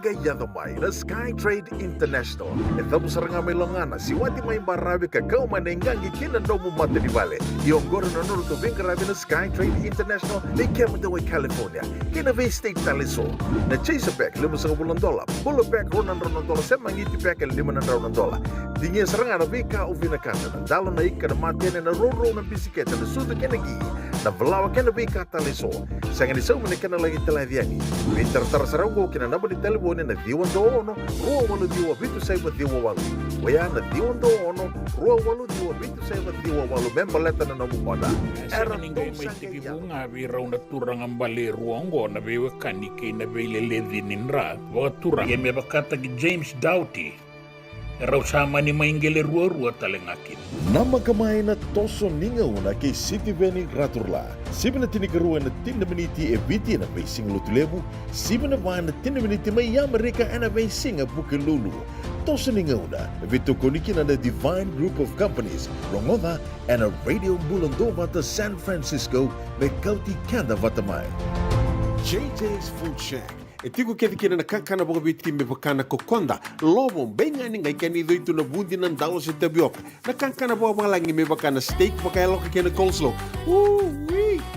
Enga yadomai na SkyTrade International. Etamu sarangame longana si wati mai barabi ka kau manengangi kina domu mata di vale. Iongoro na nuru to vingarabi na SkyTrade International ni Camden, California. Kina ve state taliso. Na chase pack $5,000. Bolo pack $100 semangiti pack $500. Dinge sarangana vika uvina kasa na dalo na ika na matene na roro na bisiketa na sudu kenagi. Na valawa kena vika taliso. Sangan isau menikana lagi telah diani. Winter terseranggo kina naba di telefone na diwan do ono. Ruwa walu diwa bitu saiba diwa walu. Waya na diwan do ono. Ruwa walu diwa bitu saiba diwa walu. Member letter na namu moda. Era ningai mai tiki bunga vi rauna turang ambale ruongo na bewe kanike na beile ledhi ninra. Wa turang yeme bakata ki James Doughty. Rau sama ni maingele rua-rua talengakin. Nama kamay na toso ninga una kay City Veni Raturla. Siba na tinikaruan na tindamaniti e viti na basing lutulebu. Siba na vaan na tindamaniti may yamarika na basing a bukelulu. Toso ninga una, vito koniki na the Divine Group of Companies, Rongoda, and a radio Bulondova to San Francisco, may Kauti Kanda Vatamay. JJ's Food Shack. Etiku kena na kakana boga bitki me bakana kokonda lobo benga ni ngai kani do itu na bundi nan dalos e tabiok na kakana boga malangi me bakana steak baka loka kena coleslaw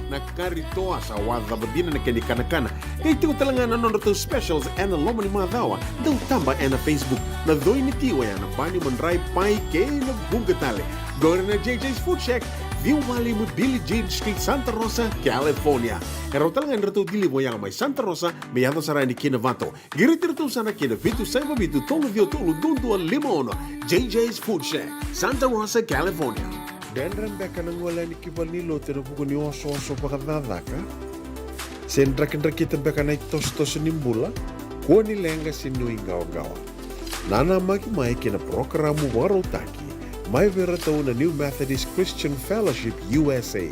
na karito asa wadha badina na kani kana etiku talangana non to specials and a lomo ni madawa do tamba na Facebook na do ni tiwa ya na bani mandrai pai ke na bungatale go na JJ's Food Shack View Valley mo Billie Jean Street, Santa Rosa, California. Karo talagang rato dili mo yang may Santa Rosa, may yato saray ni Kinavato. Girit-rito sana kina Vitu Saiba Vitu Tolo Vio Tolo Duntua Limono. JJ's Food Shack, Santa Rosa, California. Dendran beka nang wala ni Kibalilo tinapuko ni oso-oso pakadadaka. Sendrak-ndrak beka na itos-tos nimbula. Kuha nilenga sinuingaw-gawa. Nana magi-may kina programo warotaki. May veratao na New Methodist Christian Fellowship USA.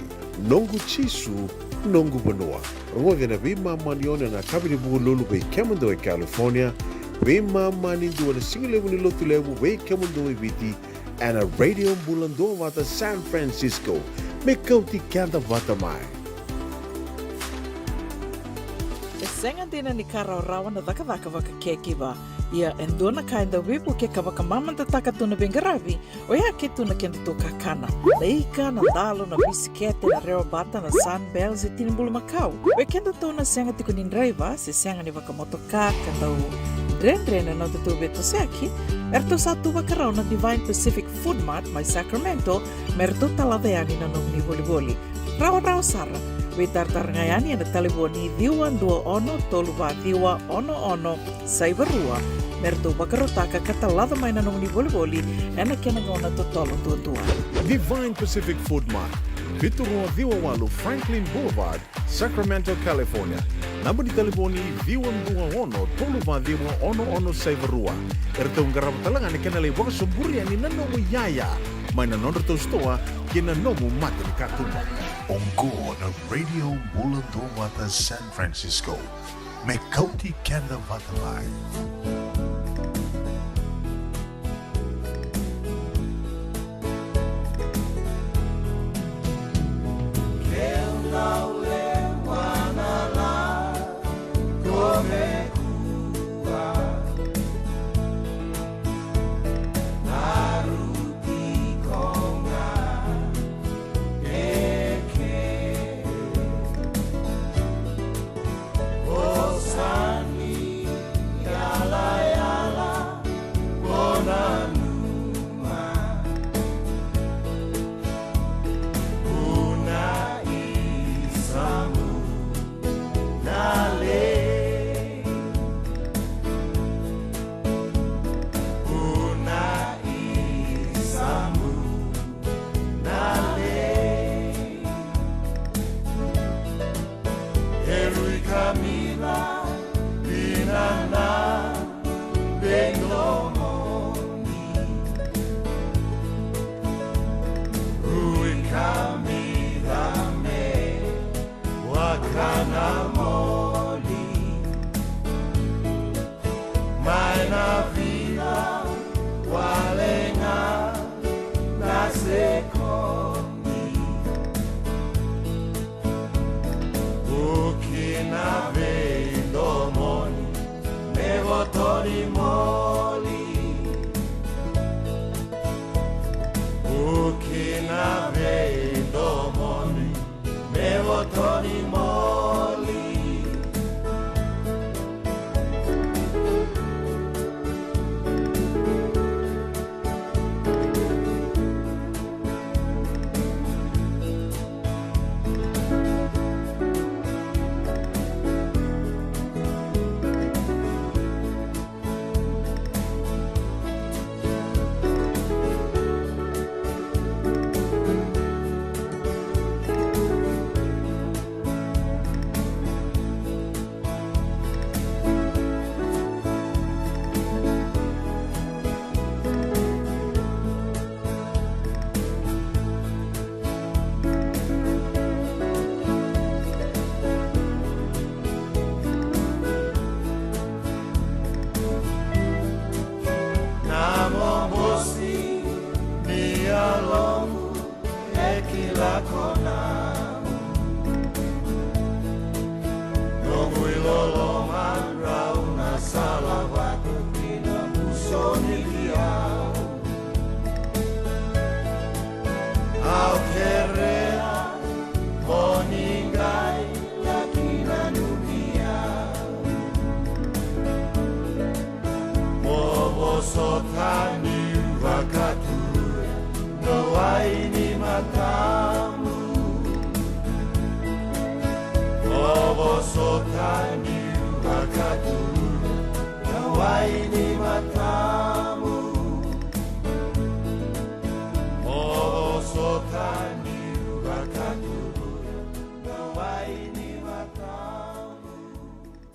Nongu Chisu, Nongu Banua. Rungode na bima maniona na kabini bugululu bei Camden, California. Bima manindu na singilewu ni lotulewu bei Camden viti. And a radio bulando vata San Francisco. May Kauti Kanda Vatamay. Senga dina ni karaw-rawan na daka-daka waka kekiba. Ia endona kainda wipu ke kawaka mamanta takatuna bengaravi. O ia ketuna kenda to kakana. Leika na dalo na bisikete na reo bata na sunbells e tinimbulu Macau. O kenda to na senga tiko nindraiva se senga ni waka motoka kandau dren-dren na tutu beto se aqui. Erto satu wakarao na Divine Pacific Food Mart mai Sacramento. Merto taladeani na nung ni voli-voli. Rawa-rawa sara. Witar-tar ngayani na taliboni diwan 21-31-11 Saibarua. Merto bakarotaka katalada may nanong ni voli-voli na kinagona totolo tutua. Divine Pacific Food Mart. Viturua Diwawalu Franklin Boulevard, Sacramento, California. Namba di taliboni Diwan 21-31-11 Saibarua. Ertong garap talangan ikanalay waka sumburian ni nanomu yaya. May nanonoto stoa kinanomu mati ni katuma. Ongo na Radio Bulondova San Francisco. May Kauti Kanda Vatamay. Sani, yala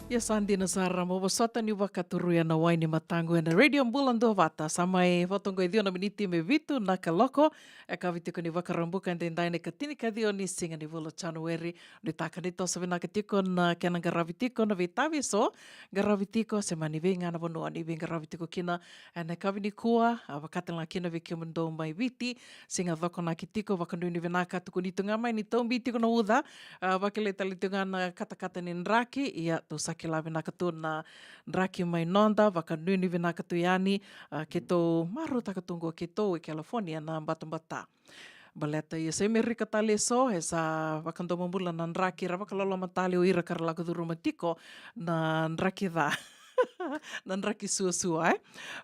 Ia sandina sara mo wasota ni wakaturu ya na waini matangu na radio mbulando vata samai votongo idio na miniti me vitu na kaloko e kavitiko ni wakarambuka ndendai ne katini kadio ni singa ni volo January ni taka ni tosa vina katiko na kena garavitiko na vitavi so garavitiko se mani venga na vono ani venga garavitiko kina na kavini kua wakatela kina vikimendo mai viti singa vako na kitiko wakanduni vinaka tukunitunga mai ni tombi tiko na uda wakile talitunga na katakata ni nraki ia tosa kila vinakatu na nraki mai nonda wakanuni vinakatu yani keto maru takatungo keto i California na Batambata. Baleta ia se merika tale so esa wakandoma mula na nraki ra wakalolo matali o ira karalaku duru matiko na nraki da. na nraki sua-sua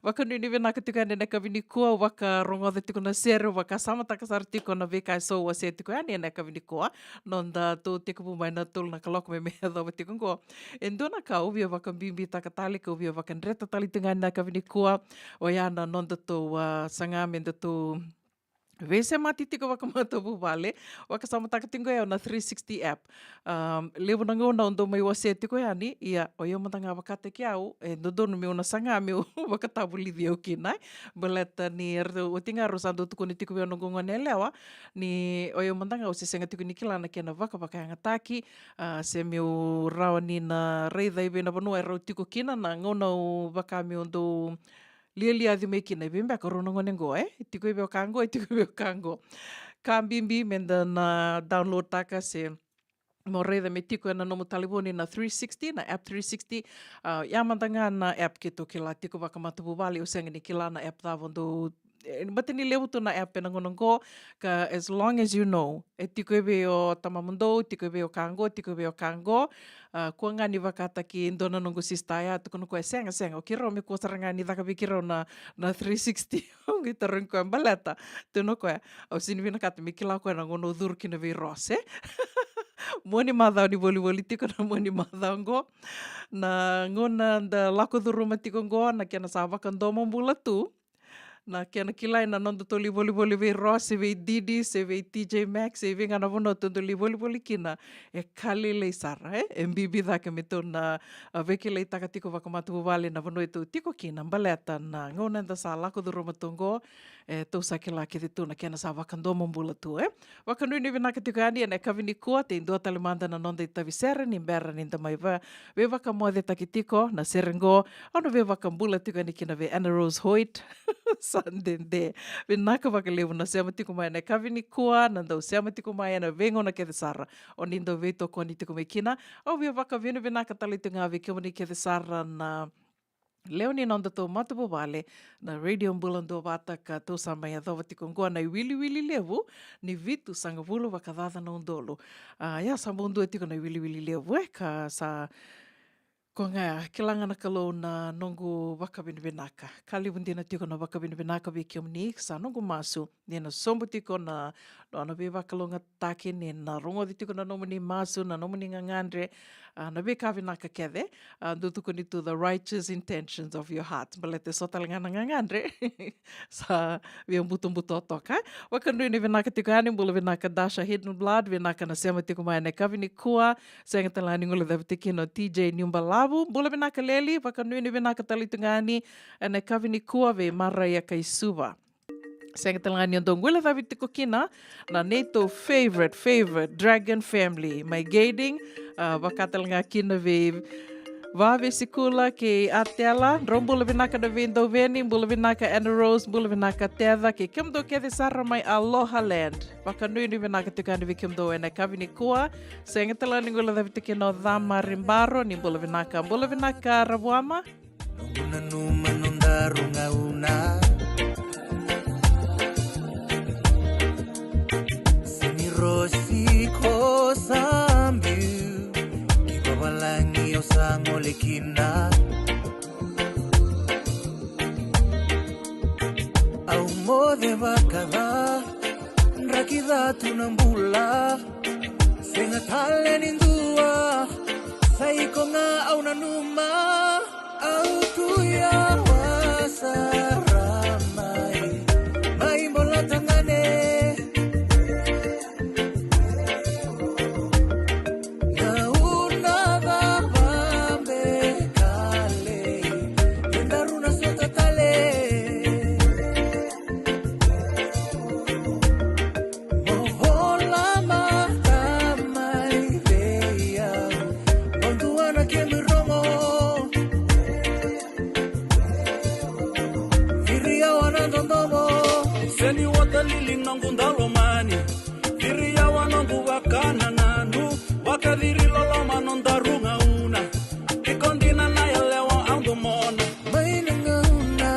wakanuni vinakatu kane na kavini kua waka rongoda tiko na sere waka samata kasar tiko na veka so wa se tiko yani na kavini kua nonda to tiko pumai na tol na kalok me medo tiko ko endona ka ubia waka bimbi takatali ka ubia waka ndreta tali tinga na kavini kua o yana nonda to sanga menda to Vese mati tiko wakamata bubale wakasamata tingo ya na 360 app levo nango na ondo mai wase tiko yani ia oyo matanga wakate kiau dodonu me ona sanga me wakatabuli dio kinai baleta ni o tinga rosando tuko ni tiko no ngone lewa ni oyo matanga o senga tiko ni kilana kena waka ngataki se me rawani na reida ibe na bonu ero tiko kina na ngona waka me ondo lia di meki na bimba korona ngonengo tiko ibe kango tiko ibe kango kambimbi menda na download taka se moreda me tiko na nomo taliboni na 360 na app 360 yamandanga na app keto kila tiko wakamata bubali usenga ni kila na app da vondo batini lewu to na app na ngonongo ka as long as you know tiko ibe o tamamundo tiko ibe o kango kua ngani wakata ki ndona nungu sistaya tuku nuku senga kiro me kua sarangani daka bikiro na 360 ongi tarun kua baleta tuno kua au sinivina kata mikila kua na ngono dur kina vi rose moni madhao ni boli tiko na moni madhao ngo na ngona da lako duruma tiko ngo na kena sabaka ndomo mbula tu na kena kilai na nondo to liboli ve Ross ve Didi se ve TJ Maxx se ve ngana vono to liboli kina kali le sara MBB da ke meto na ve ke le takatiko wakamatu vale na vono to tiko kina baleta na ngona da sala ko duro matongo to sakela ke to na kena sa wakando mbula tu wakanu ni vina katiko ani na kavini kua te ndo talemanda na nonda itavi sere ni mbera ni ndamai ve wakamode takitiko na serengo ono ve wakambula tiko ni kina ve Anna Rose Hoyt sandende vinaka wakalevu na sema tiko mai na kavini kua na ndau sema tiko mai na vengo na ke sara o nindo ve to koni tiko me kina o ve waka vino vinaka talitunga ve kemoni ke sara na Leoni nonda to matapo vale na radio mbulando vata ka to samaya dhova tiko ngoa na wili levu ni vitu sanga vulu wakadhadha na undolo ya sambundu tiko na wili levu ka sa ko nga kilangana kalo na nongu wakabinibinaka. Kali wundina tiko na wakabinibinaka vikiomni sa nongu masu. Nena sombu tiko na doana be wakalo nga taki nena rongo di tiko na nomuni masu na nomuni ngangandre na be kavinaka kede. Dutuko ni to the righteous intentions of your heart. Balete sotal nga ngangandre. Sa viang buto toka. Wakandu ni vinaka tiko ani mbula vinaka Dasha Hidden Blood. Vinaka na sema tiko mai na kavini kua. Senga talani ngula davitiki no TJ Nyumbala. Bula vinaka leli, wakanui ni vinaka talitungani, ane kavini kua ve mara ya kaisuva. Senga talangani on dongwila thavitiko kina, na neto favorite Dragon Family. My gading, wakatalanga kina ve Vave sikula ke Atela, rombula vinaka da Vindo Veni, bula vinaka Anna Rose, bula vinaka Teva, ke kimdo ke de sarra mai Aloha Land. Wakanui ni vinaka tukani vi kimdo ena kavini kua, sengatala ningula da vitike no Dhama Rimbaro, ni bula vinaka Rabuama. Una numa nunda runga una. Sini rosi ko sambil, kibabalangi osang olekina. Au mo de bakada, rakida tunambula, sengatale nindua, saiko nga au nanuma. Autuya wasaramai mai bola tangane nauna bambe kale yendaruna sota tale mohola matamai veya bonduana kemirongo. Seni watalili nangu ndalomani Viria wanangu wakana nanu Wakadiri loloma nondarunga una Ikondina na yalewa andomona Maina ngauna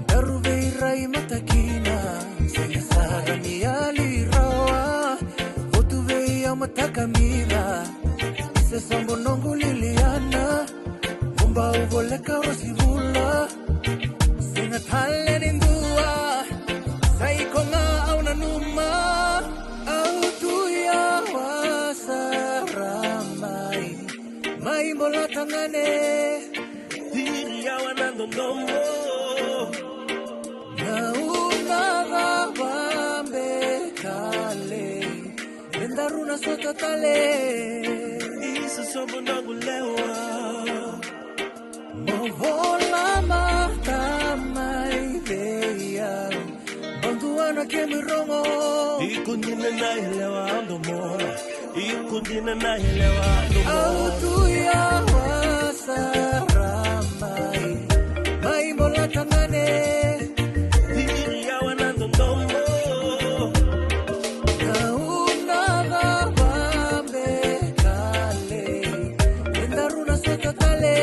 Daruveirai matakina Sengasaga ni alirawa Otuvei au matakamila Ise sambo nongu liliana Mumba uvoleka rosivula Sengatale nindua Saikonga au nanuma Autuya wasaramai Mai mola tangane Diri awanando nombo Nauna bambe kale Endaruna sota tale Isa sobo nagulewa Mohola matamai veya Bantuana kemirongo Ikundina na hilewa andomona Ikundina na hilewa andomona Autuya wasaramai Mai mola tangane Diri awanando nombo Nauna bambe kale Endaruna sota tale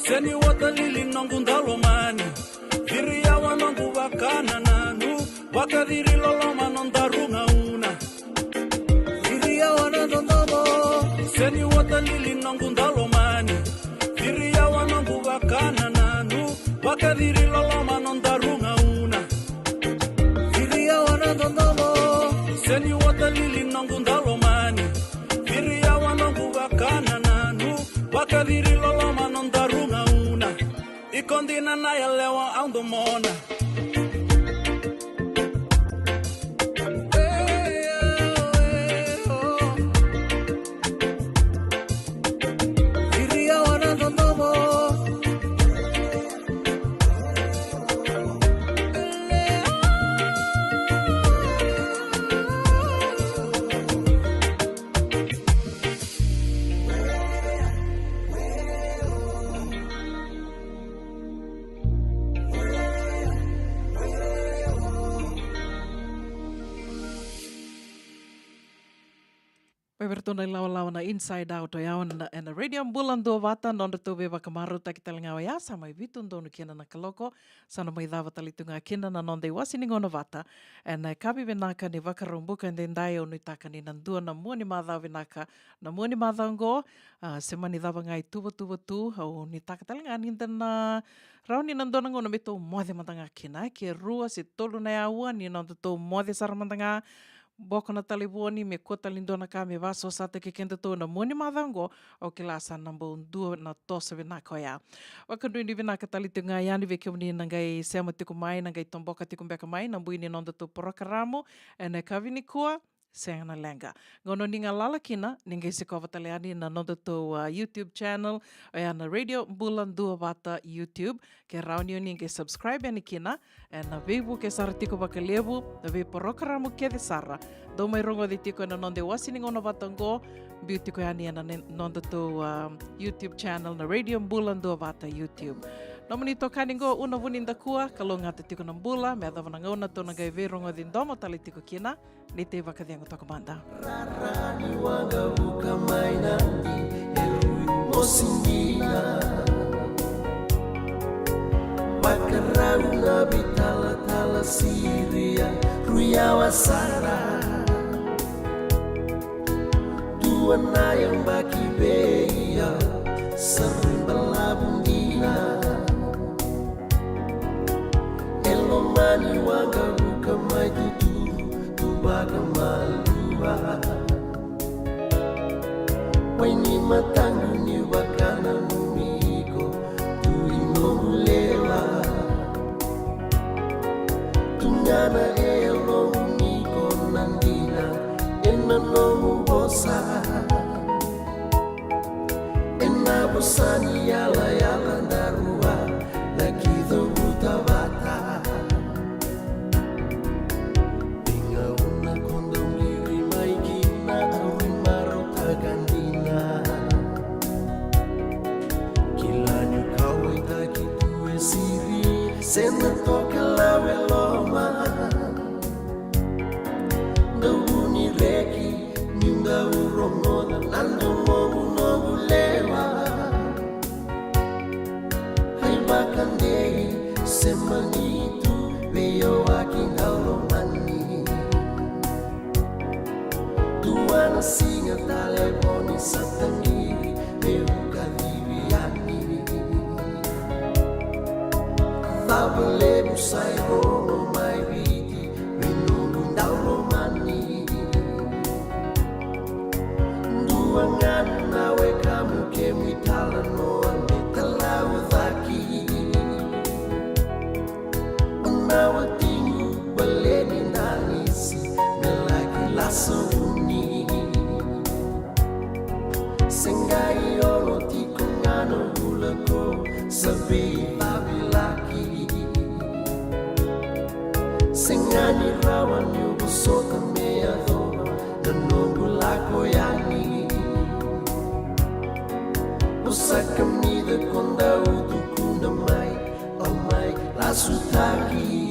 Seni watalili nangu ndalomani Viria wanangu wakana nanu Wakadiri loloma nondarunga una Viria wanandonomo Seni watalili nangu ndalomani Viria wanangu wakana nanu Wakadiri loloma nondarunga una Viria wanandonomo Seni watalili nangu ndalomani Viria wanangu wakana nanu Wakadiri loloma nondarunga una Ikondina na yalewa andomona Viria wanandonomo Bertuna lawa na Inside Out yawan na radio bulan do vata nonda to beba kamaru ta kita lenga ya sama vitun do kena na kaloko sana mai dava talitunga kena na nonda wasini ngona vata and kabi benaka ni vakarumbuka ndendai onu taka ni nandua na muani madha benaka na muani madha ngo semani dava ngai tu au ni taka talenga ni na rauni nandona ngona meto mode matanga kena ke rua se tolu na yaua ni nonda to mode saramantanga Boko na taliboni me kota lindona ka me vaso sate ke kenda to na moni madango o ke la sa nambo ndu na tosa vina koya. Waka ndu vina ka talitunga yani ve kemni nangai sema tiku mai nangai tomboka tiku mbeka mai nambu ini nonda to prokaramo ene kavini kua Sengana lenga. Ngono ninga lala kina, ninga se kova taleani na nondo to YouTube channel, o na Radio Bulan Dua Vata YouTube, ke raunio ninga subscribe ani kina, na vebu ke saratiko bakalebu, na ve porokaramu ke de sara. Do mai rongo de tiko na nonde wasini ngono vatango, biutiko yani na nondo to YouTube channel na Radio Bulan Dua Vata YouTube. Nomoni to kaningo una vuninda kua, kalau ngata tiko na bula, me adava nanga una to nagai ve rongo din domo tali tiko kina, ni te vakadiango toko manda. Rarani wanga buka mainanti, erui mosingina. Wakarauna bitala tala Siria, ruya wasara. Dua na yang baki beya, sering belabundina. Elomani wanga buka mai tutu baga malua. Waini matangu ni wakana numiko tuinomulewa. Tunyana elomiko nandina enanomu bosa. Enabosani yala yala darua nakido butabata. Sena toka lawe loma Ndawuni reki Nyunga urongoda Nando mogu nogu lewa Haibakandei Semanitu Veyo waking haulomani Tuana singa taleponi satangiri Meuka viviani Tabalebu sai rono mai viti Minungu daulo mani Dua ngana nawe kamu kemi tala noa Metalau dhaki Unawa tingu baleni nangisi Melaki laso uni Sengai olo tiko ngano gulako Sabi babilaki Sengani rawan yubo sota mea doma Nanongu lako yani Usaka mida konda udu kuna mai Oh mai lasutaki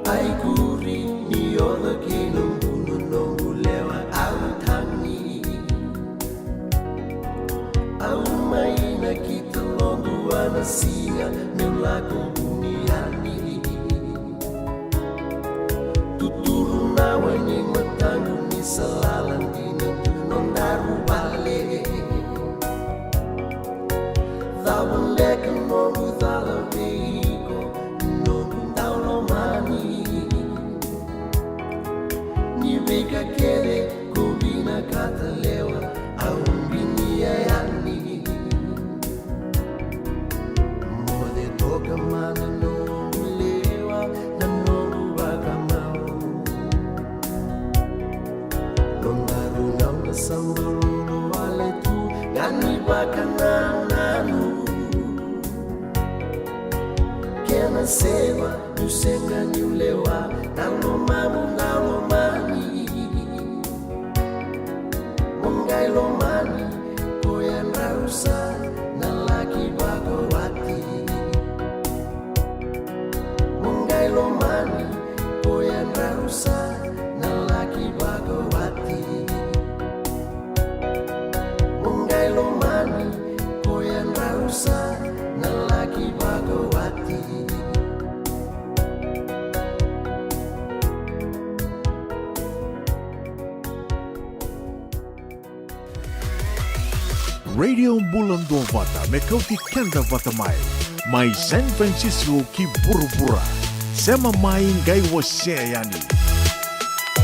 Ai kuri ni oda kina mbuno nongu lewa au tangi Au mai na kita longu wana singa Neulako buniani Tuturu nawa ni matangu ni salalan dina Nondaru bale Thawun leka nongu thala veiko Nongu daulo mani Ni veka kere kubina kata lewa Aumbini ayani Mode toka mana nongu lewa Na nongu bakamau Nondaru nauna sambaruno wale tu Ngani bakanananu Kena sewa Nusenga niulewa Nalo mamu nalo mani Mongai lo mani Koyan rausa Nalaki bagawati Mongai lo mani Koyan rausa Nalaki bagawati Mongai lo mani Koyan rausa Nalaki bagawati Radio Bulan Dua Vata Mekauti Kenda Vata Mai San Francisco ki Burubura Sema mai ngai wasea yani